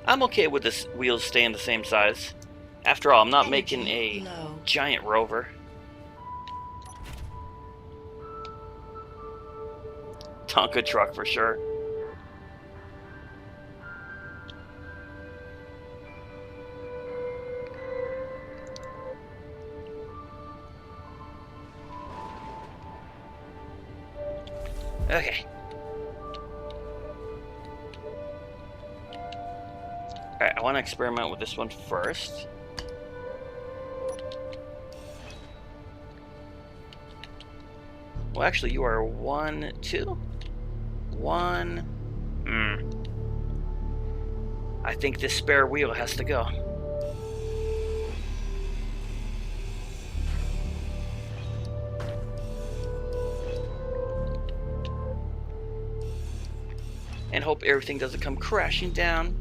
I'm okay with this wheels staying the same size. After all, I'm not making a giant Rover. Tonka truck for sure. Okay. Alright, I want to experiment with this one first. Well, actually, you are 1, 2? 1. I think this spare wheel has to go. And hope everything doesn't come crashing down.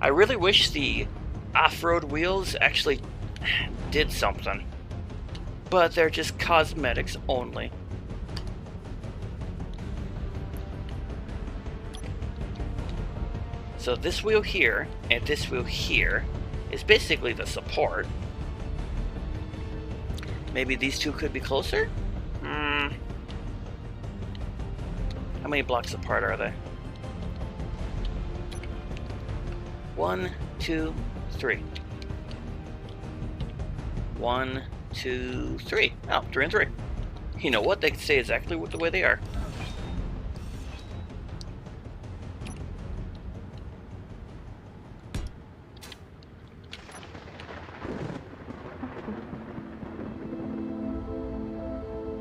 I really wish the off-road wheels actually did something, but they're just cosmetics only. So this wheel here and this wheel here is basically the support. Maybe these two could be closer? How many blocks apart are they? 1, 2, 3. 1, 2, 3. Oh, 3 and 3. You know what? They can stay exactly the way they are.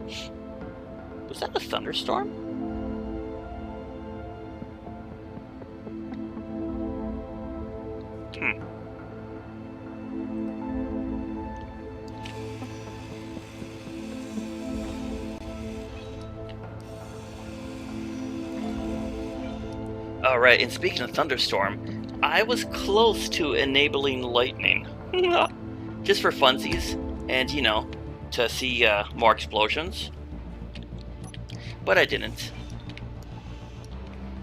Was that a thunderstorm? Alright, and speaking of thunderstorm, I was close to enabling lightning. Just for funsies, and you know, to see more explosions. But I didn't.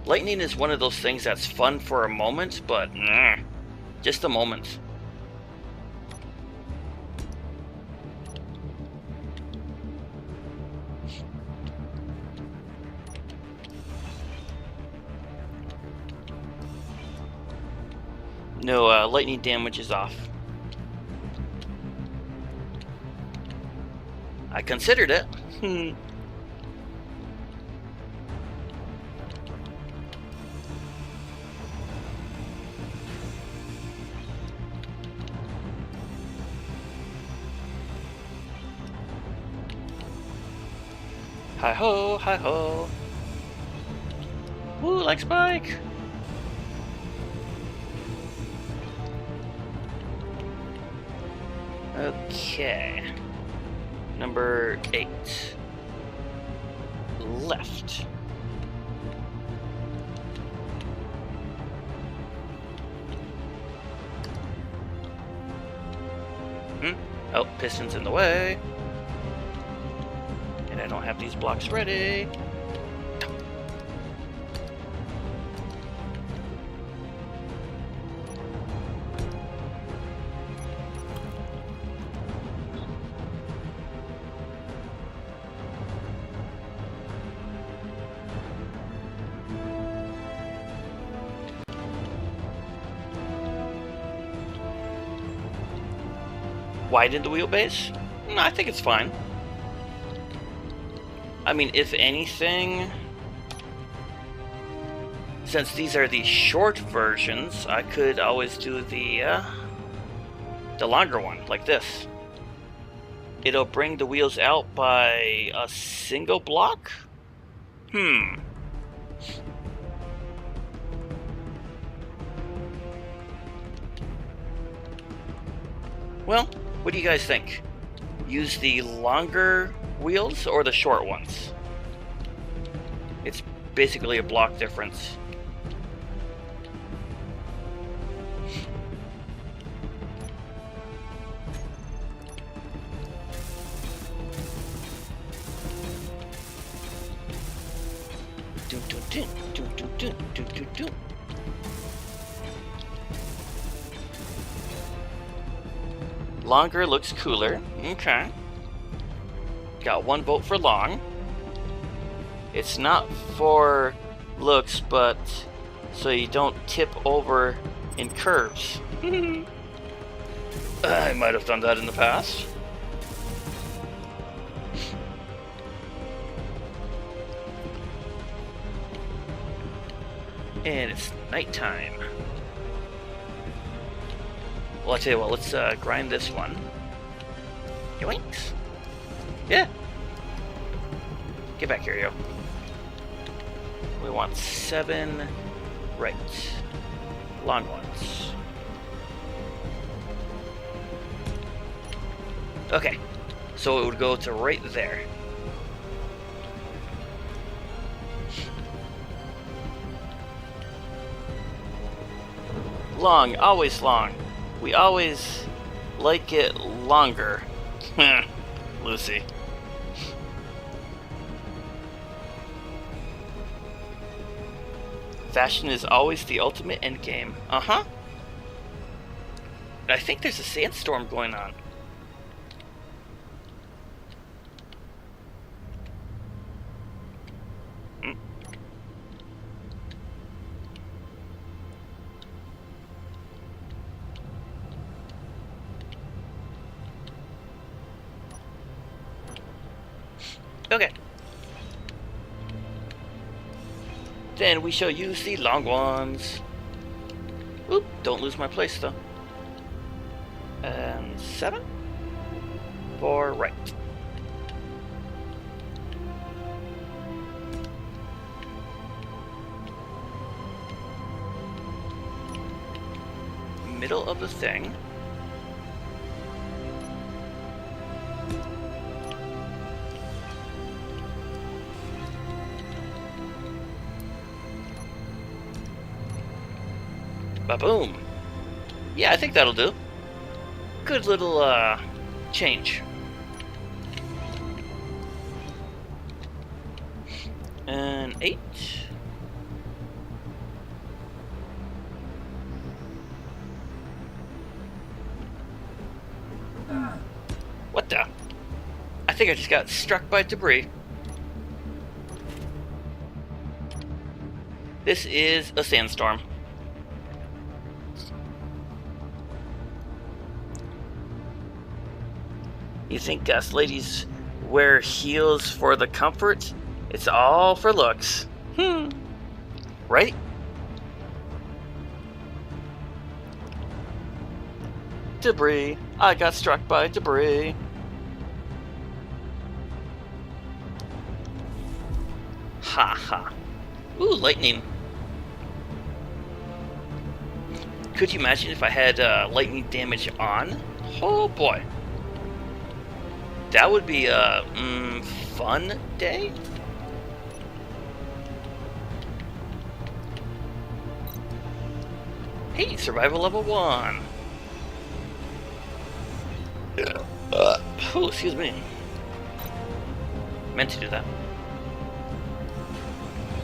Lightning is one of those things that's fun for a moment, but just a moment. No, lightning damage is off. I considered it. Hi-ho, hi-ho. Woo, like Spike. Okay. Number 8. Left. Oh, piston's in the way. And I don't have these blocks ready. Widen the wheelbase? I think it's fine. I mean, if anything, since these are the short versions, I could always do the longer one, like this. It'll bring the wheels out by a single block? Well, what do you guys think? Use the longer wheels or the short ones? It's basically a block difference. Longer looks cooler. Okay. Got 1 vote for long. It's not for looks, but so you don't tip over in curves. I might have done that in the past. And it's nighttime. Well, I tell you what, let's grind this one. Yoinks! Yeah! Get back here, yo. We want 7 right. Long ones. Okay, so it would go to right there. Long, always long. We always like it longer. Lucy. Fashion is always the ultimate endgame. Uh-huh. I think there's a sandstorm going on. Okay. Then we shall use the long ones. Oop, don't lose my place though. And 7 for right. middle of the thing. Ba-boom. Yeah, I think that'll do. Good little, change. And 8. What the? I think I just got struck by debris. This is a sandstorm. You think us ladies wear heels for the comfort? It's all for looks. Right? Debris. I got struck by debris. Ha ha. Ooh, lightning. Could you imagine if I had lightning damage on? Oh boy. That would be a fun day. Hey, survival level 1. Oh, excuse me. Meant to do that.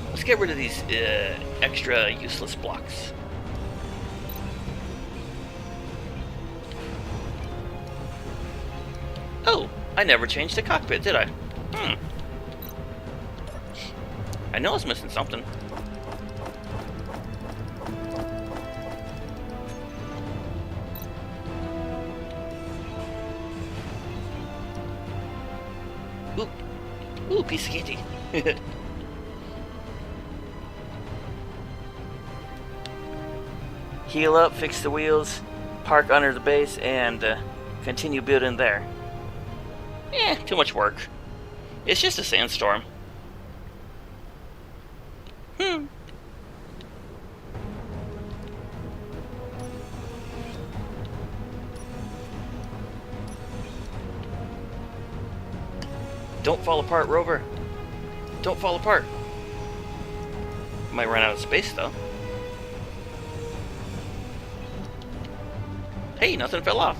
Let's get rid of these extra useless blocks. Oh, I never changed the cockpit, did I? I know I was missing something. Ooh, piece of candy. Heal up, fix the wheels, park under the base, and continue building there. Too much work. It's just a sandstorm. Don't fall apart, Rover. Don't fall apart. Might run out of space, though. Hey, nothing fell off.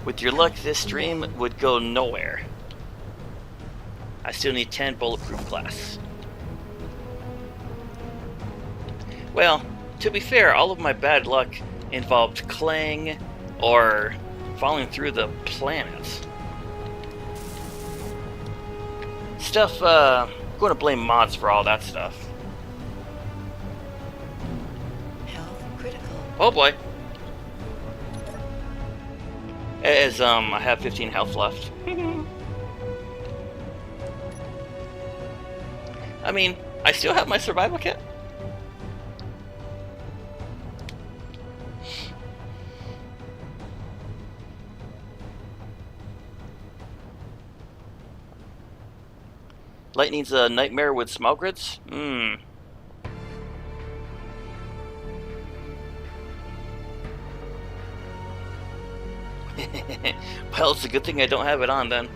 With your luck, this stream would go nowhere. I still need 10 bulletproof glass. Well, to be fair, all of my bad luck involved clang or falling through the planets. Stuff, I'm going to blame mods for all that stuff. Health critical. Oh boy. As, I have 15 health left. I mean, I still have my survival kit. Lightning's a nightmare with small grids? Well, it's a good thing I don't have it on then.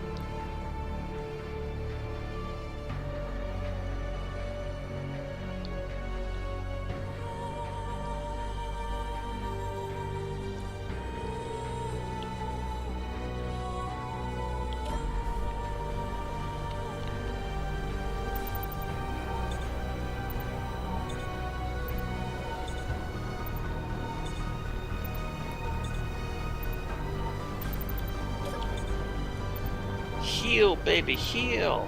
Heal, baby, heal.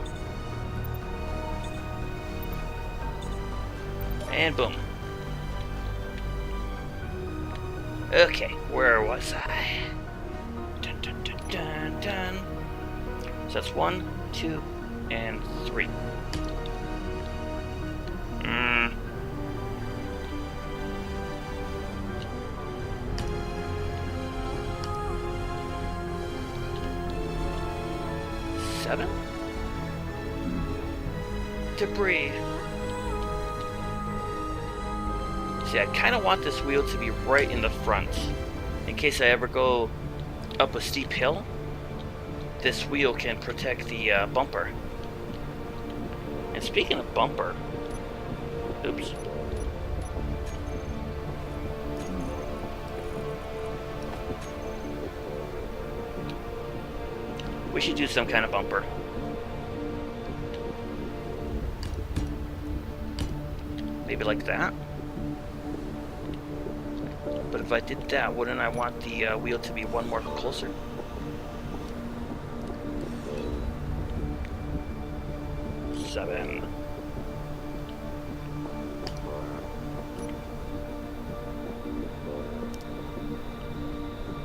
And boom. Okay, where was I? Dun, dun, dun, dun, dun. So that's 1, 2, and 3. 7? Debris. See, I kind of want this wheel to be right in the front. In case I ever go up a steep hill, this wheel can protect the bumper. And speaking of bumper, oops. We should do some kind of bumper. Maybe like that. But if I did that, wouldn't I want the wheel to be one more closer? Seven.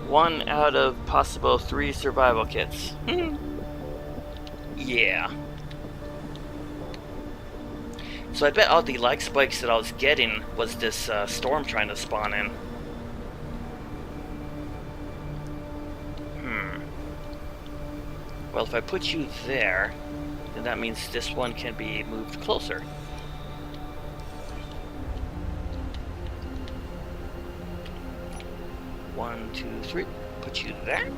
One out of possible 3 survival kits. Yeah. So I bet all the lag spikes that I was getting was this storm trying to spawn in. Well, if I put you there, then that means this one can be moved closer. One, two, three. Put you there.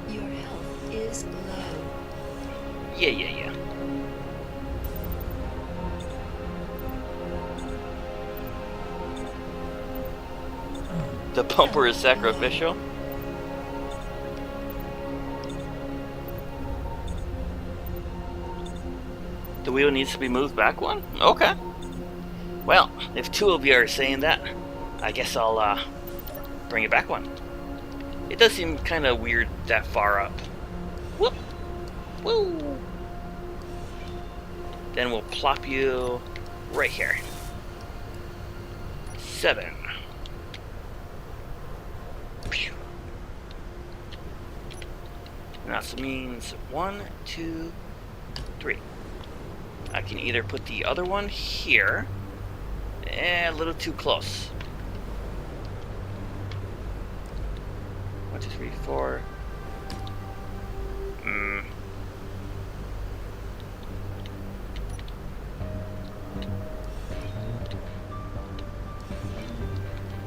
Your health is low. Yeah. The bumper is sacrificial. The wheel needs to be moved back one? Okay. Well, if 2 of you are saying that, I guess I'll bring it back one. It does seem kind of weird that far up. Whoop! Woo! Then we'll plop you right here. 7. Pew. And that means 1, 2, 3. I can either put the other one here, a little too close. 1, 2, 3, 4.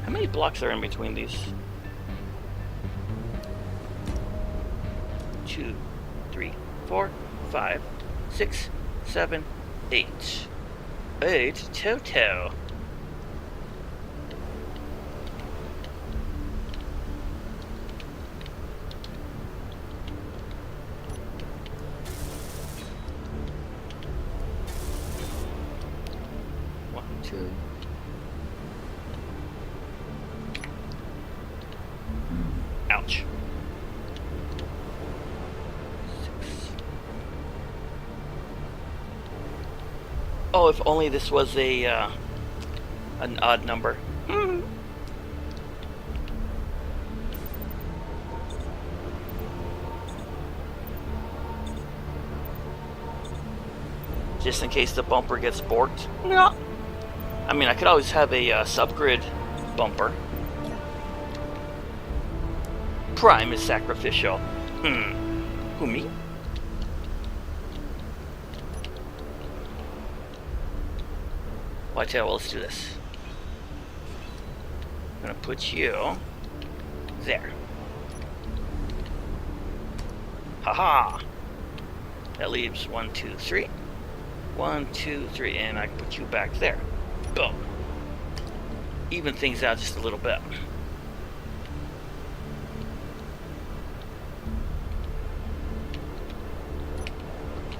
How many blocks are in between these? 2, 3, 4, 5, 6, 7, 8. 8 total. One, two. Ouch. 6. Oh, if only this was a an odd number. Just in case the bumper gets borked. Yeah. I mean, I could always have a subgrid bumper. Prime is sacrificial. Who, me? Well, I tell you what, let's do this. I'm gonna put you there. Haha! That leaves 1, 2, 3. 1, 2, 3, and I can put you back there. Boom. Even things out just a little bit.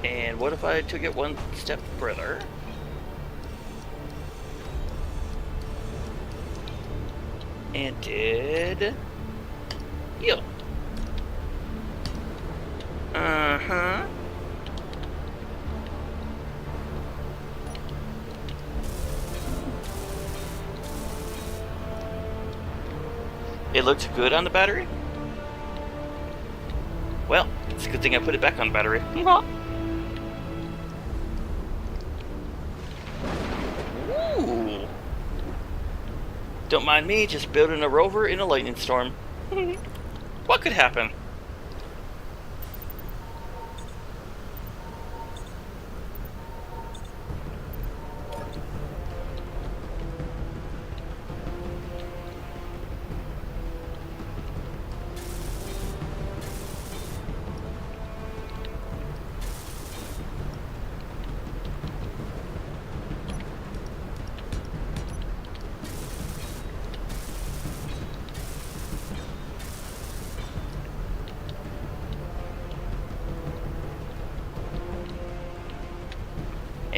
And what if I took it one step further? And did you? Uh-huh. It looked good on the battery? Well, it's a good thing I put it back on battery. Ooh. Don't mind me just building a rover in a lightning storm. What could happen?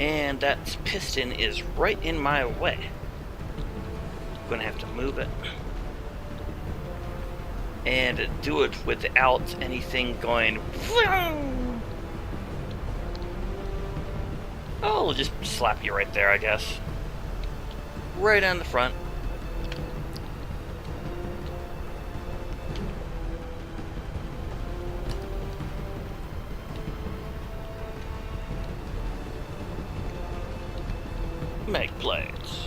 And that piston is right in my way. I'm gonna have to move it. And do it without anything going. Oh, we'll just slap you right there, I guess. Right on the front. Make plates.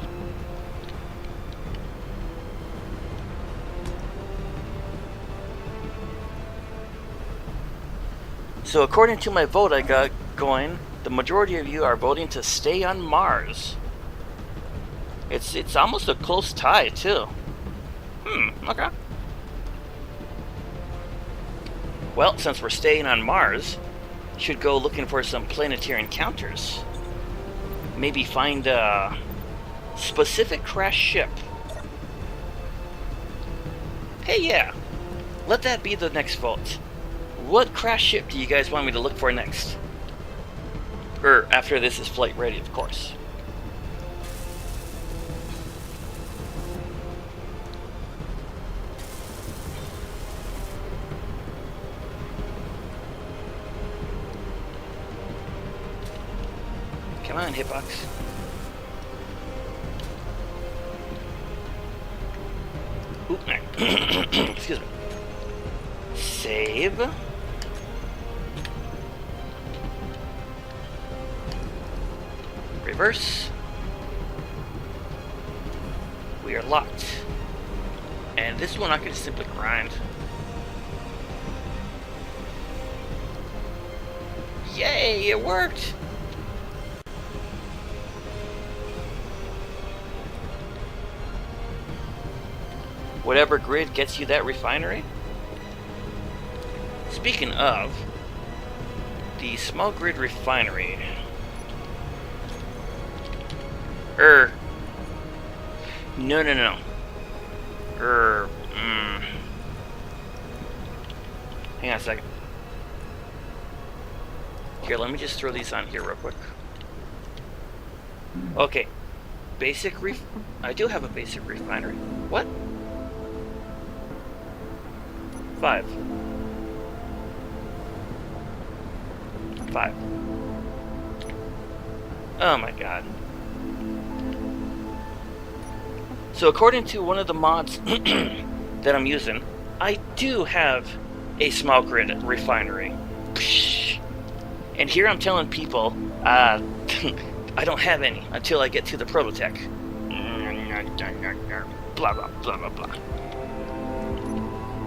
So according to my vote I got going, the majority of you are voting to stay on Mars. It's almost a close tie too. Okay. Well, since we're staying on Mars, should go looking for some planetary encounters. Maybe find a specific crash ship. Hey, yeah. Let that be the next vote. What crash ship do you guys want me to look for next? Or after this is flight ready, of course. Come on, hitbox. Oop, excuse me. Save. Reverse. We are locked. And this one I can simply grind. Yay, it worked! Whatever grid gets you that refinery. Speaking of, the small grid refinery. No. Hang on a second. Here, let me just throw these on here real quick. Okay. I do have a basic refinery. What? 5. Oh my god. So according to one of the mods that I'm using, I do have a small grid refinery. And here I'm telling people, I don't have any until I get to the prototech. Blah, blah, blah, blah, blah.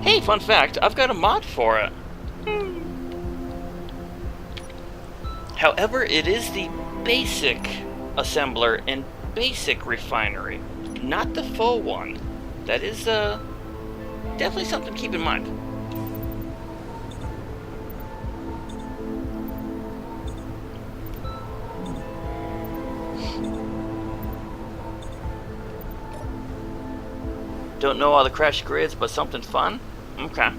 Hey, fun fact, I've got a mod for it. However, it is the basic assembler and basic refinery, not the full one. That is definitely something to keep in mind. Don't know all the crash grids, but something fun? Okay.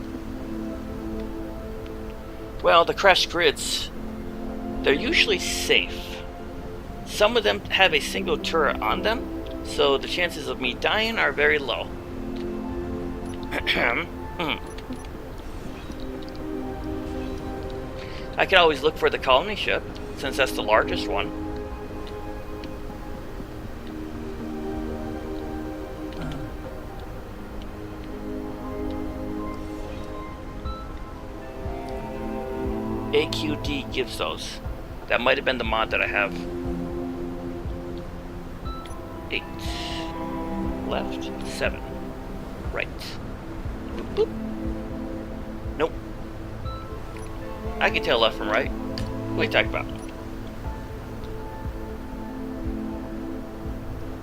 Well, the crash grids, they're usually safe. Some of them have a single turret on them, so the chances of me dying are very low. I could always look for the colony ship, since that's the largest one. AQD gives those. That might have been the mod that I have. 8. Left. 7. Right. Boop, boop. Nope. I can tell left from right. What are you talking about?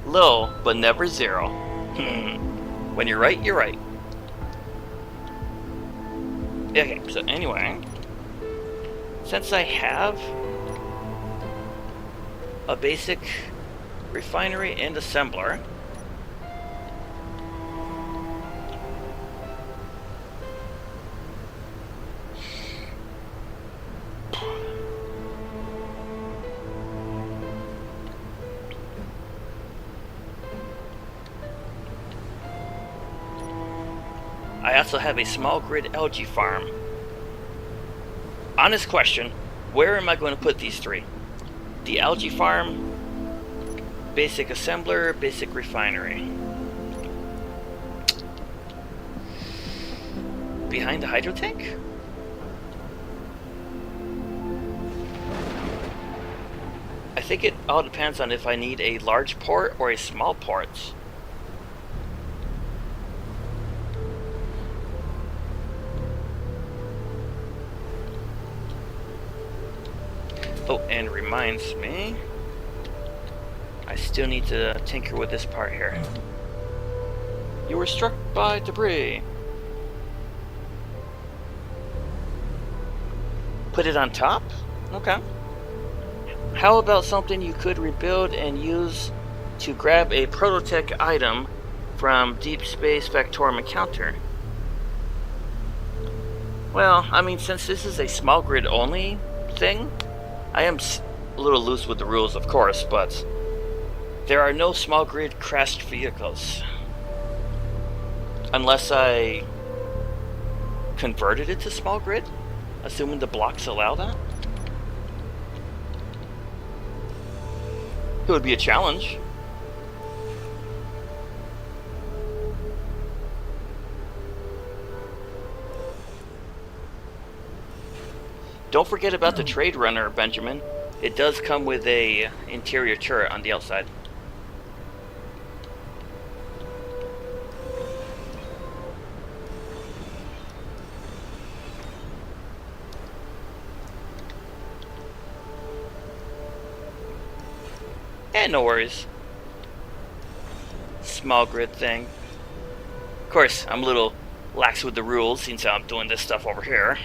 Low, but never zero. When you're right, you're right. Okay, so anyway, since I have a basic refinery and assembler, I also have a small grid algae farm. Honest question, where am I going to put these three? The algae farm, basic assembler, basic refinery. Behind the hydro tank? I think it all depends on if I need a large port or a small port. Oh, and reminds me, I still need to tinker with this part here. You were struck by debris. Put it on top? Okay. How about something you could rebuild and use to grab a prototech item from Deep Space Factorum encounter? Well, I mean, since this is a small grid only thing, I am a little loose with the rules, of course, but there are no small grid crashed vehicles. Unless I converted it to small grid, assuming the blocks allow that. It would be a challenge. Don't forget about the trade runner, Benjamin. It does come with a interior turret on the outside. No worries. Small grid thing. Of course, I'm a little lax with the rules since I'm doing this stuff over here.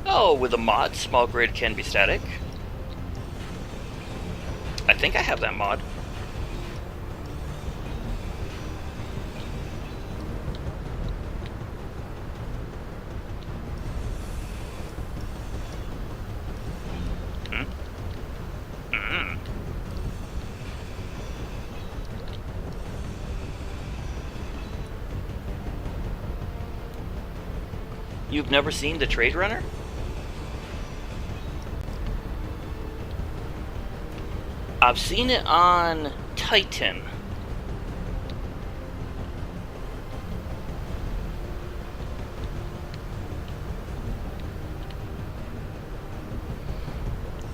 Oh, with a mod, small grid can be static. I think I have that mod. You've never seen the Trade Runner? I've seen it on Titan.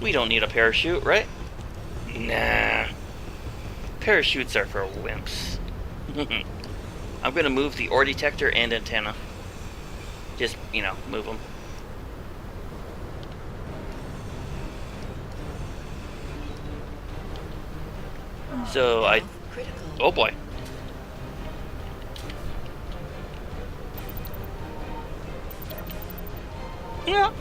We don't need a parachute, right? Nah. Parachutes are for wimps. I'm gonna move the ore detector and antenna. Just, you know, move them. So oh boy. Yeah.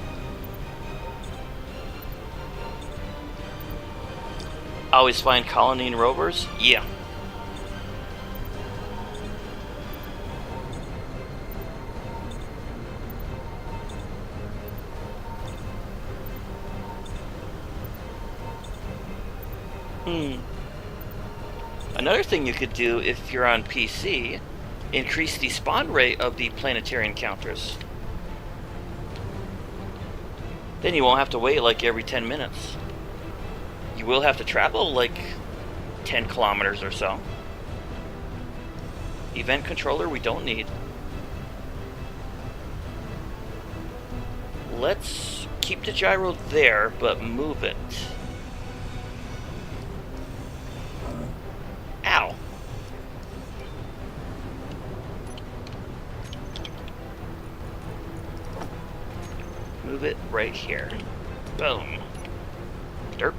Always find colony and rovers? Yeah. Another thing you could do if you're on PC, increase the spawn rate of the planetary encounters. Then you won't have to wait like every 10 minutes. You will have to travel like 10 kilometers or so. Event controller we don't need. Let's keep the gyro there, but move it. Ow. Move it right here. Boom. Derp.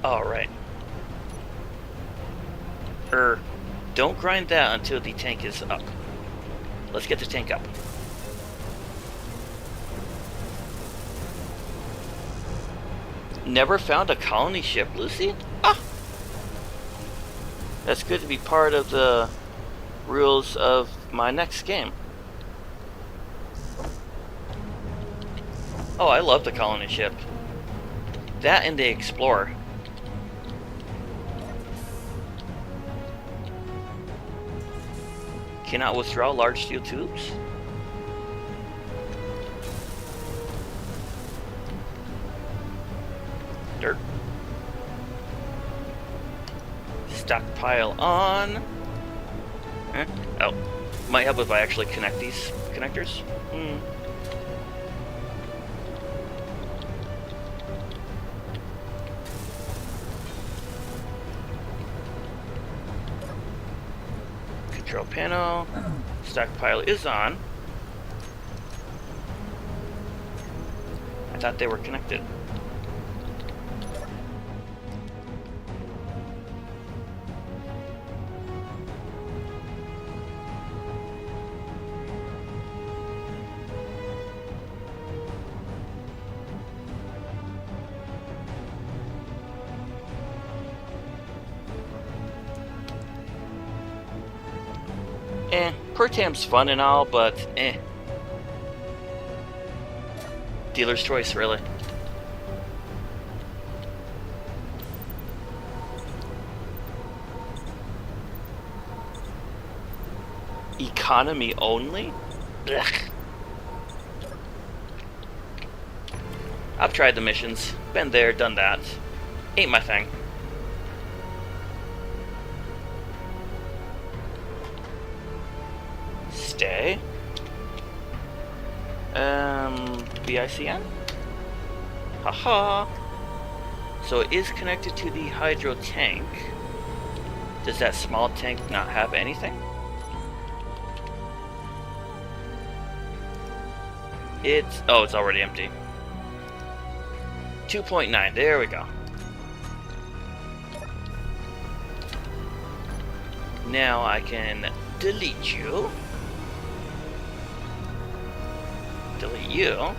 Alright. Don't grind that until the tank is up. Let's get the tank up. Never found a colony ship, Lucy? Ah! That's good to be part of the rules of my next game. Oh, I love the colony ship. That and the Explorer. Cannot withdraw large steel tubes. Dirt. Stockpile on. Oh, might help if I actually connect these connectors. Control panel. Stockpile is on. I thought they were connected. Pertam's fun and all, but Dealer's choice, really. Economy only? Ugh. I've tried the missions. Been there, done that. Ain't my thing. Stay. BICN? Haha. So it is connected to the hydro tank. Does that small tank not have anything? It's already empty. 2.9, there we go. Now I can delete you. Delete you.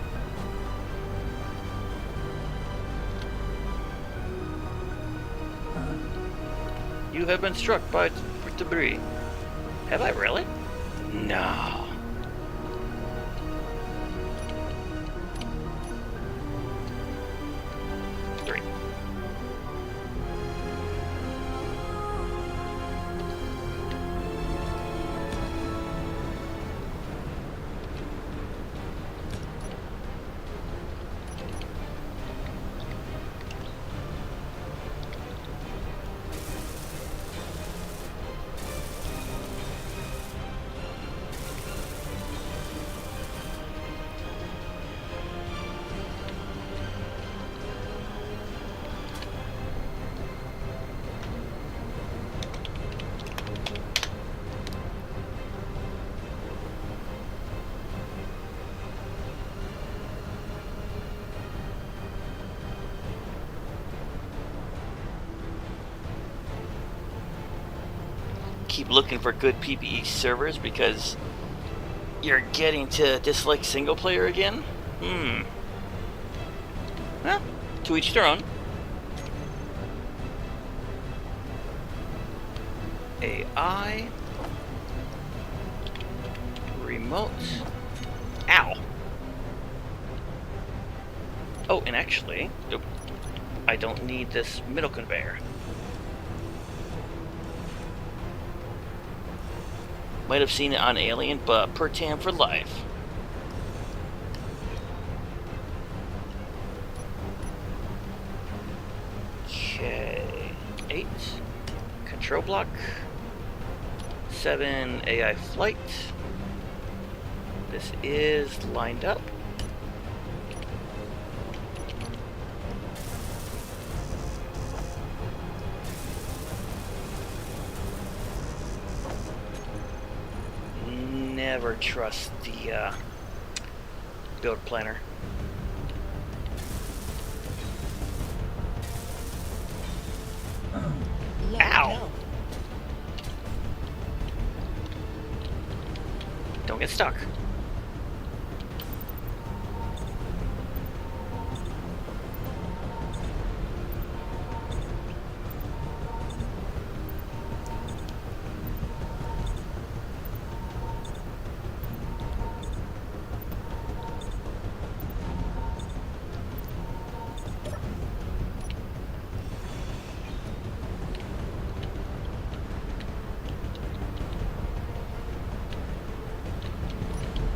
You have been struck by debris. Have I really? No. Keep looking for good PvE servers because you're getting to dislike single player again? Well, to each their own. AI. Remote. Ow. Oh, and actually, I don't need this middle conveyor. Might have seen it on Alien, but per tam for life. Okay. 8. Control block. 7. AI flight. This is lined up. Never trust the build planner. Ow! don't get stuck.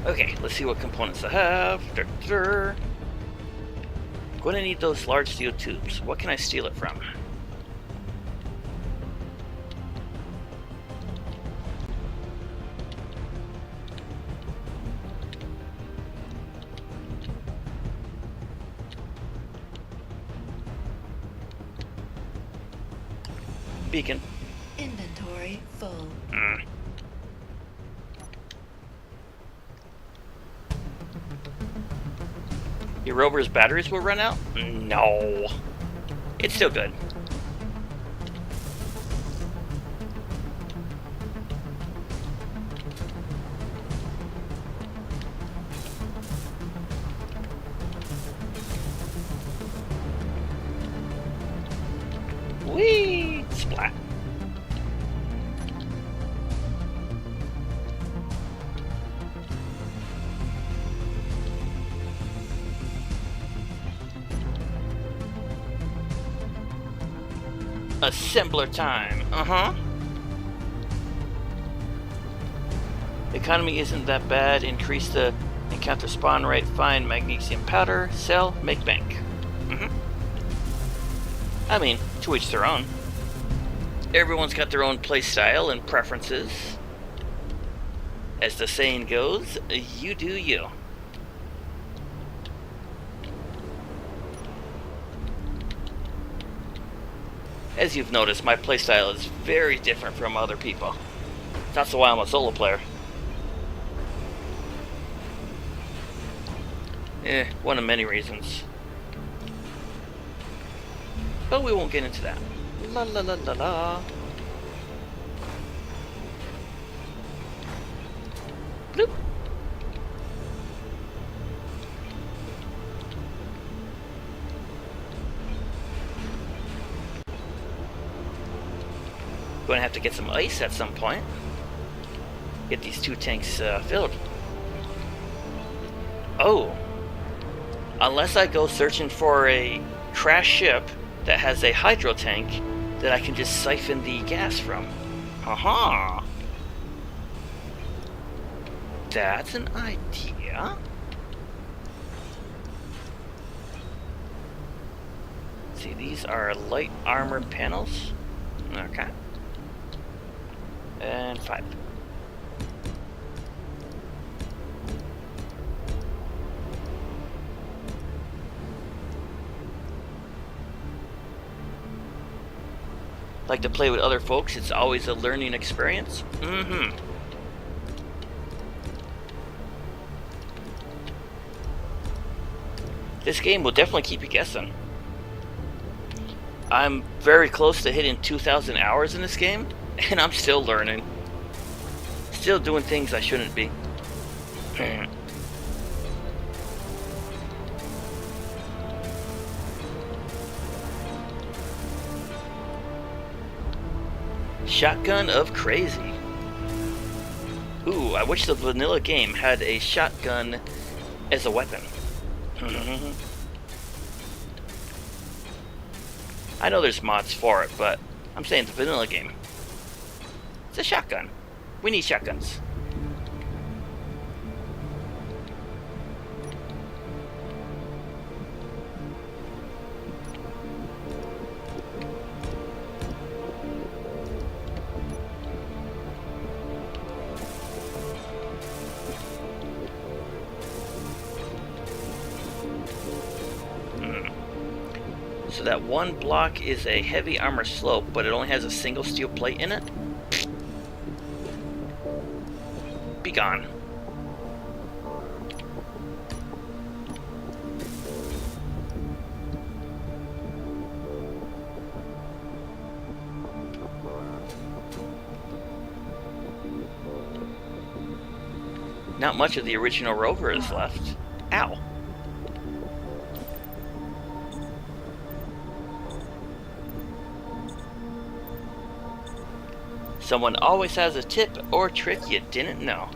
Okay, let's see what components I have. I'm going to need those large steel tubes. What can I steal it from? Beacon. Inventory full. Your Rover's batteries will run out? No. It's still good. Whee! Splat. Assembler time. Economy isn't that bad. Increase the encounter spawn rate. Find magnesium powder. Sell. Make bank. I mean, to each their own. Everyone's got their own play style and preferences. As the saying goes, you do you. As you've noticed, my playstyle is very different from other people. That's why I'm a solo player. One of many reasons. But we won't get into that. La la la la la. Bloop. Going to have to get some ice at some point. Get these 2 tanks filled. Oh. Unless I go searching for a crash ship that has a hydro tank that I can just siphon the gas from. Haha. That's an idea. See, these are light armored panels. Okay. And 5. Like to play with other folks, it's always a learning experience. This game will definitely keep you guessing. I'm very close to hitting 2,000 hours in this game, and I'm still learning. Still doing things I shouldn't be. Shotgun of crazy. Ooh, I wish the vanilla game had a shotgun as a weapon. I know there's mods for it, but I'm saying the vanilla game. It's a shotgun. We need shotguns. So that one block is a heavy armor slope, but it only has a single steel plate in it. Be gone. Not much of the original Rover is left. Ow. Someone always has a tip or trick you didn't know.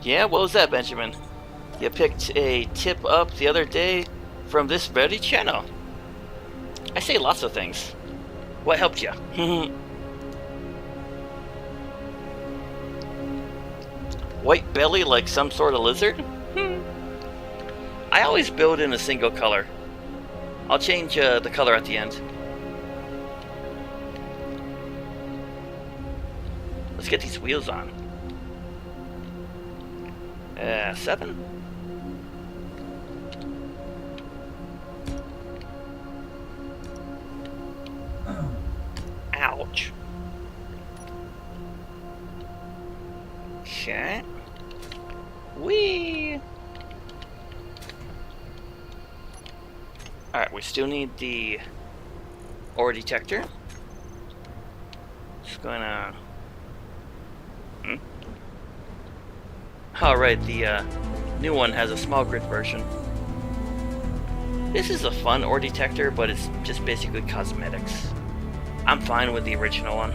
Yeah, what was that, Benjamin? You picked a tip up the other day from this very channel. I say lots of things. What helped you? White belly like some sort of lizard? I always build in a single color. I'll change the color at the end. Let's get these wheels on. 7. Ouch. Okay. Whee! Alright, we still need the ore detector. Just gonna... Alright, the new one has a small grid version. This is a fun ore detector, but it's just basically cosmetics. I'm fine with the original one.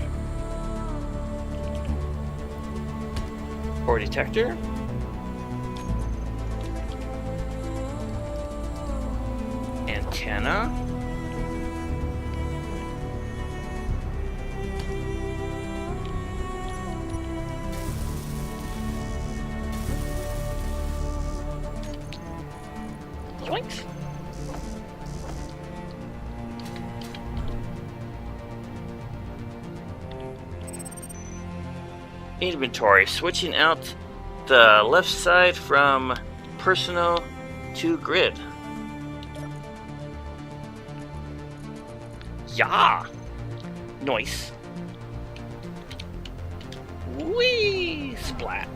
Ore detector. Antenna. Yoinks. Inventory. Switching out the left side from personal to grid. Yeah! Nice. Whee! Splat.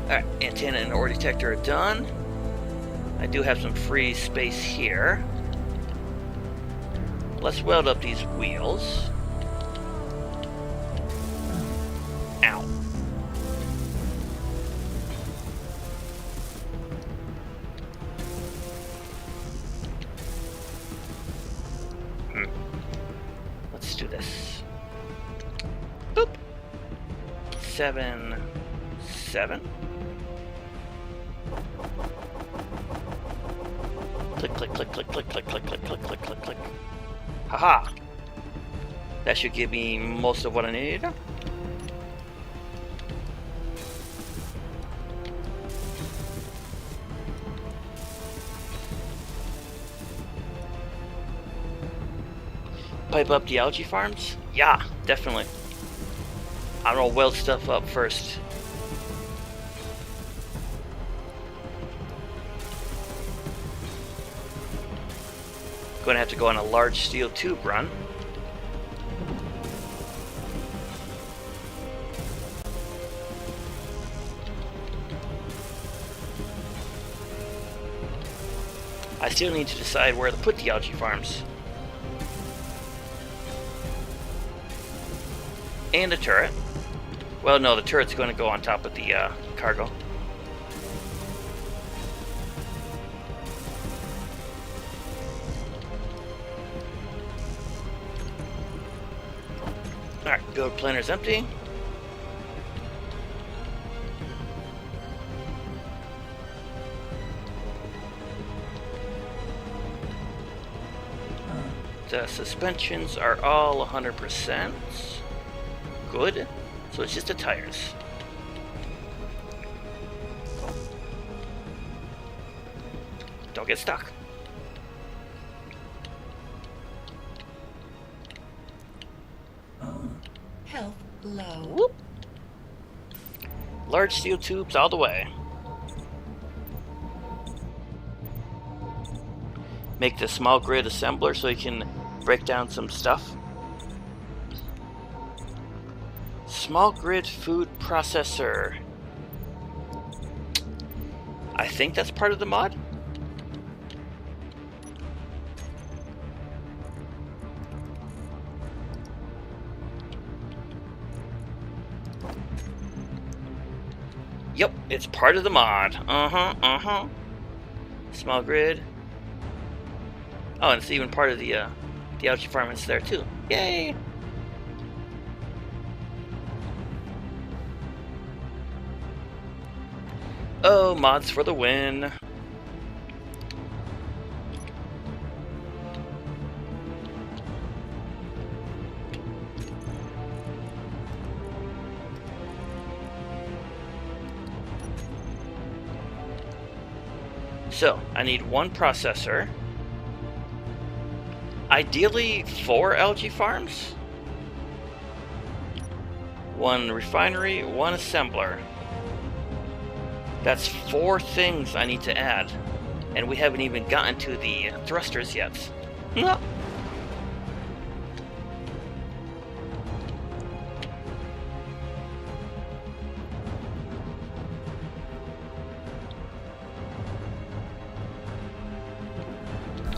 Alright, antenna and ore detector are done. I do have some free space here. Let's weld up these wheels. Ow. Let's do this. Boop. 7, 7. Click, click, click, click, click, click, click, click, click, click, click, click. Haha! That should give me most of what I need. Pipe up the algae farms? Yeah, definitely. I'm gonna weld stuff up first. Gonna have to go on a large steel tube run. I still need to decide where to put the algae farms. And a turret. Well, no, the turret's going to go on top of the cargo. Alright, build planner's empty. The suspensions are all 100%. Good. So it's just the tires. Don't get stuck. Health low. Whoop. Large steel tubes all the way. Make the small grid assembler so you can break down some stuff. Small grid food processor. I think that's part of the mod. Yep, it's part of the mod. Small grid. Oh, and it's even part of the algae farm is there too. Yay! Oh, mods for the win. So, I need one processor. Ideally, 4 algae farms. 1 refinery, 1 assembler. That's 4 things I need to add. And we haven't even gotten to the thrusters yet. No.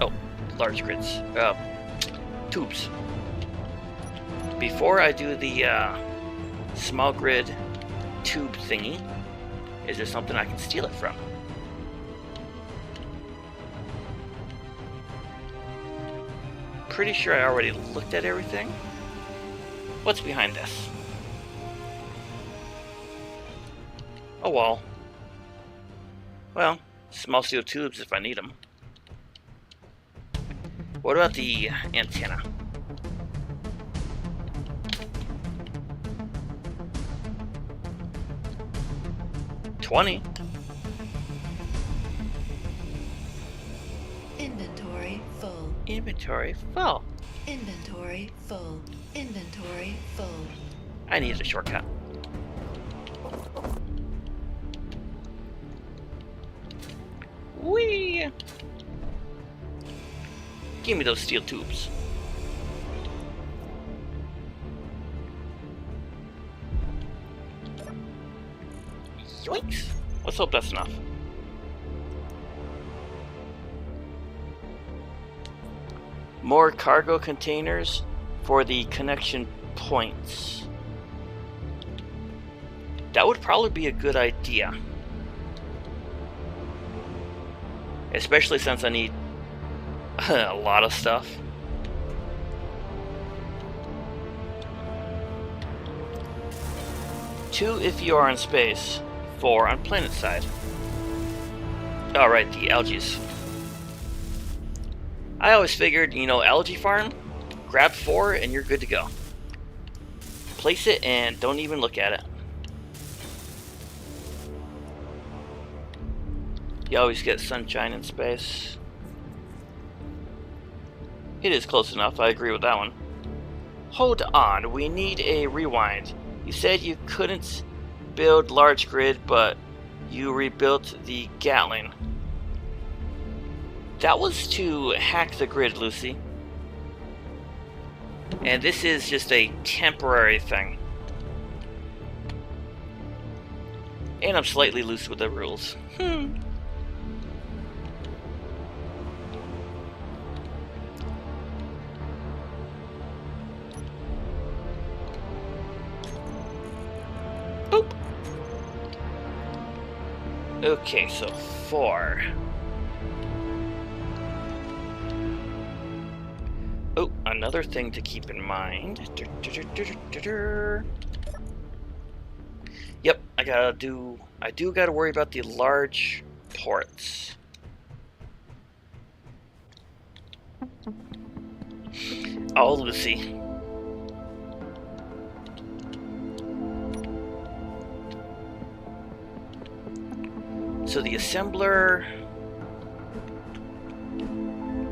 Oh, large grids. Tubes. Before I do the small grid tube thingy, is there something I can steal it from? Pretty sure I already looked at everything. What's behind this? A wall. Well, small steel tubes if I need them. What about the antenna? $20. Inventory full. Inventory full. Inventory full. Inventory full. I needed a shortcut. Whee! Give me those steel tubes. Yoinks! Let's hope that's enough. More cargo containers for the connection points. That would probably be a good idea. Especially since I need a lot of stuff. Two if you are in space, 4 on planet side. Alright, the algaes. I always figured, you know, algae farm, grab 4 and you're good to go. Place it and don't even look at it. You always get sunshine in space. It is close enough, I agree with that one. Hold on, we need a rewind. You said you couldn't build large grid, but you rebuilt the Gatling. That was to hack the grid, Lucy. And this is just a temporary thing. And I'm slightly loose with the rules. Boop. Okay, so 4. Oh, another thing to keep in mind. Yep, I do gotta worry about the large ports. Oh, Lucy. So the assembler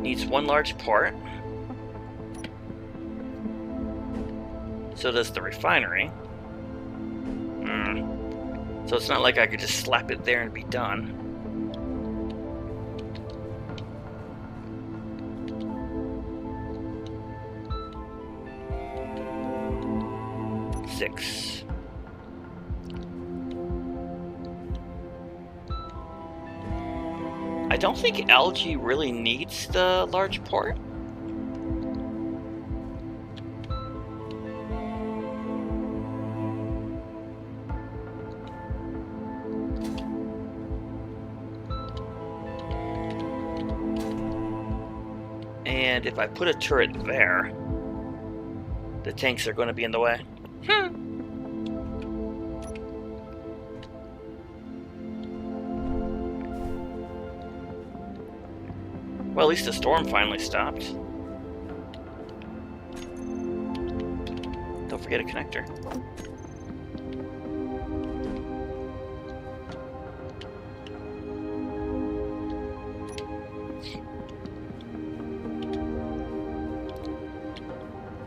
needs 1 large port. So does the refinery. So it's not like I could just slap it there and be done. I don't think algae really needs the large port. And if I put a turret there, the tanks are going to be in the way. Well, at least the storm finally stopped. Don't forget a connector.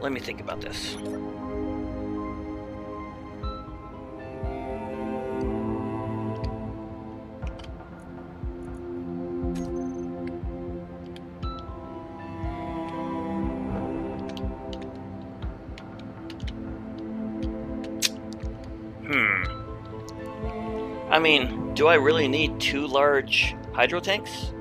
Let me think about this. I mean, do I really need 2 large hydro tanks?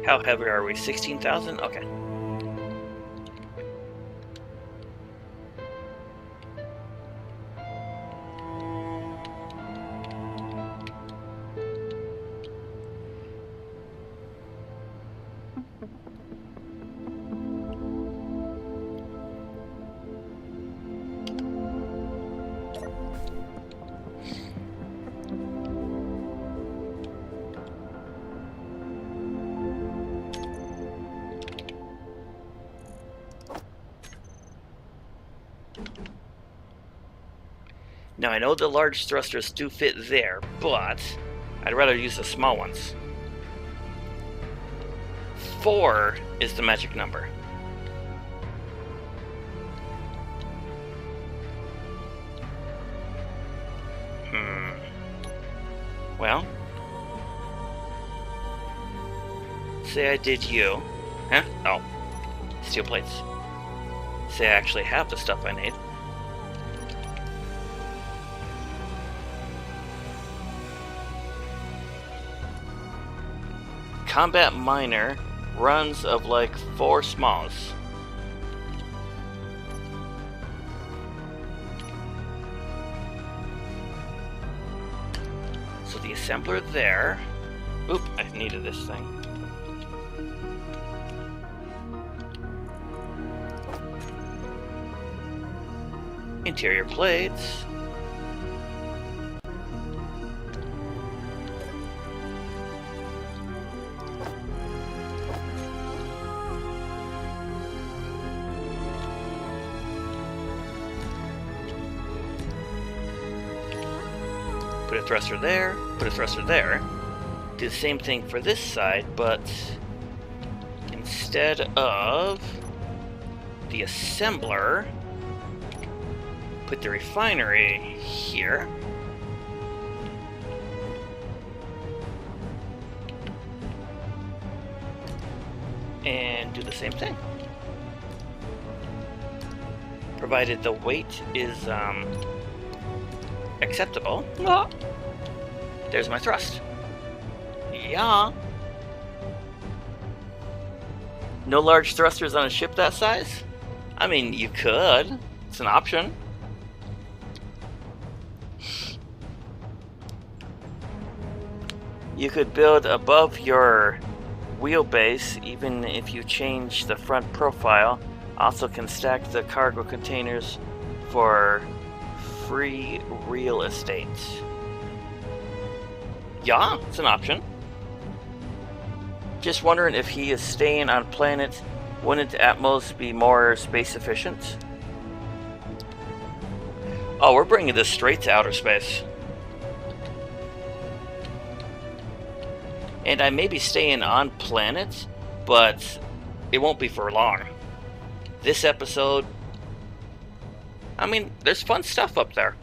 How heavy are we? 16,000? Okay. Now, I know the large thrusters do fit there, but I'd rather use the small ones. 4 is the magic number. Well, say I did you. Huh? Oh, steel plates. Say I actually have the stuff I need. Combat miner runs of like 4 smalls. So the assembler there. Oop, I needed this thing. Interior plates. Put a thruster there, put a thruster there. Do the same thing for this side, but instead of the assembler, put the refinery here. And do the same thing. Provided the weight is acceptable. Oh. There's my thrust. Yeah. No large thrusters on a ship that size? I mean, you could. It's an option. You could build above your wheelbase, even if you change the front profile. Also can stack the cargo containers for free real estate. Yeah, it's an option. Just wondering if he is staying on planet, wouldn't Atmos be more space efficient? Oh, we're bringing this straight to outer space. And I may be staying on planet, but it won't be for long. This episode, I mean, there's fun stuff up there.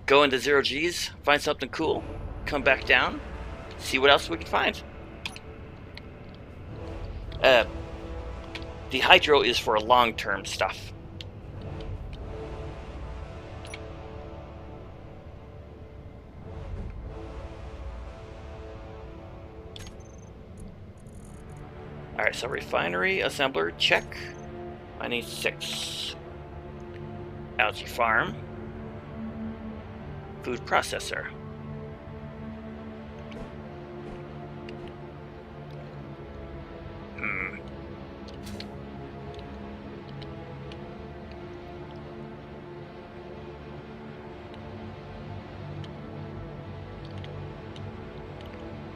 Go into 0Gs, find something cool, come back down, see what else we can find. The hydro is for long-term stuff. Alright, so refinery, assembler, check. I need 6. Algae farm. Food processor.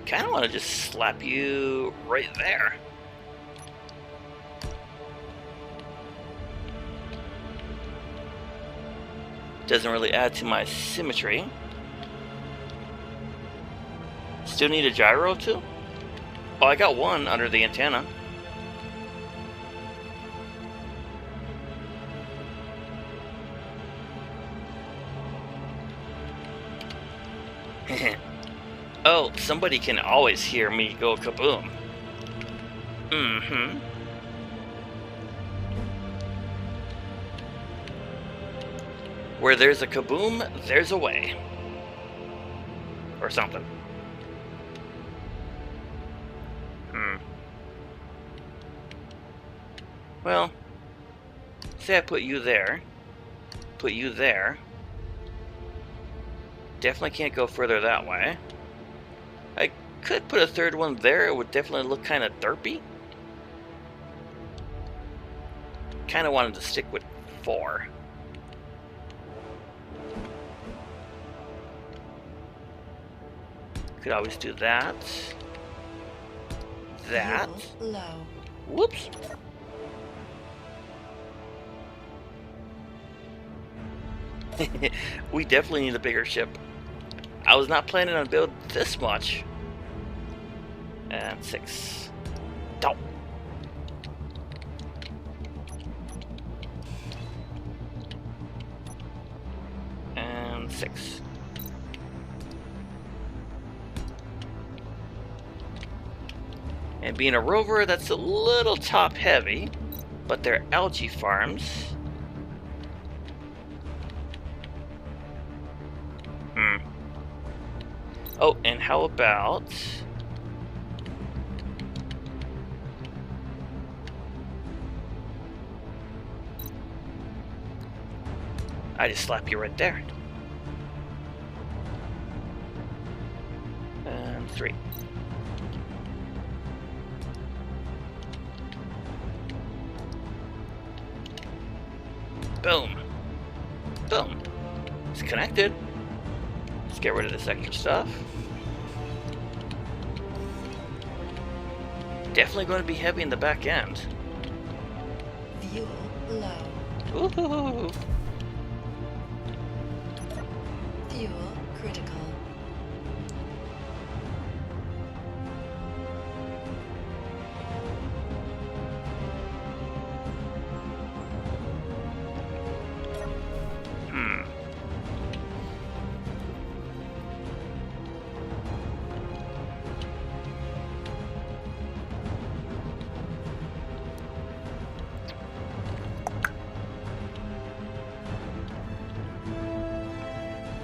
Kinda wanna just slap you right there. Doesn't really add to my symmetry. Still need a gyro too? Oh, I got one under the antenna. Oh, somebody can always hear me go kaboom. Mm-hmm. Where there's a kaboom, there's a way. Or something. Well, say I put you there. Put you there. Definitely can't go further that way. I could put a third one there. It would definitely look kind of derpy. Kind of wanted to stick with 4. Could always do that. That. Low. Whoops. We definitely need a bigger ship. I was not planning on building this much. And 6. Don't. And 6. And being a rover, that's a little top heavy, but they're algae farms. Oh, and how about... I just slap you right there. And 3. Boom. Boom. It's connected. Let's get rid of this extra stuff. Definitely going to be heavy in the back end. Fuel low. Ooh. Fuel critical.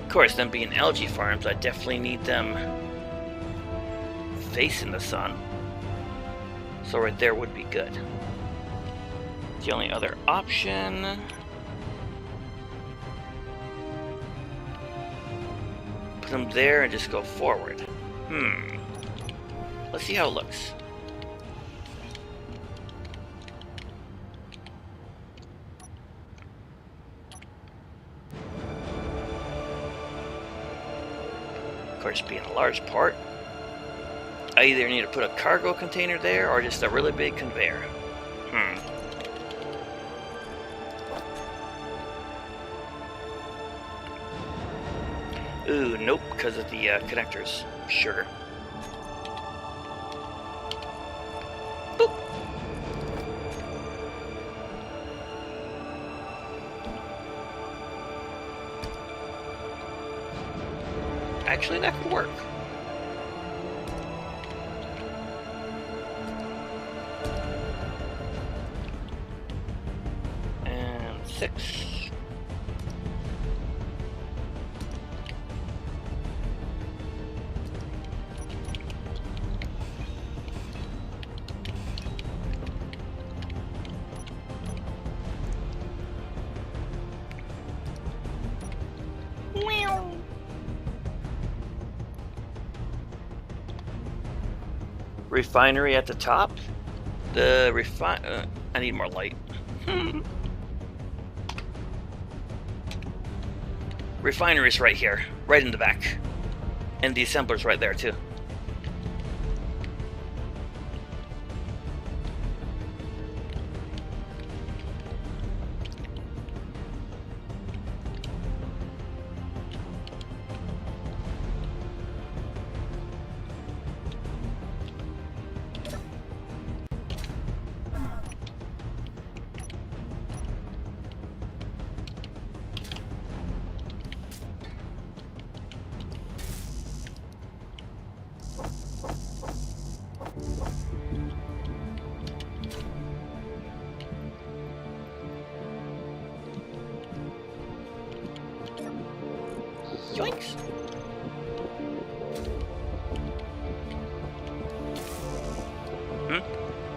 Of course, them being algae farms, I definitely need them facing the sun. So right there would be good. The only other option... put them there and just go forward. Let's see how it looks. Of course, being a large part, I either need to put a cargo container there or just a really big conveyor. Ooh, nope, because of the connectors. Sugar. Actually, that could work. And 6. Refinery at the top. The I need more light. Refinery's right here, right in the back. And the assembler's right there too. Yoinks!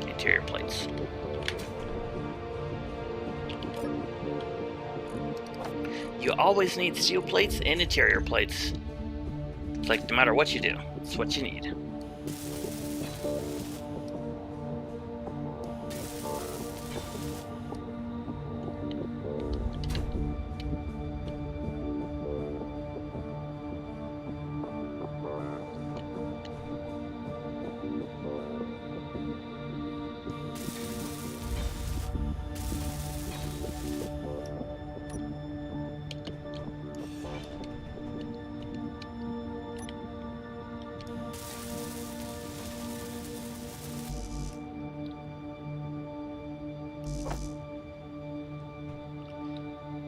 Interior plates. You always need steel plates and interior plates. It's like no matter what you do, it's what you need.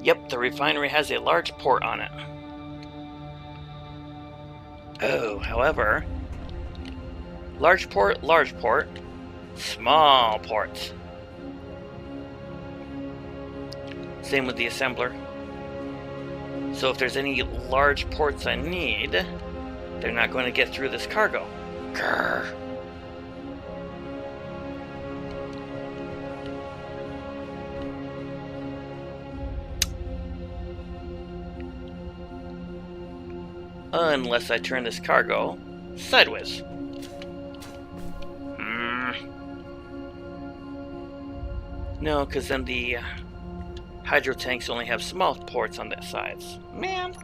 Yep, the refinery has a large port on it. Oh, however, large port, small port. Same with the assembler. So if there's any large ports I need, they're not going to get through this cargo. Grr. Unless I turn this cargo sideways. No, because then the hydro tanks only have small ports on their sides. Man.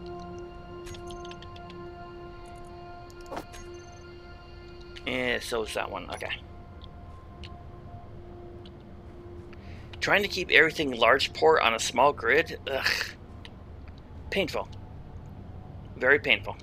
So is that one. Okay. Trying to keep everything large port on a small grid? Ugh. Painful. Very painful.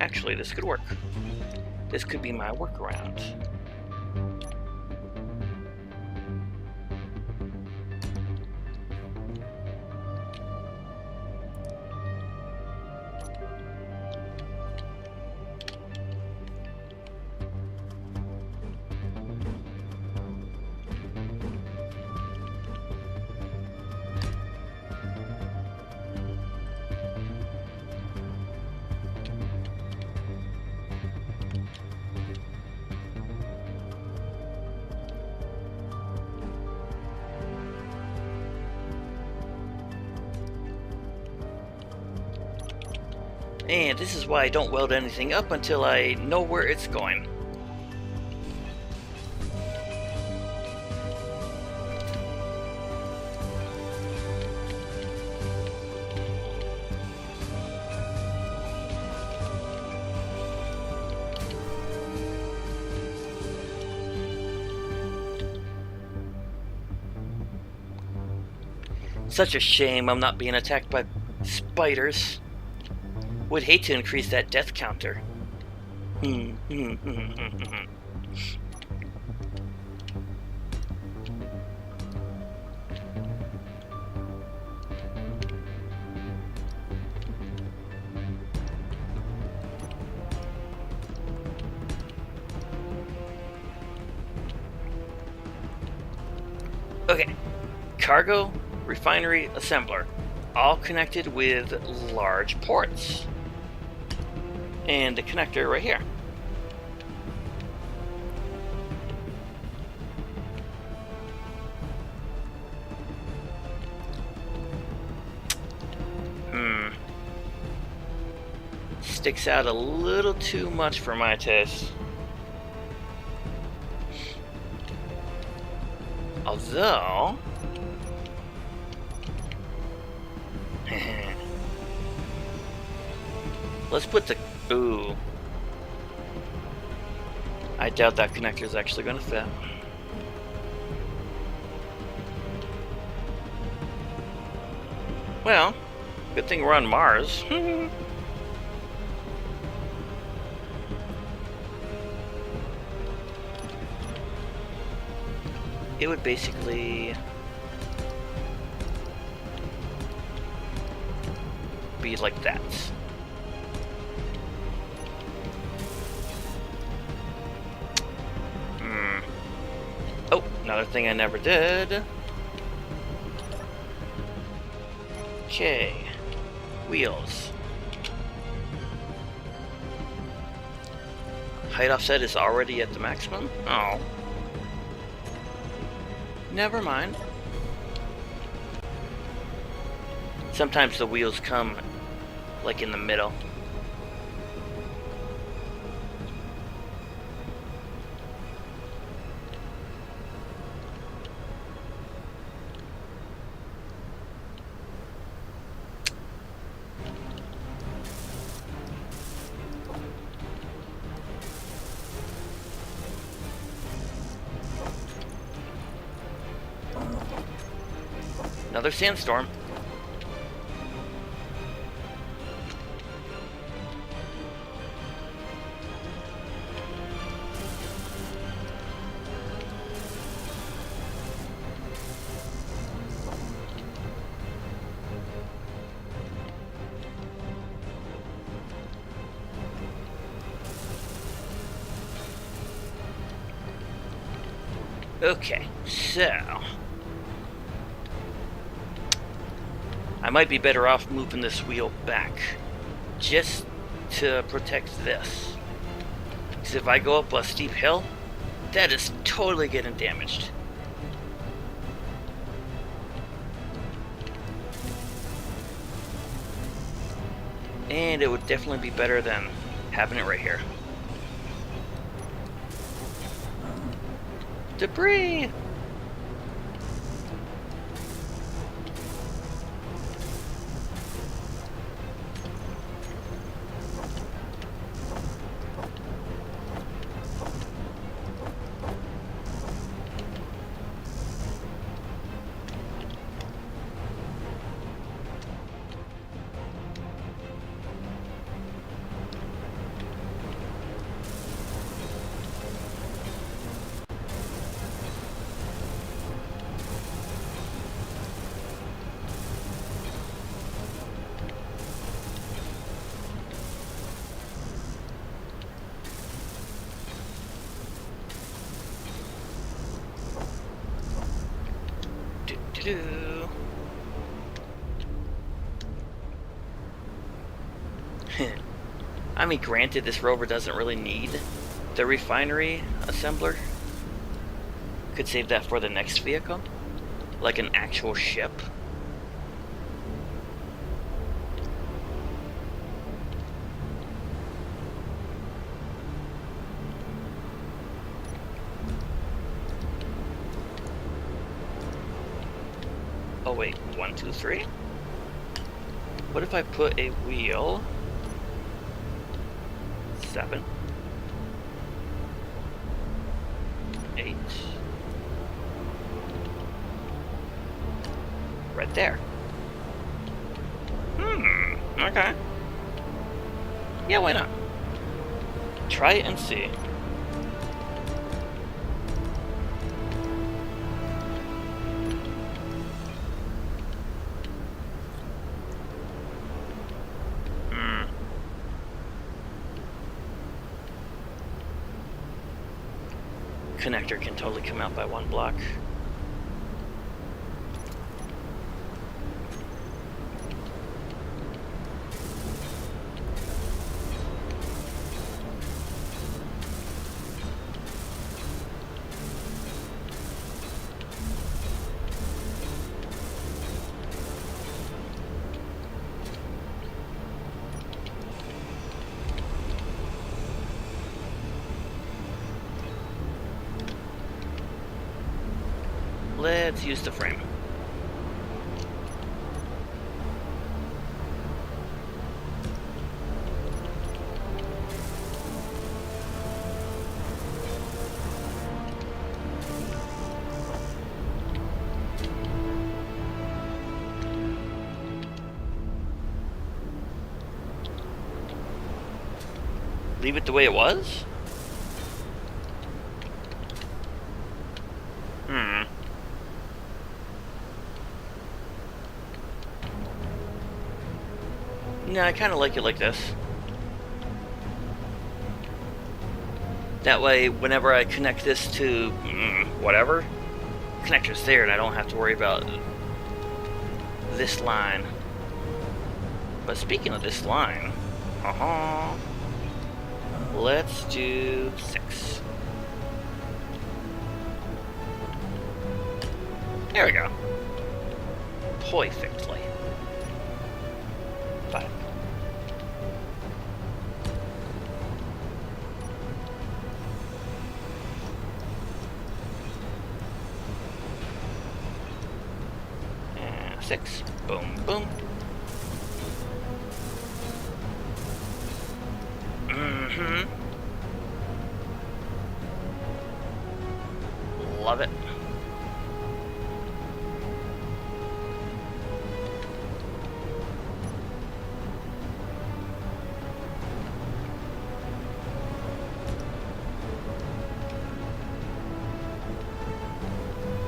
Actually, this could work. This could be my workaround. And this is why I don't weld anything up until I know where it's going. Such a shame I'm not being attacked by spiders. Would hate to increase that death counter. Okay, cargo, refinery, assembler, all connected with large ports. And the connector right here. Sticks out a little too much for my taste. Although... let's put the... Ooh. I doubt that connector is actually going to fit. Well, good thing we're on Mars. It would basically be like that. Oh, another thing I never did. Okay, wheels. Height offset is already at the maximum? Oh. Never mind. Sometimes the wheels come like in the middle. Another sandstorm. Okay, so I might be better off moving this wheel back just to protect this. Because if I go up a steep hill, that is totally getting damaged. And it would definitely be better than having it right here. Debris! I mean, granted, this rover doesn't really need the refinery assembler. Could save that for the next vehicle, like an actual ship. Oh wait, 1, 2, 3. What if I put a wheel? 7, 8, right there. Okay. Yeah, why not? Try it and see. Connector can totally come out by one block. Let's use the frame. Leave it the way it was? No, I kind of like it like this. That way, whenever I connect this to whatever, connector's there and I don't have to worry about this line. But speaking of this line, let's do 6. There we go. Perfectly. 5. And 6. Boom, boom. Love it.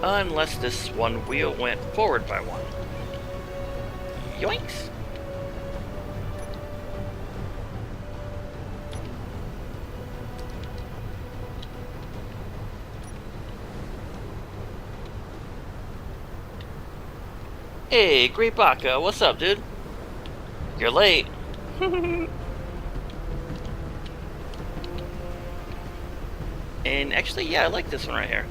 Unless this one wheel went forward by 1. Yoinks! Hey, Great Baka, what's up, dude? You're late. And actually, yeah, I like this one right here.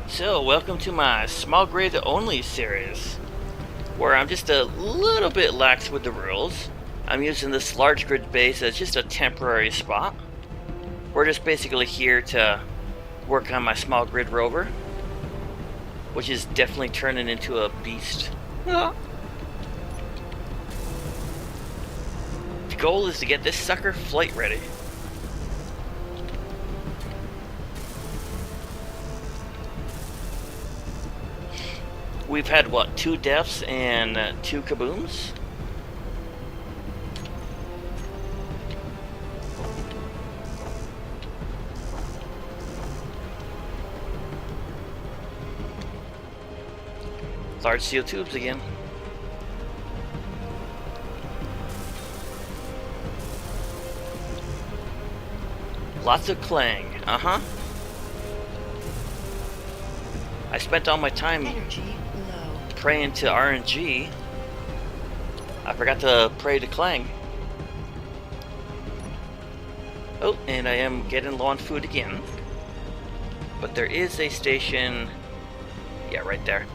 So, welcome to my small grid only series, where I'm just a little bit lax with the rules. I'm using this large grid base as just a temporary spot. We're just basically here to work on my small grid rover, which is definitely turning into a beast. The goal is to get this sucker flight ready. We've had, what, 2 deaths and 2 kabooms? Large steel tubes again. Lots of clang, I spent all my time praying to RNG. I forgot to pray to Clang. Oh, and I am getting low on food again. But there is a station, yeah, right there.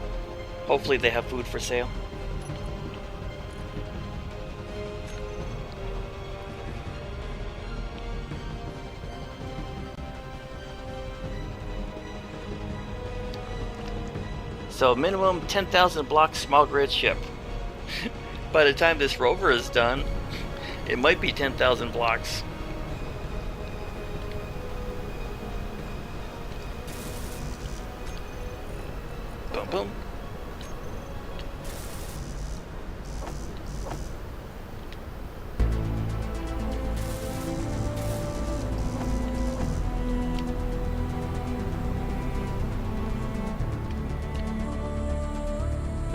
Hopefully they have food for sale. So minimum 10,000 block small grid ship. By the time this rover is done, it might be 10,000 blocks. Boom, boom.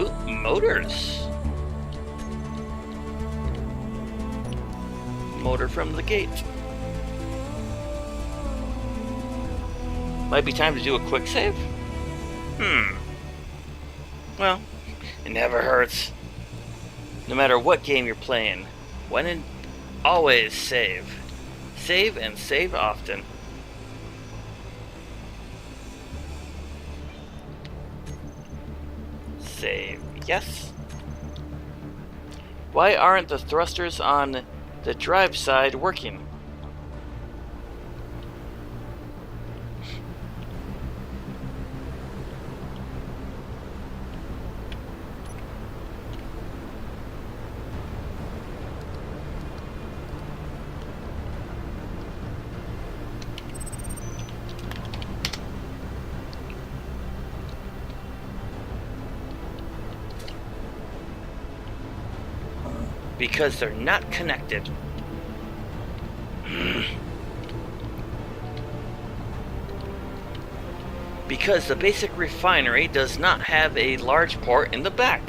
Ooh, motors. Motor from the gate. Might be time to do a quick save? Well, it never hurts. No matter what game you're playing, when in, always save. Save and save often. Save, yes. Why aren't the thrusters on the drive side working? Because they're not connected. Because the basic refinery does not have a large port in the back.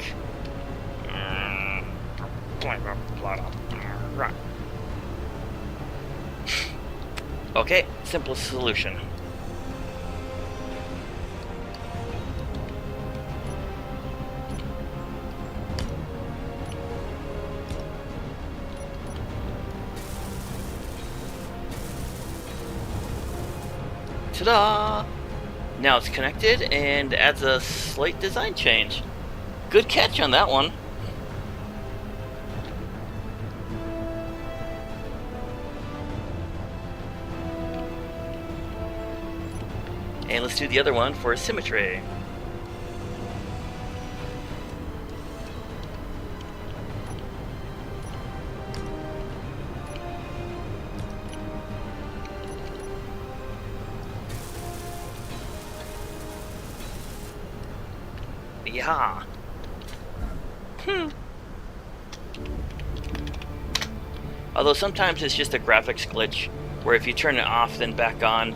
Okay, simplest solution. Ta-da! Now it's connected and adds a slight design change. Good catch on that one. And let's do the other one for symmetry. Yeah. Although sometimes it's just a graphics glitch, where if you turn it off then back on,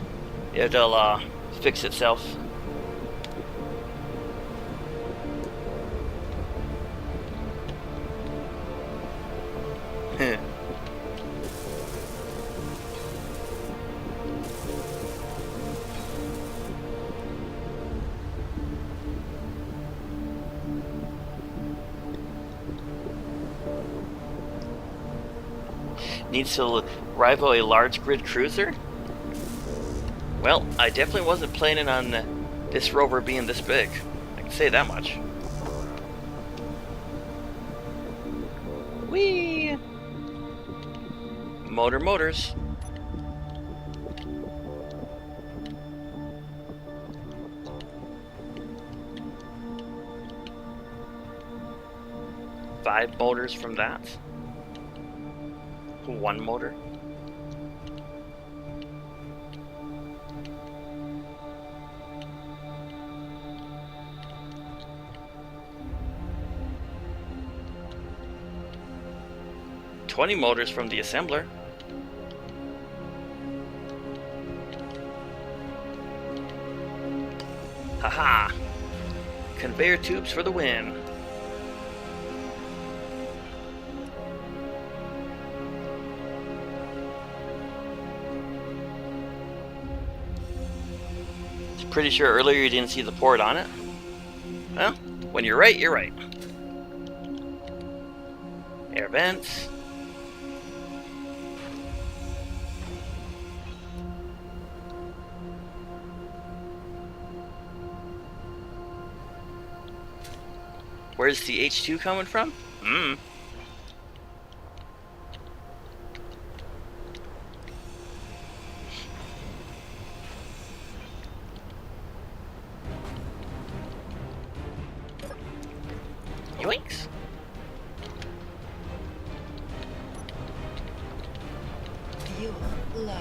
it'll fix itself. Needs to rival a large grid cruiser? Well, I definitely wasn't planning on this rover being this big. I can say that much. Whee! Motors. Five motors from that. One motor. $20 motors from the assembler. Haha! Conveyor tubes for the win. Pretty sure earlier you didn't see the port on it. Well, when you're right, you're right. Air vents. Where's the H2 coming from? low.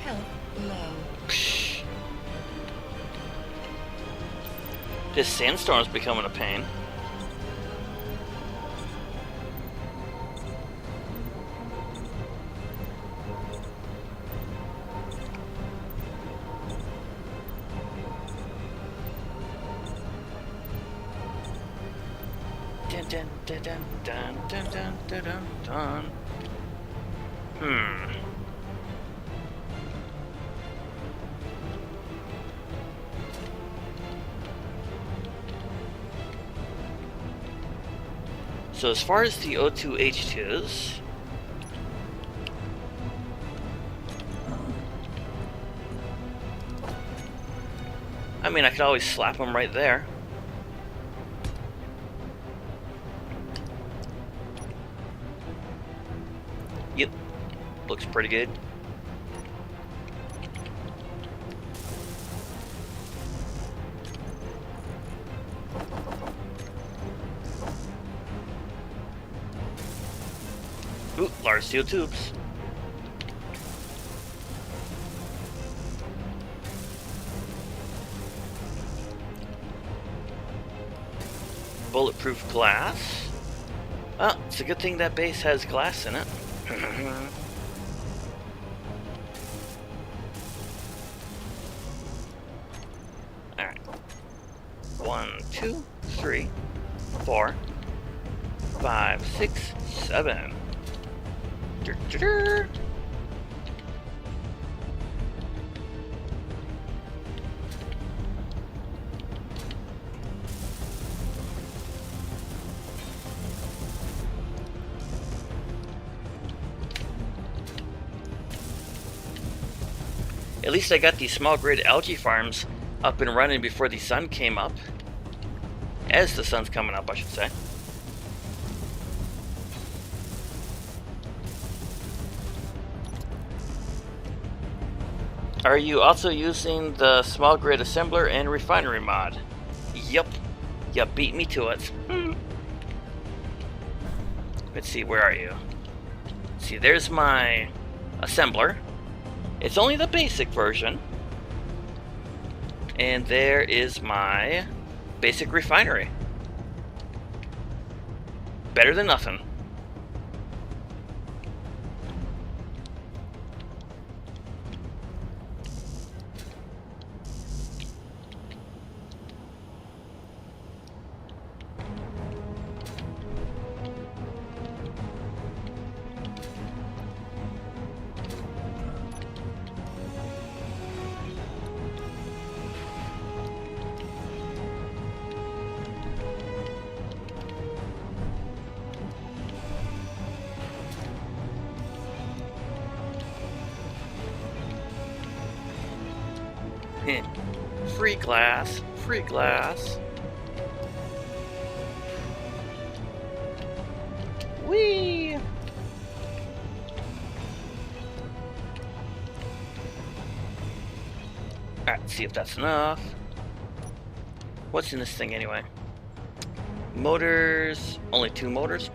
Health low. Psh. This sandstorm's becoming a pain. Dun, dun, dun, dun, dun, dun, dun, dun, dun. So as far as the O2H2s, I mean, I could always slap them right there. Yep, looks pretty good. Ooh, large steel tubes. Bulletproof glass. Oh, it's a good thing that base has glass in it. Alright. 1, 2, 3, 4, 5, 6, 7. At least I got these small grid algae farms up and running before the sun came up. As the sun's coming up, I should say. Are you also using the small grid assembler and refinery mod? Yup. You beat me to it. Let's see, where are you? Let's see, there's my assembler. It's only the basic version. And there is my basic refinery. Better than nothing. Free glass, free glass. Whee! Alright, let's see if that's enough. What's in this thing anyway? Motors, only 2 motors.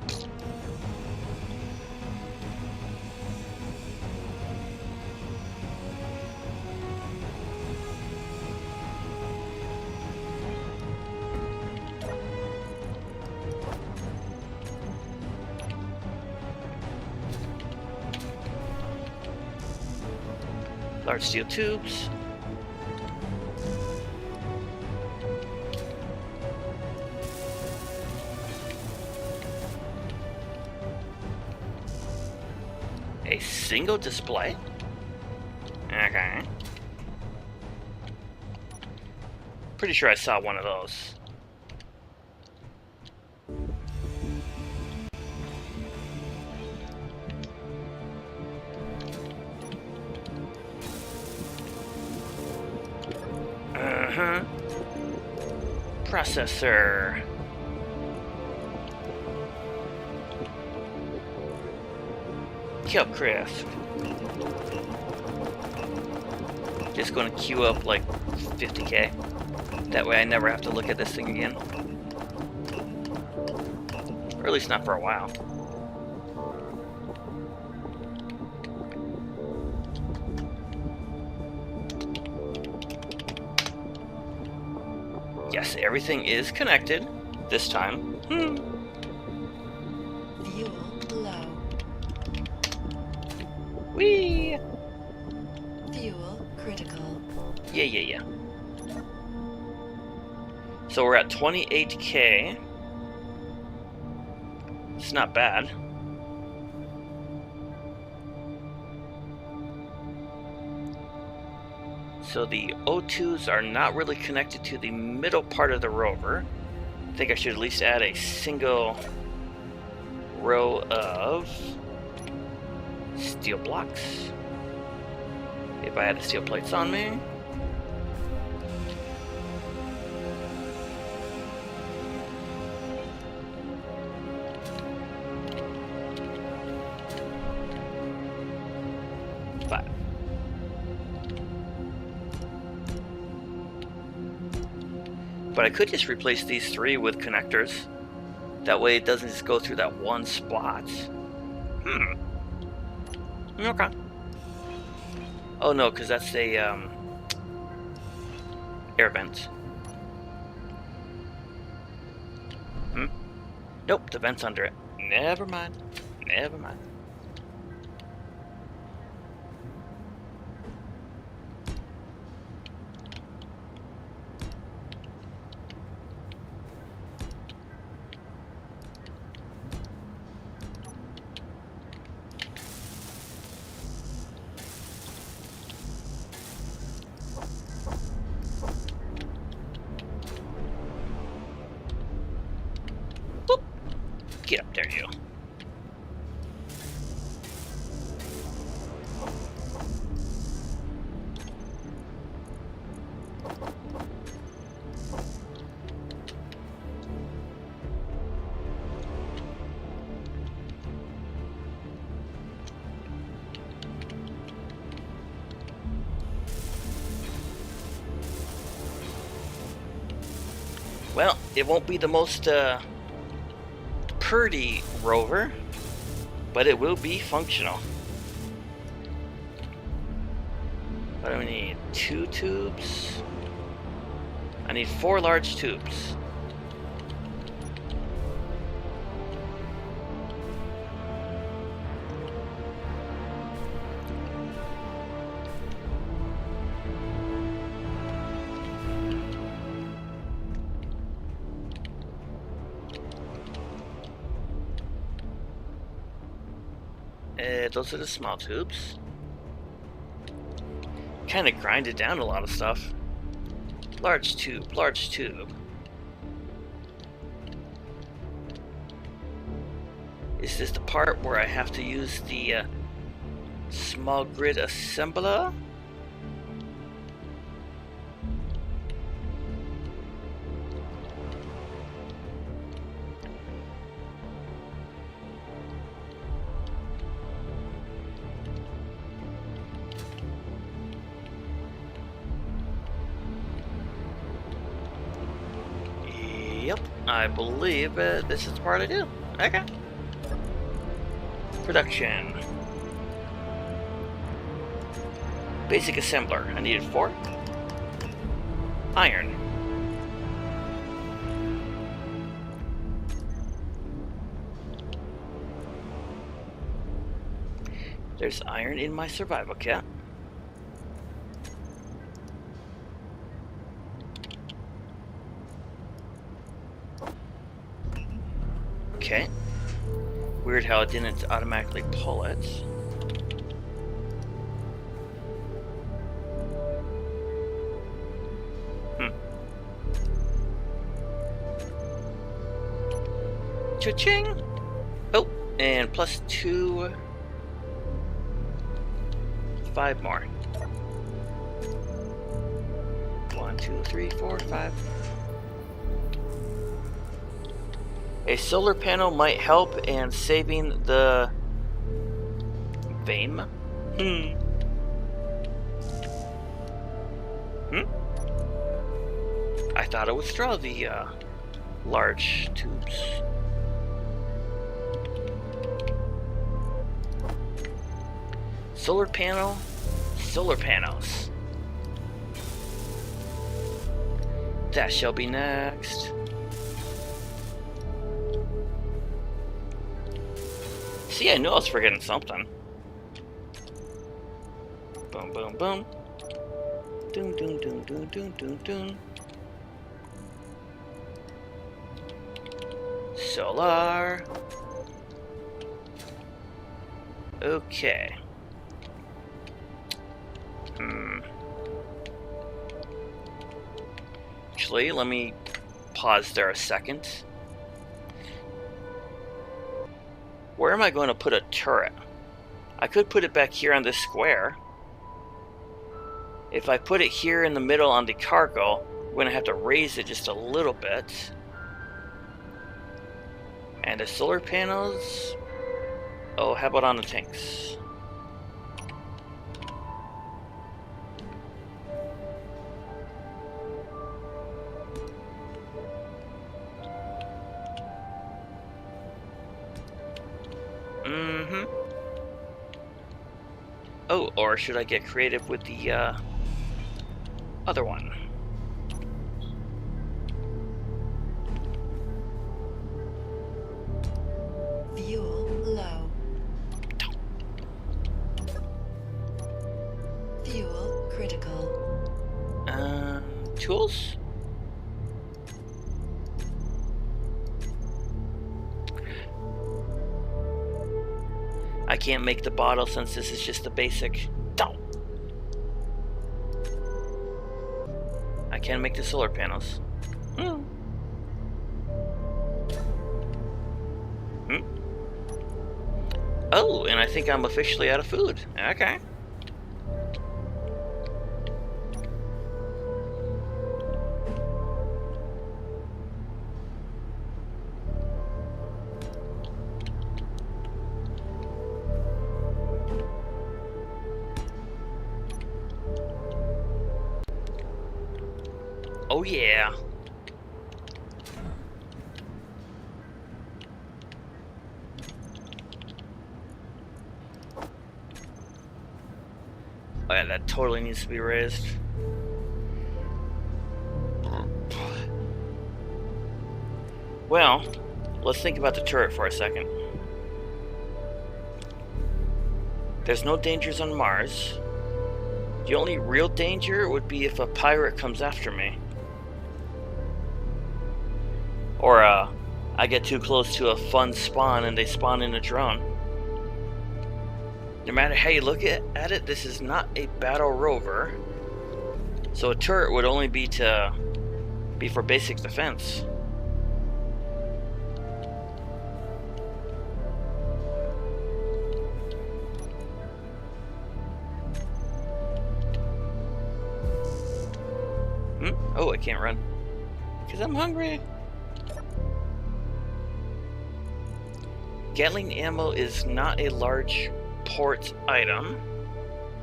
Large steel tubes. A single display? Okay. Pretty sure I saw one of those. Processor. Kill crisp. Just gonna queue up like 50k. That way I never have to look at this thing again. Or at least not for a while. Yes, everything is connected this time. Fuel low. Whee! Fuel critical. Yeah. So we're at 28K. It's not bad. So the O2s are not really connected to the middle part of the rover. I think I should at least add a single row of steel blocks. If I had the steel plates on me. But I could just replace these 3 with connectors. That way it doesn't just go through that one spot. Okay. Oh no, because that's a air vent. Nope, the vent's under it. Never mind. Get up there, you. Well, it won't be the most pretty rover, but it will be functional. What do we need? 2 tubes? I need 4 large tubes. Those are the small tubes. Kind of grinded down a lot of stuff. Large tube, large tube. Is this the part where I have to use the small grid assembler? Yep, I believe this is the part I do. Okay. Production. Basic assembler. I needed 4. Iron. There's iron in my survival kit. Okay. Weird how it didn't automatically pull it. Cha-ching! Oh, and plus 2. 5 more. 1, 2, 3, 4, 5. A solar panel might help in saving the VAME. I thought it would straw the large tubes. Solar panel, solar panels. That shall be next. See, I knew I was forgetting something. Boom, boom, boom. Doom, doom, doom, doom, doom, doom, doom. Solar. Okay. Actually, let me pause there a second. Where am I going to put a turret? I could put it back here on this square. If I put it here in the middle on the cargo, I'm going to have to raise it just a little bit. And the solar panels... Oh, how about on the tanks? Oh, or should I get creative with the other one? Fuel low. Fuel critical. Tools? I can't make the bottle since this is just the basic. I can make the solar panels. Oh, and I think I'm officially out of food. Okay. Oh yeah. Oh yeah, that totally needs to be raised. Well, let's think about the turret for a second. There's no dangers on Mars. The only real danger would be if a pirate comes after me. Or, I get too close to a fun spawn and they spawn in a drone. No matter how you look at it, this is not a battle rover. So a turret would only be for basic defense. Oh, I can't run. Because I'm hungry. Gatling ammo is not a large port item,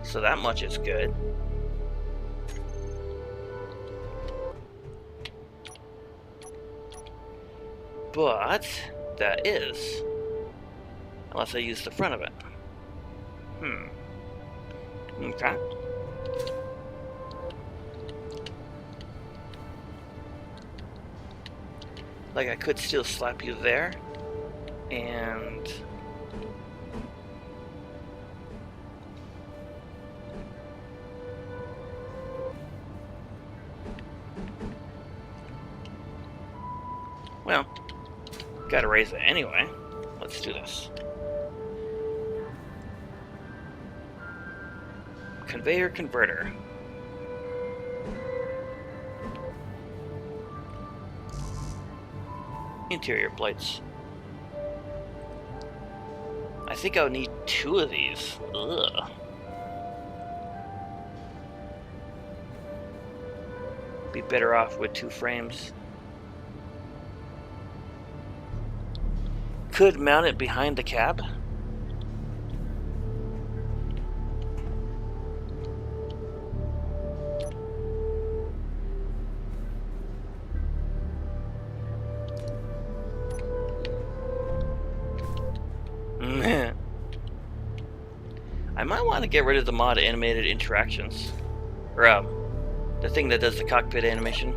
so that much is good. But that is, unless I use the front of it. Okay. Like I could still slap you there, and well, gotta raise it anyway. Let's do this. Conveyor converter. Interior plates. I think I would need 2 of these. Ugh. Be better off with 2 frames. Could mount it behind the cab. I might want to get rid of the mod animated interactions. Or, the thing that does the cockpit animation.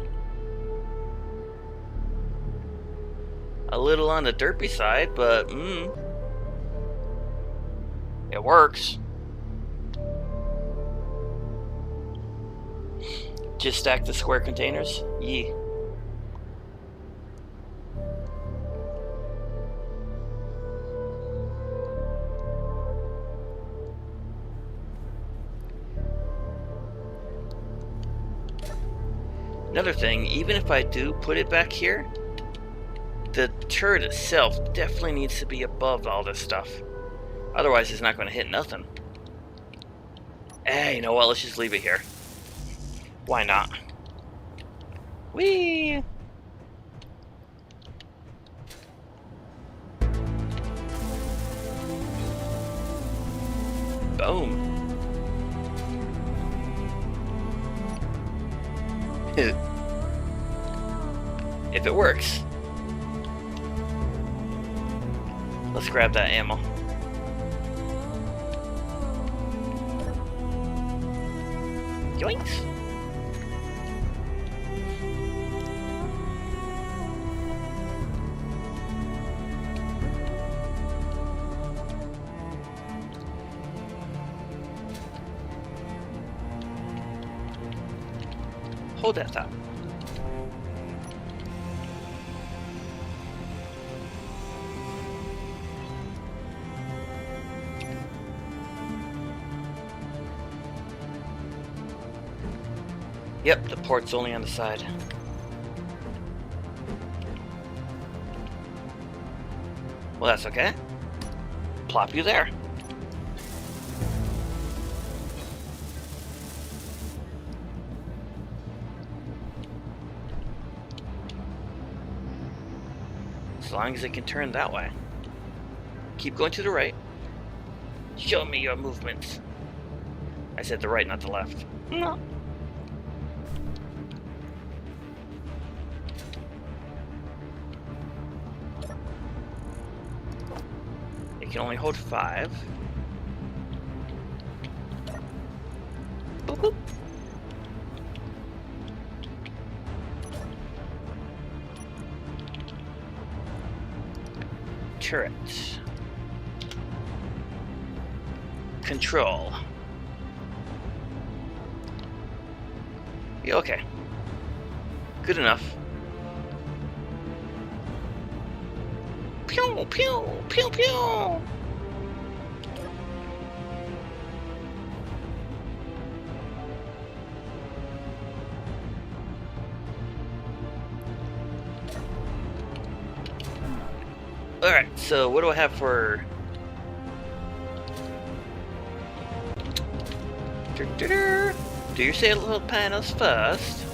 A little on the derpy side, but it works. Just stack the square containers? Yee. Another thing, even if I do put it back here, the turret itself definitely needs to be above all this stuff. Otherwise, it's not going to hit nothing. Hey, you know what? Let's just leave it here. Why not? Whee! Boom. If it works. Let's grab that ammo. Yoinks! Hold that thought. Yep, the port's only on the side. Well, that's okay. Plop you there. As long as it can turn that way. Keep going to the right. Show me your movements. I said the right, not the left. No. It can only hold 5. Boop, boop. Turret. Control. Yeah, okay. Good enough. Pew, pew, pew, pew. Alright, so what do I have for... Do your little panels first.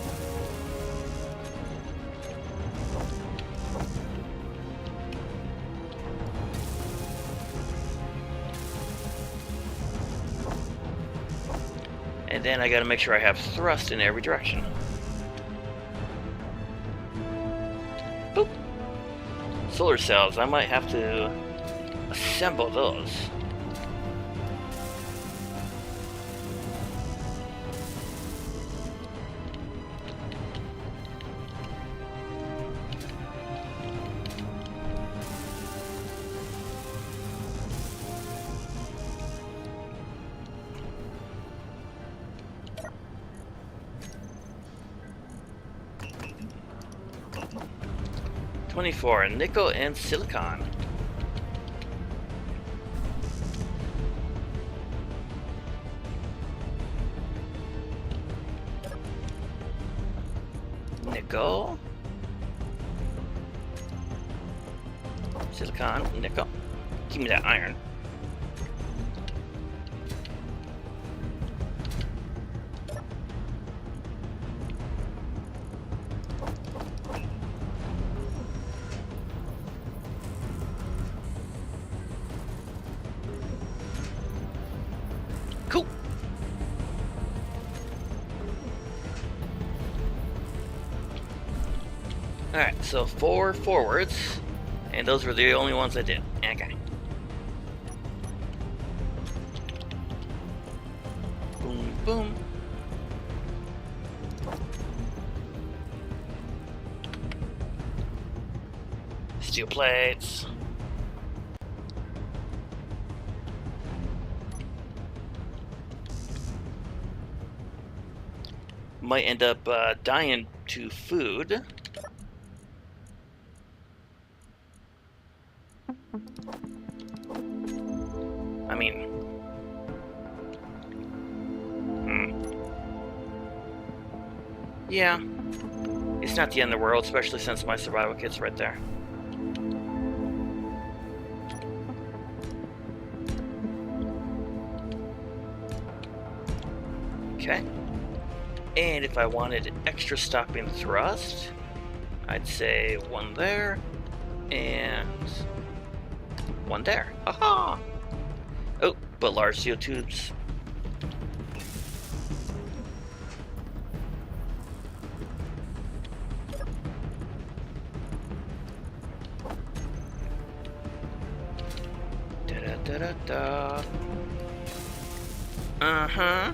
And then I gotta make sure I have thrust in every direction. Boop. Solar cells, I might have to assemble those. $24, nickel and silicon. Nickel. Silicon, nickel. Give me that iron. Cool. Alright, so 4 forwards, and those were the only ones I did. Okay. Boom, boom. Steel plates. Might end up dying to food. I mean, yeah, it's not the end of the world, especially since my survival kit's right there. Okay. And if I wanted extra stopping thrust, I'd say one there and one there. Aha! Oh, but large steel tubes. Da-da-da-da-da. Uh-huh.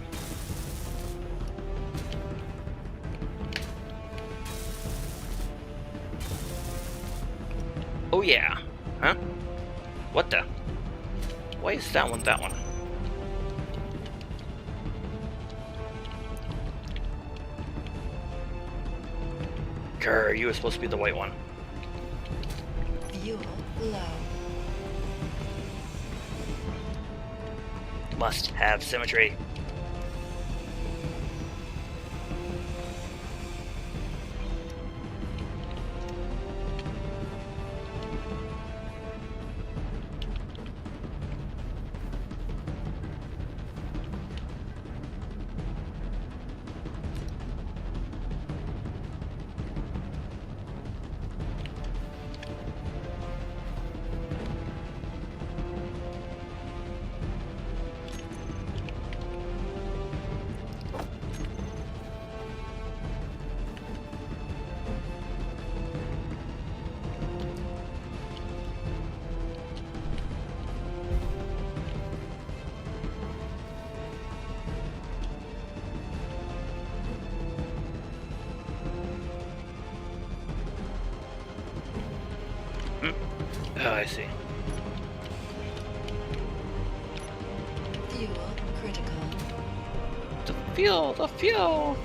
Oh yeah. Huh? What the? Why is that one that one? Grr, you were supposed to be the white one. Fuel low. Must have symmetry. Oh, I see. Fuel critical. The fuel, the fuel!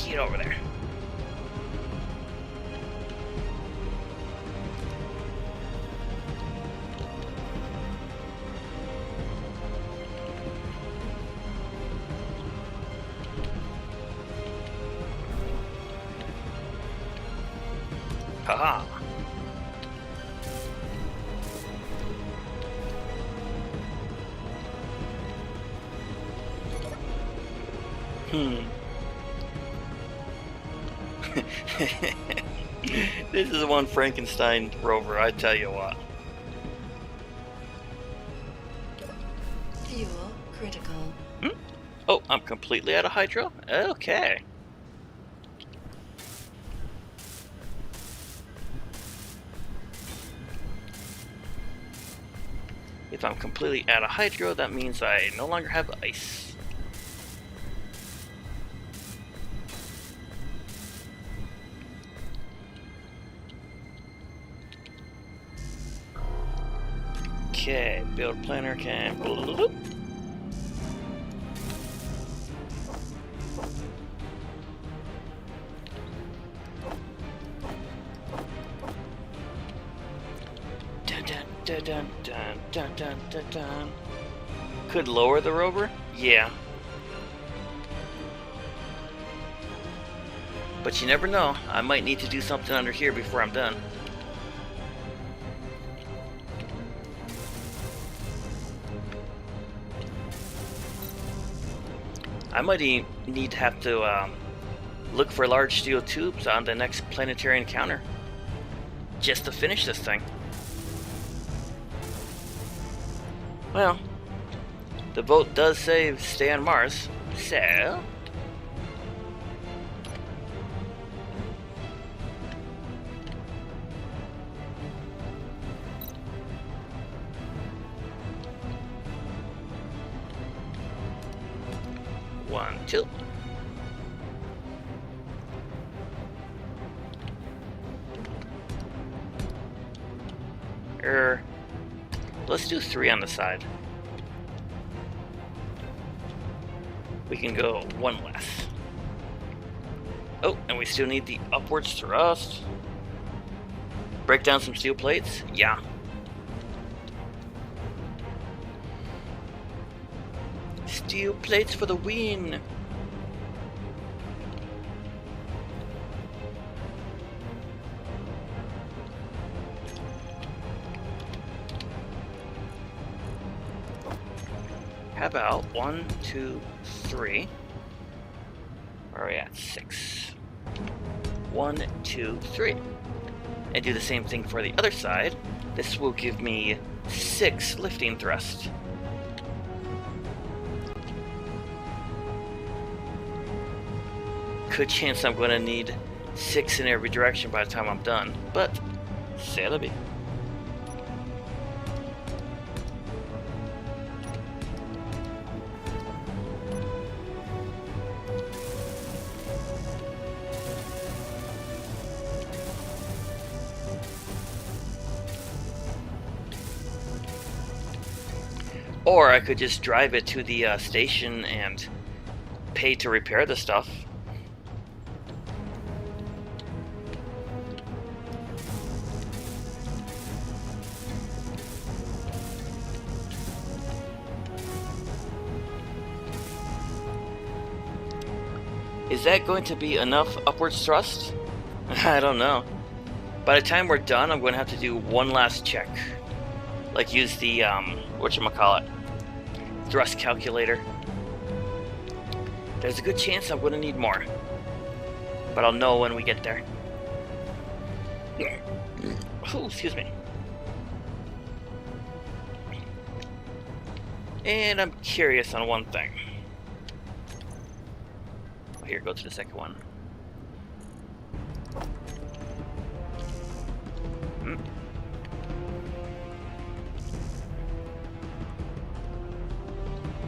Get over there. Haha. This is one Frankenstein rover, I tell you what. Fuel critical. Oh, I'm completely out of hydro? Okay. If I'm completely out of hydro, that means I no longer have ice. Okay, build planner can. Bloop. Dun dun dun dun dun dun dun dun dun. Could lower the rover? Yeah. But you never know. I might need to do something under here before I'm done. I might need to have to look for large steel tubes on the next planetary encounter just to finish this thing. Well, the vote does say stay on Mars, so... 1, 2. Let's do 3 on the side. We can go 1 less. Oh, and we still need the upwards thrust. Break down some steel plates? Yeah. Steel plates for the win! How about 1, 2, 3? Where are we at? 6. 1, 2, 3. And do the same thing for the other side. This will give me 6 lifting thrust. Good chance I'm going to need 6 in every direction by the time I'm done, but c'est la vie. Or I could just drive it to the station and pay to repair the stuff. Is that going to be enough upwards thrust? I don't know. By the time we're done, I'm going to have to do one last check. Like use the, whatchamacallit, thrust calculator. There's a good chance I'm going to need more. But I'll know when we get there. Ooh, excuse me. And I'm curious on one thing. Here, go to the second one.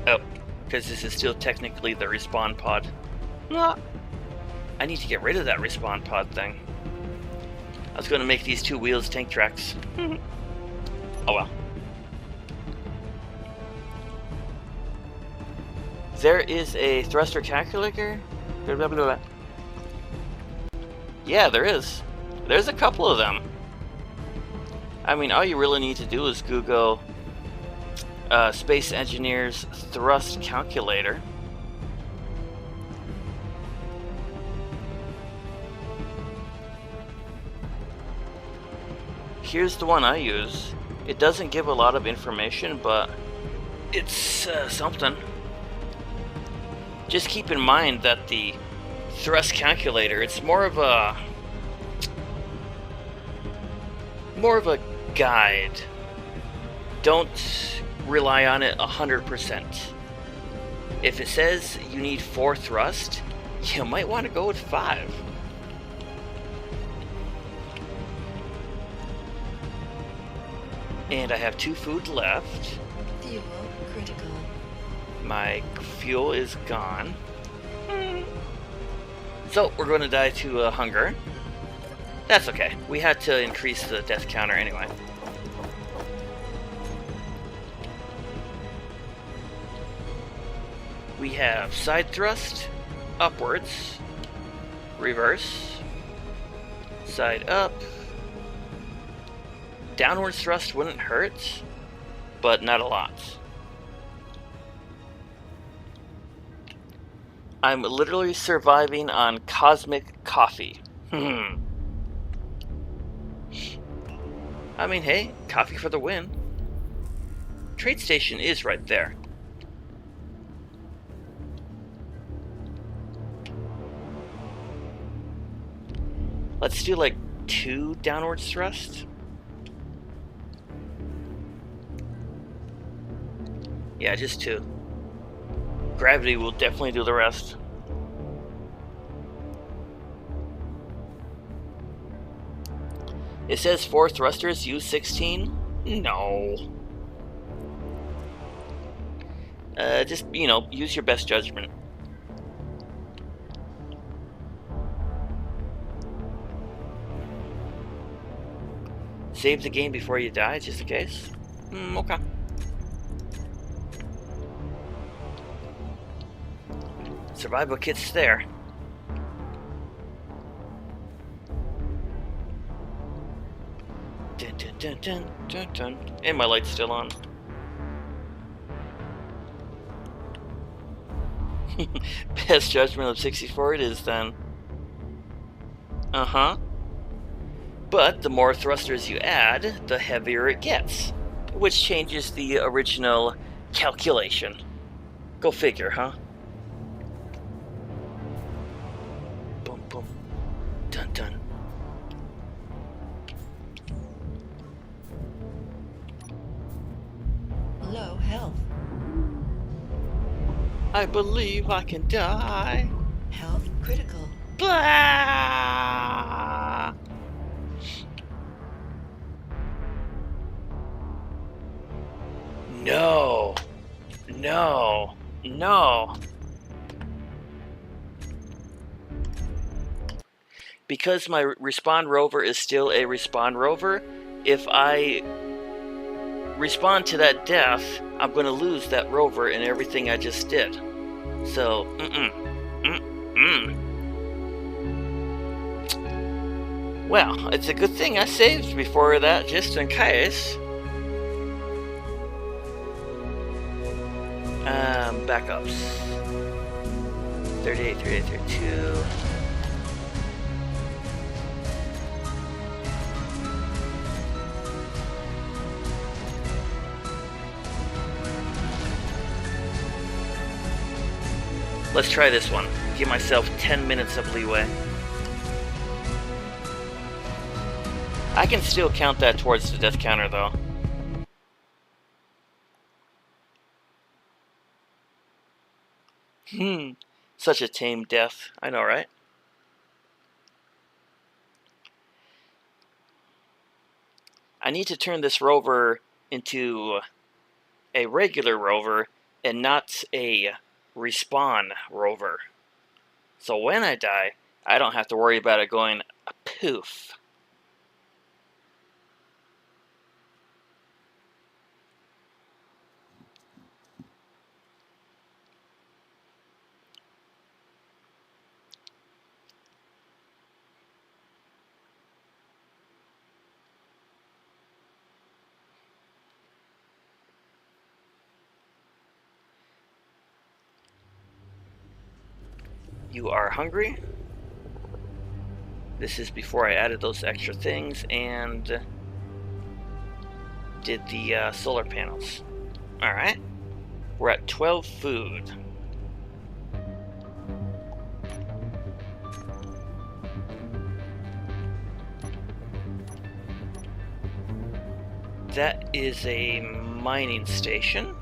Oh, because this is still technically the respawn pod. Ah. I need to get rid of that respawn pod thing. I was going to make these 2 wheels tank tracks. Oh well. There is a thruster calculator? Blah, blah, blah, blah. Yeah, there is. There's a couple of them. I mean, all you really need to do is Google Space Engineers Thrust Calculator. Here's the one I use. It doesn't give a lot of information, but it's something. Just keep in mind that the thrust calculator, it's more of a guide. Don't rely on it 100%. If it says you need 4 thrust, you might want to go with 5. And I have 2 food left. Fuel critical. My fuel is gone. So we're going to die to hunger. That's okay. We had to increase the death counter anyway. We have side thrust, upwards, reverse, side up. Downward thrust wouldn't hurt, but not a lot. I'm literally surviving on cosmic coffee. I mean, hey, coffee for the win. Trade station is right there. Let's do like 2 downward thrust. Yeah, just 2. Gravity will definitely do the rest. It says 4 thrusters, use 16? No. Just, use your best judgment. Save the game before you die, just in case. Okay. Survival kit's there. Dun, dun, dun, dun, dun, dun. And my light's still on. Best judgment of 64 it is then. Uh-huh. But the more thrusters you add, the heavier it gets, which changes the original calculation. Go figure, huh? Boom, boom. Dun, dun. Low health. I believe I can die. Health critical. Blah! No. No. No. Because my respawn rover is still a respawn rover, if I respawn to that death, I'm going to lose that rover and everything I just did. So, Well, it's a good thing I saved before that, just in case. Backups. 38, 38, 32. Let's try this one. Give myself 10 minutes of leeway. I can still count that towards the death counter, though. Such a tame death. I know, right? I need to turn this rover into a regular rover and not a respawn rover. So when I die, I don't have to worry about it going poof. You are hungry. This is before I added those extra things and did the solar panels. Alright. We're at 12 food. That is a mining station.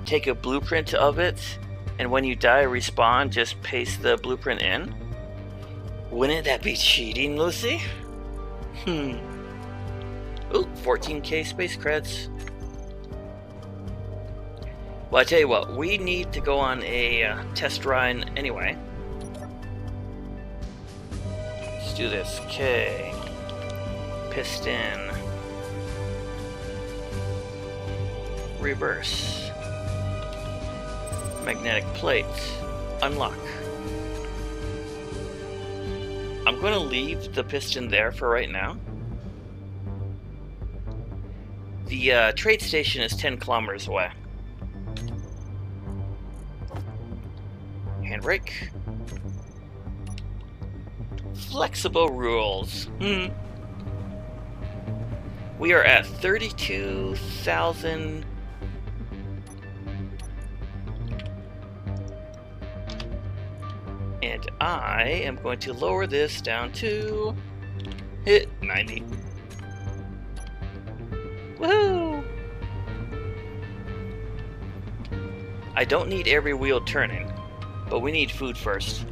Take a blueprint of it, and when you die, respawn, just paste the blueprint in. Wouldn't that be cheating, Lucy? Ooh, 14k space credits. Well, I tell you what, we need to go on a test run anyway. Let's do this. Okay. Piston. Reverse. Magnetic plate. Unlock. I'm going to leave the piston there for right now. The trade station is 10 kilometers away. Handbrake. Flexible rules. We are at 32,000. And I am going to lower this down to 90. Woohoo! I don't need every wheel turning. But we need food first.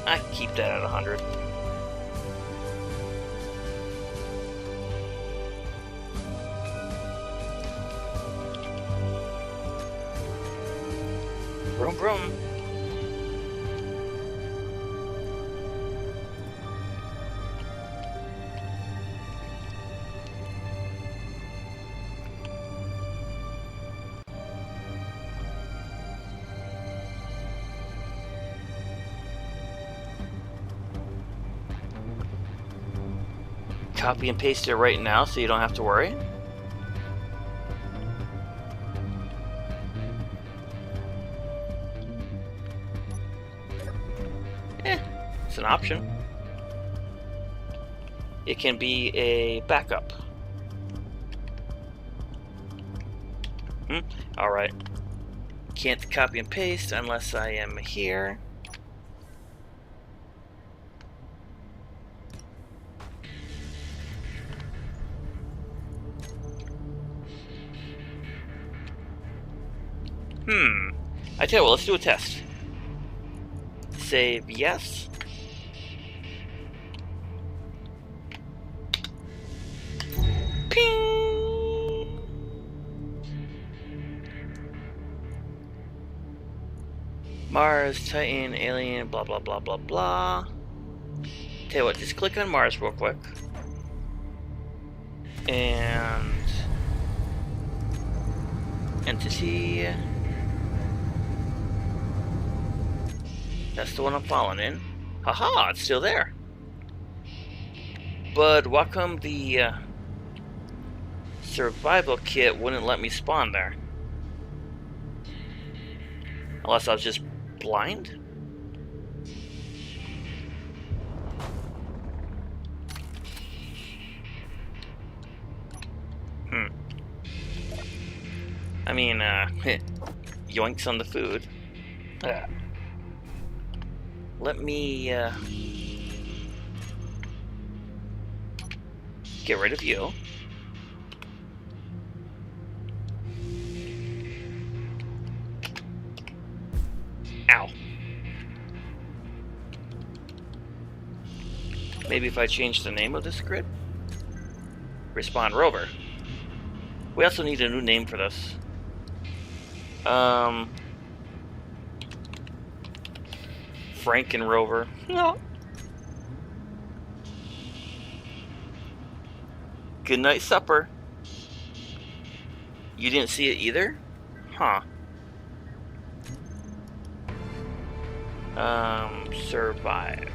I can keep that at 100. Vroom vroom. Copy and paste it right now so you don't have to worry. It's an option. It can be a backup. Alright. Can't copy and paste unless I am here. I tell you what, let's do a test. Save yes. Ping! Mars, Titan, Alien, blah blah blah blah blah. Tell you what, just click on Mars real quick. And entity. That's the one I'm following in. Haha, it's still there. But why come the survival kit wouldn't let me spawn there? Unless I was just blind? I mean, yoinks on the food. Let me get rid of you. Ow. Maybe if I change the name of this grid? Respawn Rover. We also need a new name for this. Frank and Rover. No. Good night supper. You didn't see it either? Huh. Survive.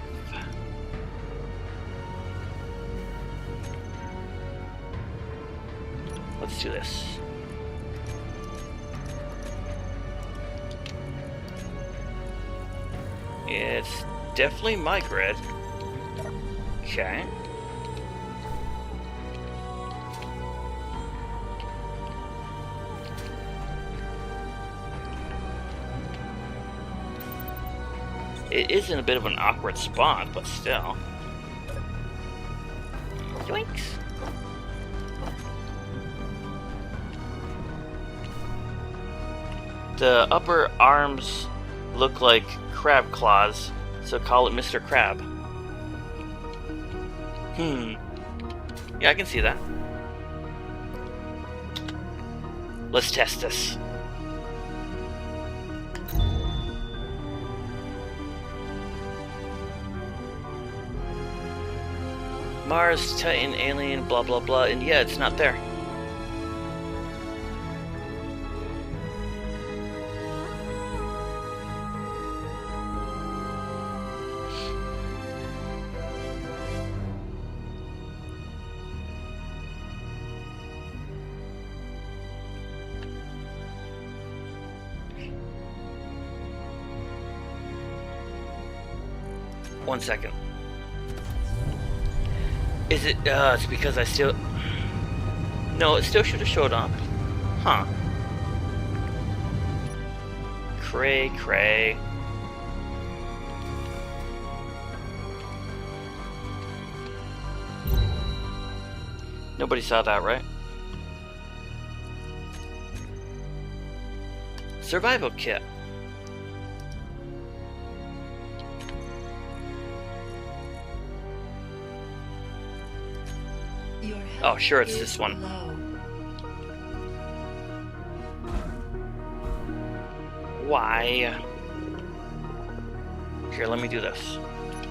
Let's do this. It's definitely my grid. Okay. It is in a bit of an awkward spot, but still. Yoinks. The upper arms look like crab claws, so call it Mr. Crab. Yeah, I can see that. Let's test this. Mars, Titan, Alien, blah blah blah, and yeah, it's not there. One second. Is it, it's because I still... No, it still should have showed up. Huh. Cray, cray. Nobody saw that, right? Survival kit. Your Oh, health sure, it's is this one. low. Why? Here, let me do this.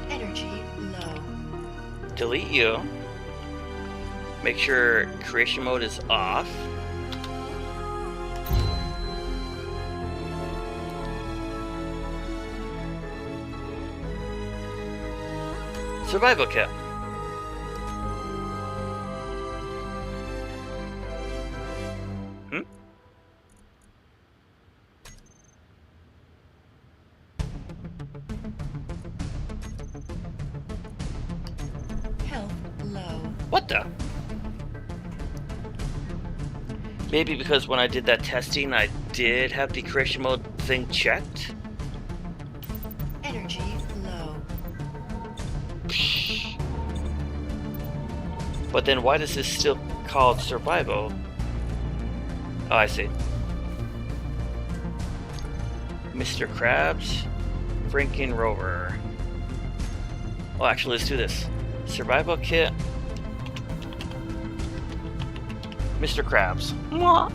Energy low. Delete you. Make sure creation mode is off. Survival kit. Health low. What the? Maybe because when I did that testing, I did have the creation mode thing checked. Energy low. But then why does this still called survival? Oh, I see. Mr. Krabs, freaking Rover. Oh, actually, let's do this. Survival kit. Mr. Krabs. Mwah.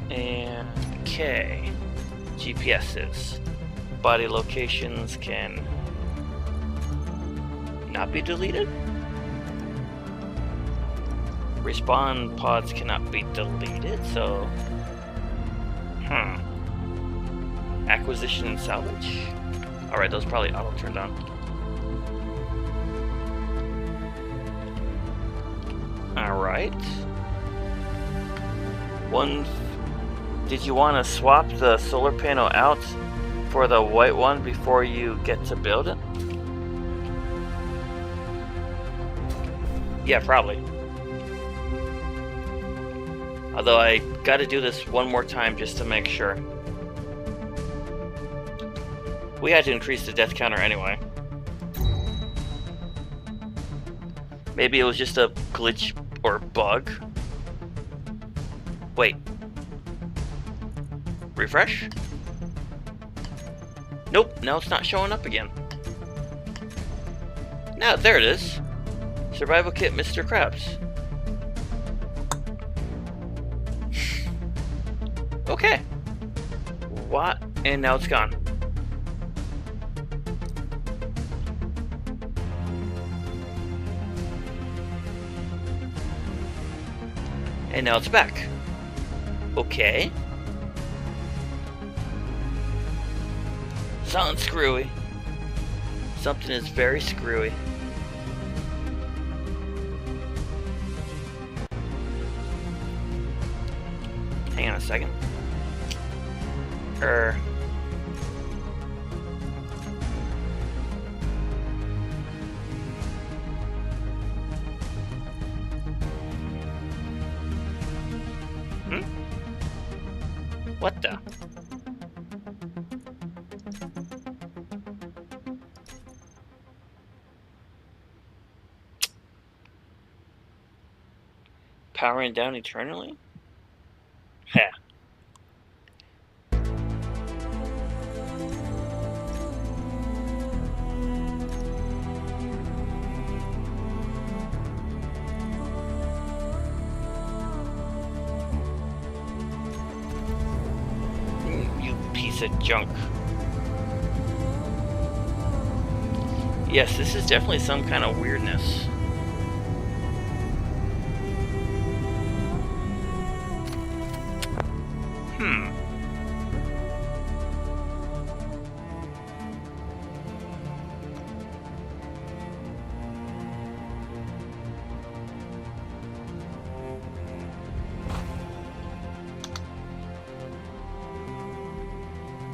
And K. GPSs. Body locations can not be deleted? Respawn pods cannot be deleted, so... Acquisition and salvage? Alright, those probably auto-turned on. Alright. Did you want to swap the solar panel out for the white one before you get to build it? Yeah, probably. Although I gotta do this one more time just to make sure. We had to increase the death counter anyway. Maybe it was just a glitch or bug. Wait. Refresh? Nope, now it's not showing up again. Now, there it is. Survival kit Mr. Krabs. Okay. What? And now it's gone. And now it's back. Okay. Sounds screwy. Something is very screwy. Hang on a second. What the? Powering down eternally? Yeah. You piece of junk. Yes, this is definitely some kind of weirdness.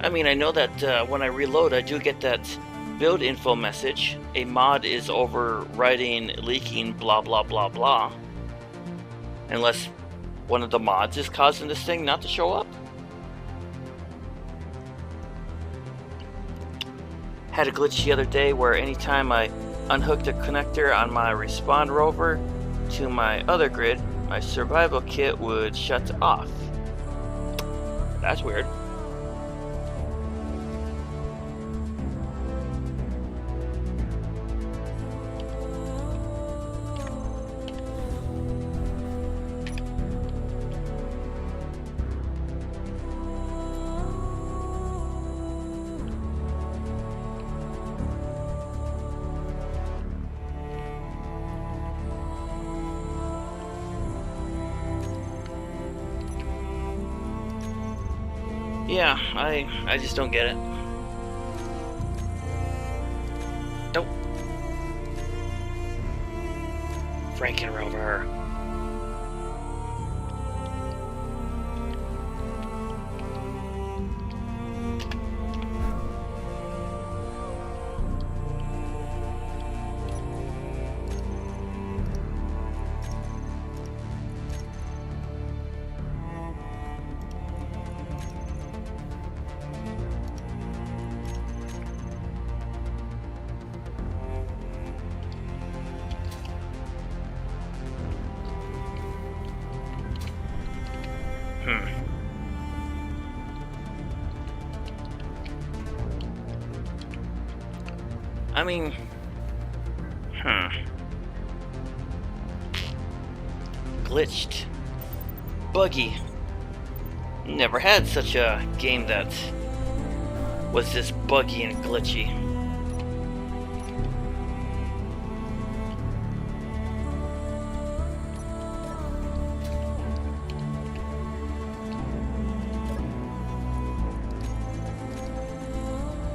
I mean, I know that when I reload, I do get that build info message. A mod is overwriting, leaking, blah, blah, blah, blah. Unless one of the mods is causing this thing not to show up. Had a glitch the other day where anytime I unhooked a connector on my respawn rover to my other grid, my survival kit would shut off. That's weird. Yeah, I just don't get it. Nope. Franken Rover. I mean, glitched, buggy. Never had such a game that was this buggy and glitchy.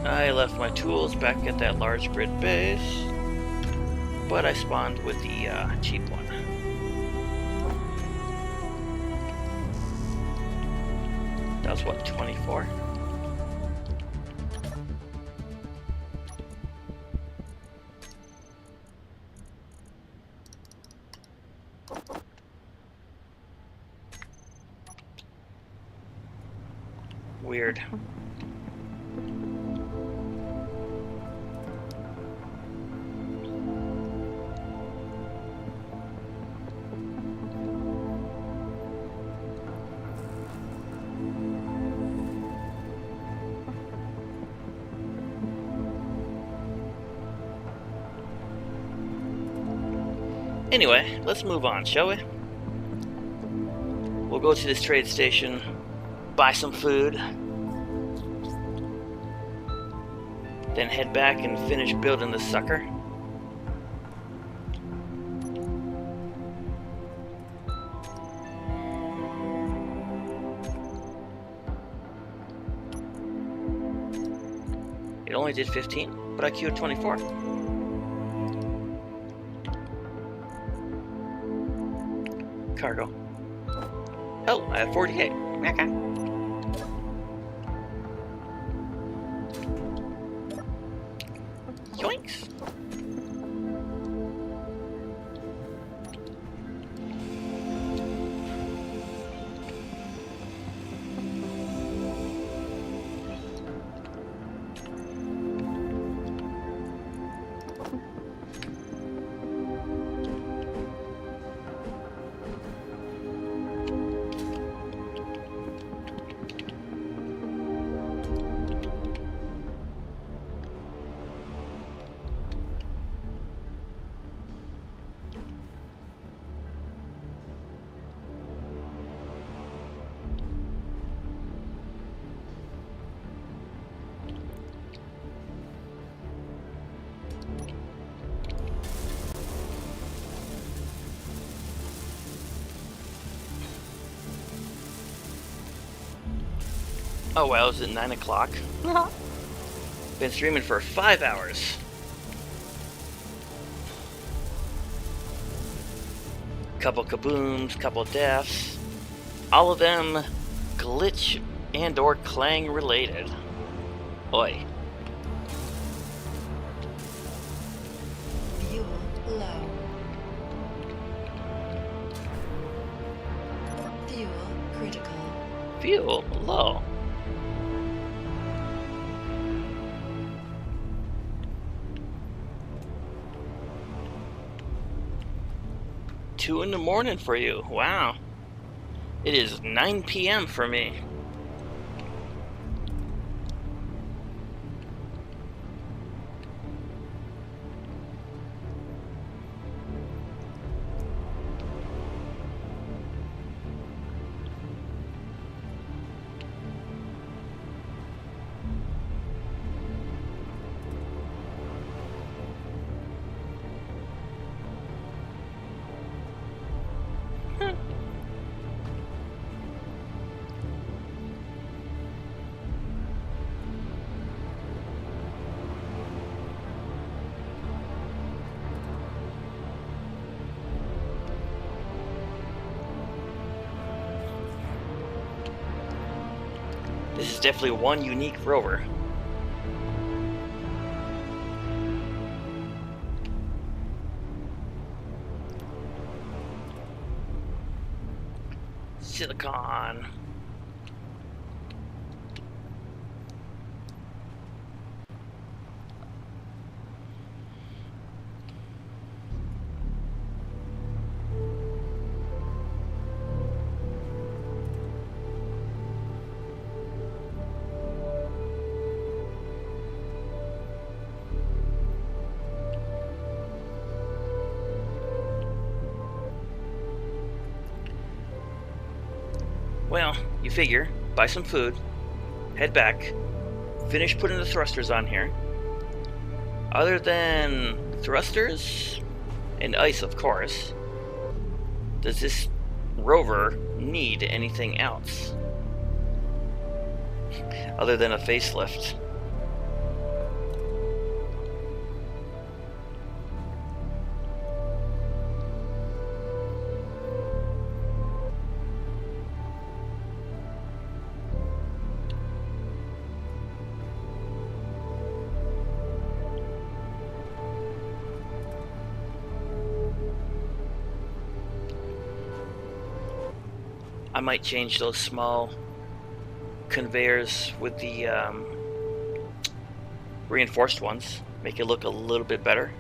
I left my tools back at that large grid base, but I spawned with the cheap one. That was what, 24? Weird. Anyway, let's move on, shall we? We'll go to this trade station, buy some food, then head back and finish building this sucker. It only did 15, but I queued 24. Cargo. Oh, I have 48. Okay. Yoinks. Oh wow, is it 9 o'clock? Been streaming for 5 hours. Couple kabooms, couple deaths. All of them glitch and or clang related. Oi. Fuel low. Fuel low. Two in the morning for you. Wow. It is 9 p.m. for me. This is definitely one unique rover. Silicon. Well, you figure, buy some food, head back, finish putting the thrusters on here. Other than thrusters and ice, of course, does this rover need anything else? Other than a facelift. I might change those small conveyors with the reinforced ones, make it look a little bit better.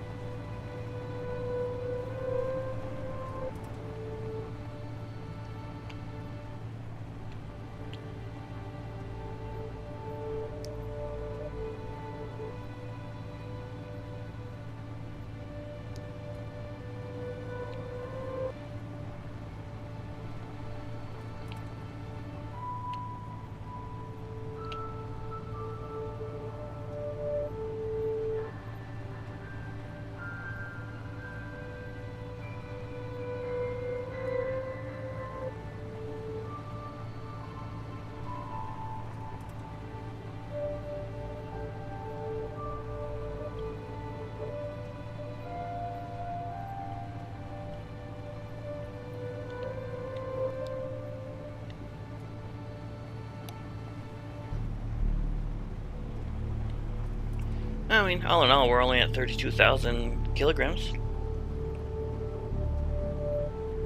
I mean, all in all, we're only at 32,000 kilograms.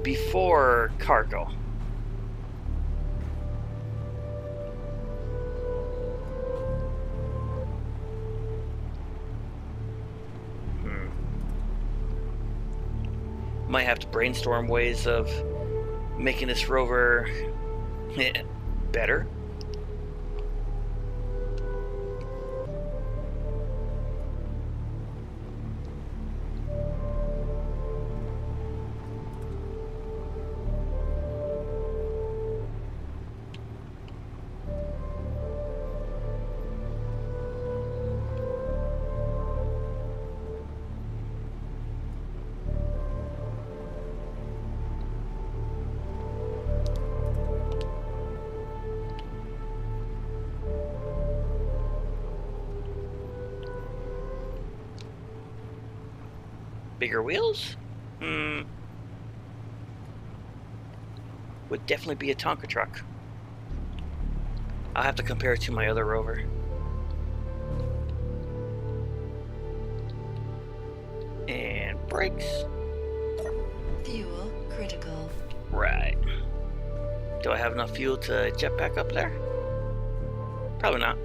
Before cargo. Might have to brainstorm ways of making this rover better. Bigger wheels? Would definitely be a Tonka truck. I'll have to compare it to my other rover. And brakes. Fuel critical. Right. Do I have enough fuel to jet back up there? Probably not.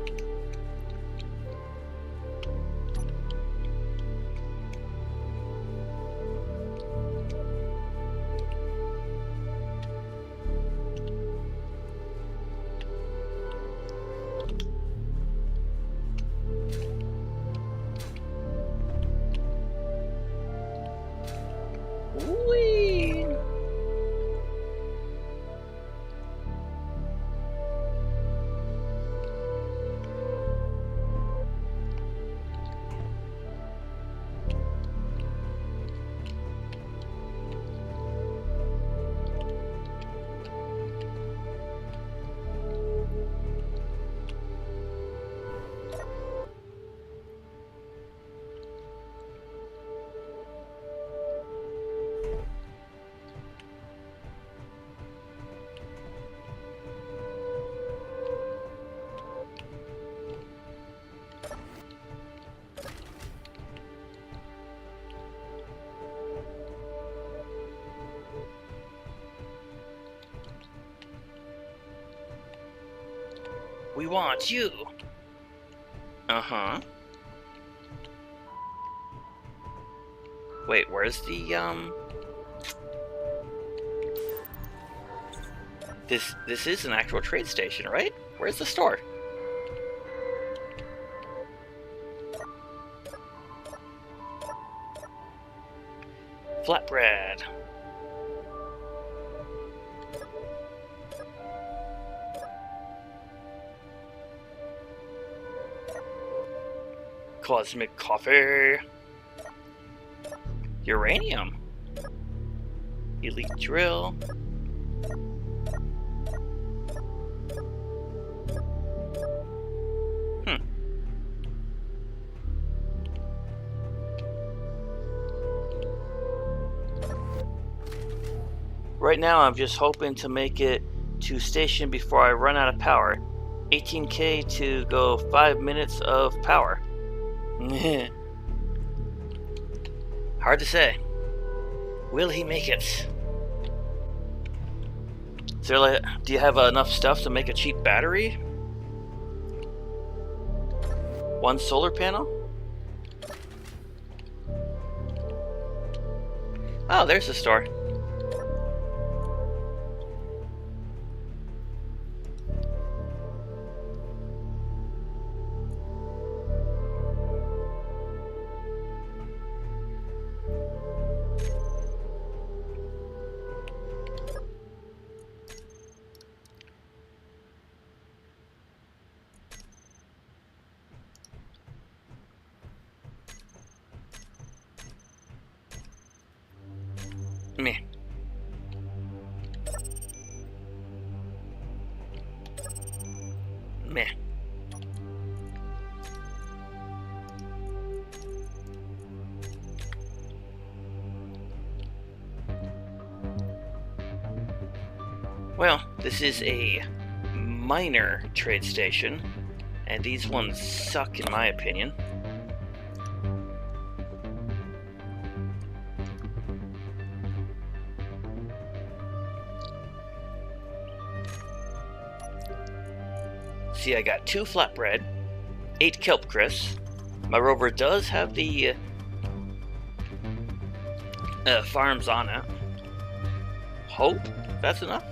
Whee! We want you. Uh-huh. Wait, where's the, This is an actual trade station, right? Where's the store? Flatbread. Cosmic coffee. Uranium. Elite drill. Right now I'm just hoping to make it to station before I run out of power. 18k to go 5 minutes of power. Hard to say. Will he make it? Is there like, do you have enough stuff to make a cheap battery? One solar panel? Oh, there's the store. Meh. Meh. Well, this is a minor trade station, and these ones suck in my opinion. See, I got 2 flatbread, 8 kelp crisps. My rover does have the farms on it. Hope that's enough.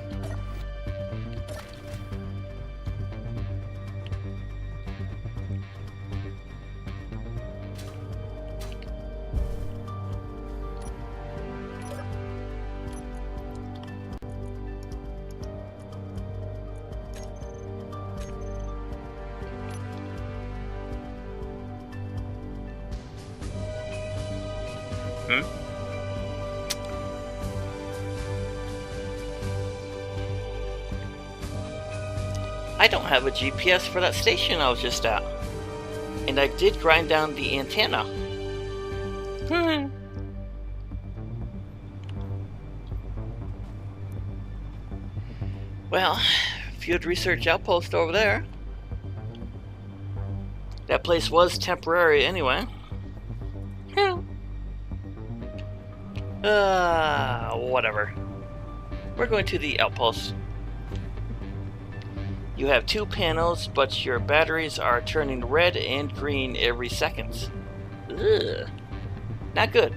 I don't have a GPS for that station I was just at. And I did grind down the antenna. Well, field research outpost over there. That place was temporary anyway. Whatever. We're going to the outpost. You have 2 panels, but your batteries are turning red and green every second. Ugh. Not good.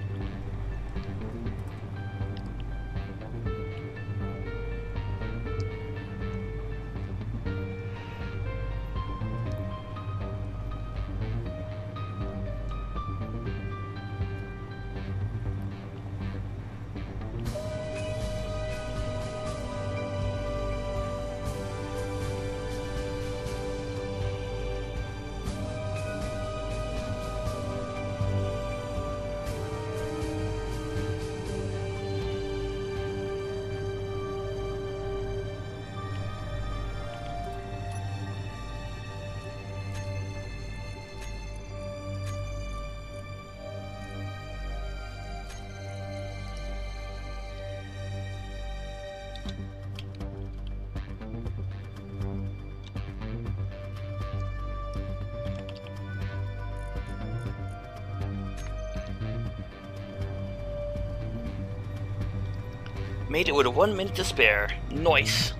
Made it with 1 minute to spare. Nice.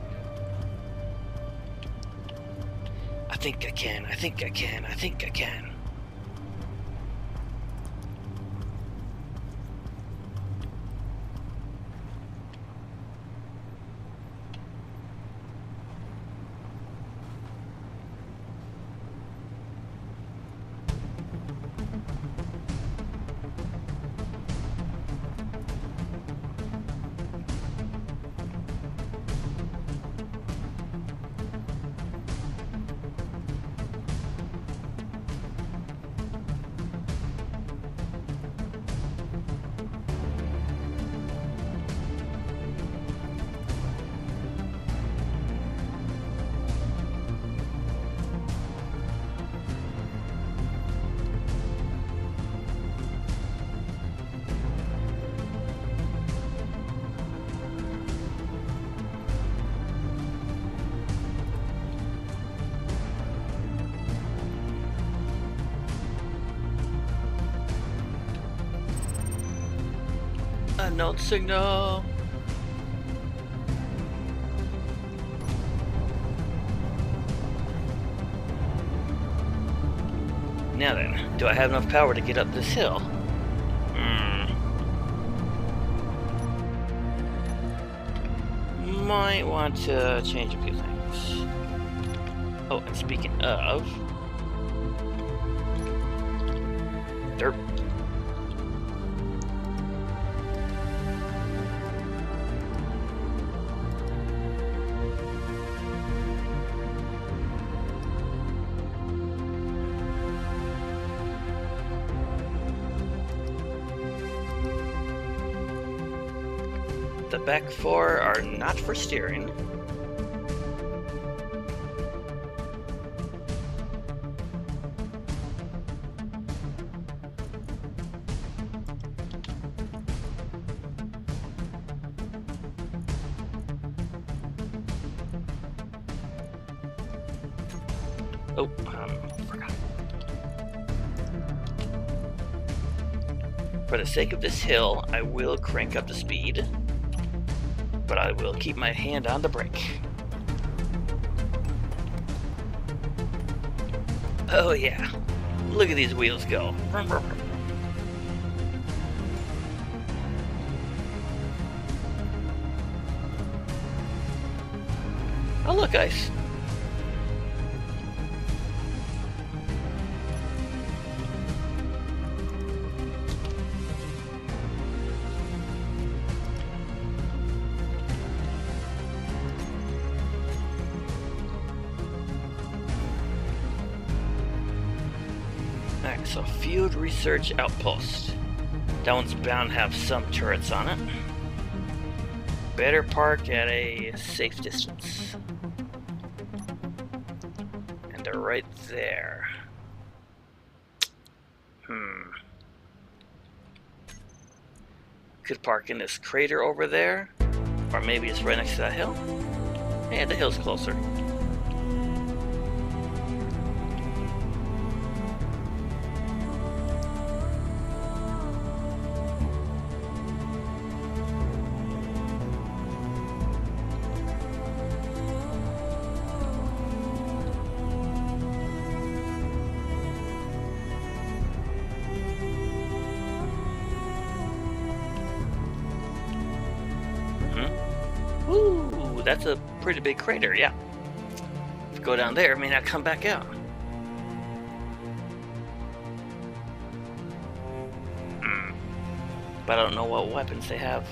I think I can. I think I can. I think I can. Unknown signal. Now then, do I have enough power to get up this hill? Might want to change a few things. Oh, and speaking of... Derp. The back 4 are not for steering. Oh, forgot. For the sake of this hill, I will crank up the speed, but I will keep my hand on the brake. Oh yeah, look at these wheels go. Oh look, ice. Alright, so Field Research Outpost. That one's bound to have some turrets on it. Better park at a safe distance. And they're right there. Could park in this crater over there. Or maybe it's right next to that hill. Yeah, the hill's closer. Ooh, that's a pretty big crater, yeah. If we go down there, it may not come back out. But I don't know what weapons they have.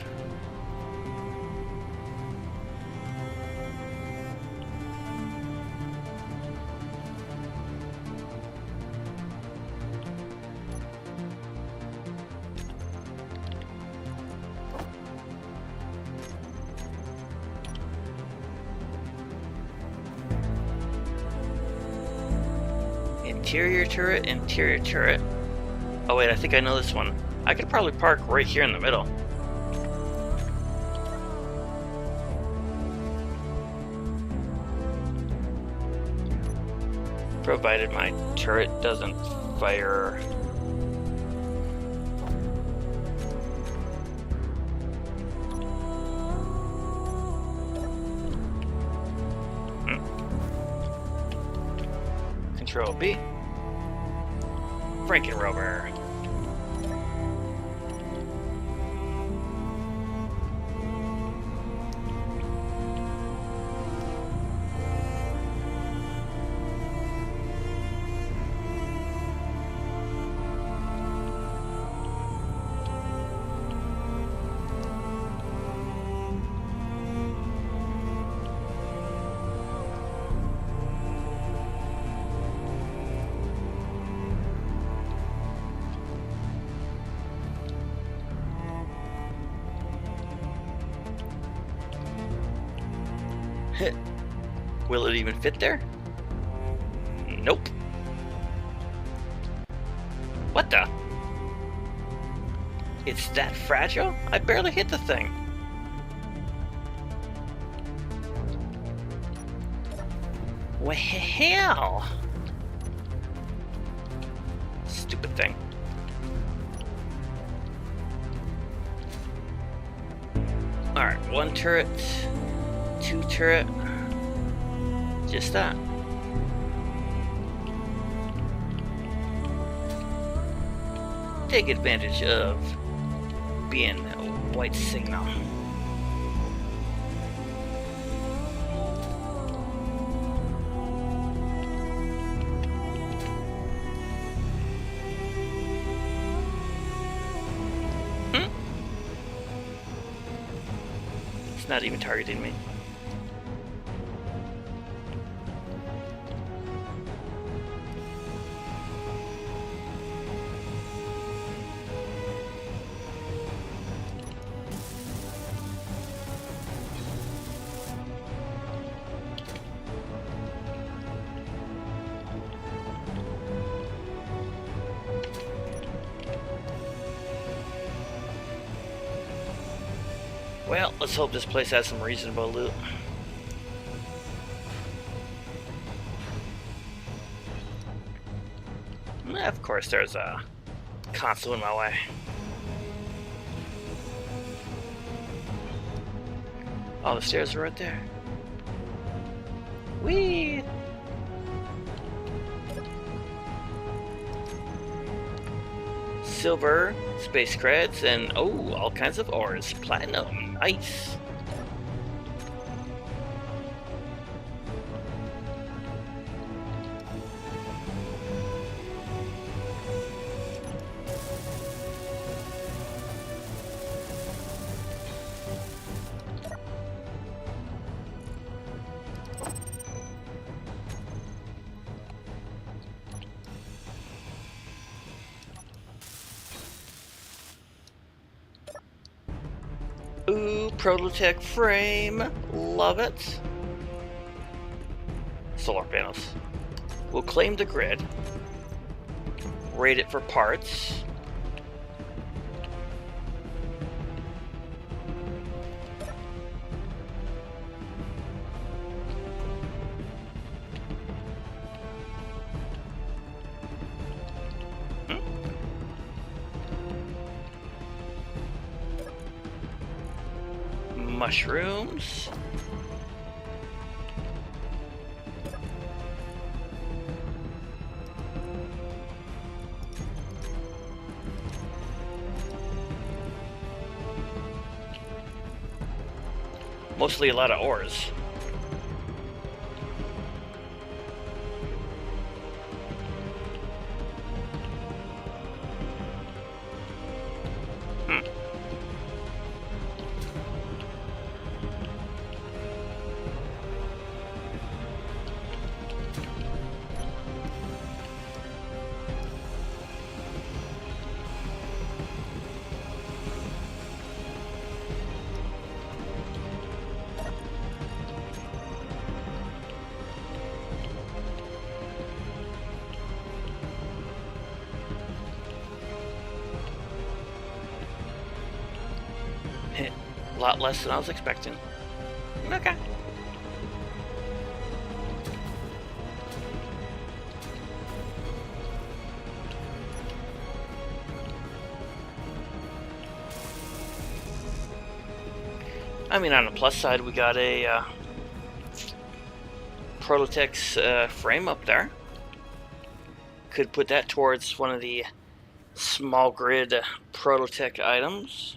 Interior turret, interior turret. Oh wait, I think I know this one. I could probably park right here in the middle. Provided my turret doesn't fire. Control B. Rover. Will it even fit there? Nope. What the? It's that fragile? I barely hit the thing. Well, stupid thing. Alright, one turret, two turret. Just that. Take advantage of being a white signal. It's not even targeting me. Well, let's hope this place has some reasonable loot. Of course, there's a console in my way. Oh, the stairs are right there. Whee! Silver, space creds, and oh, all kinds of ores. Platinum. Nice. Ooh, Prototech frame. Love it. Solar panels. We'll claim the grid. Rate it for parts. Mushrooms. Mostly a lot of ores. A lot less than I was expecting. Okay. I mean, on the plus side, we got a Prototech's frame up there. Could put that towards one of the small grid Prototech items.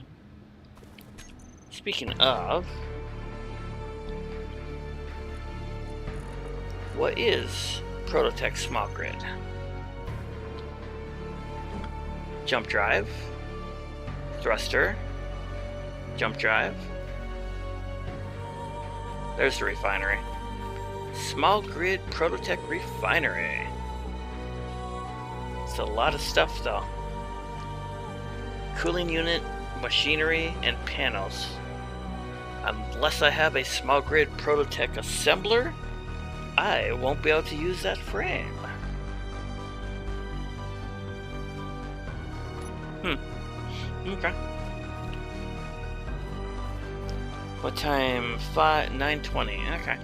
Speaking of, what is Prototech small grid? Jump drive, thruster, jump drive. There's the refinery. Small grid Prototech refinery. It's a lot of stuff though. Cooling unit, machinery, and panels. Unless I have a small grid Prototech assembler, I won't be able to use that frame. Okay. What time? 9:20. Okay.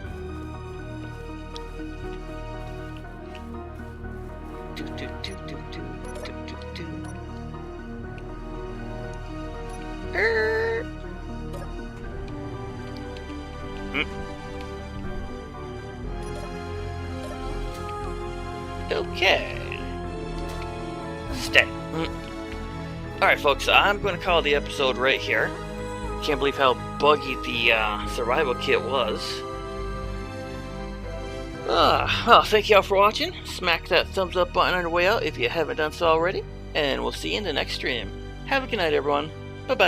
Okay. Stay. Alright, folks, I'm going to call the episode right here. Can't believe how buggy the survival kit was. Well, thank you all for watching. Smack that thumbs up button on your way out if you haven't done so already. And we'll see you in the next stream. Have a good night, everyone. Bye-bye.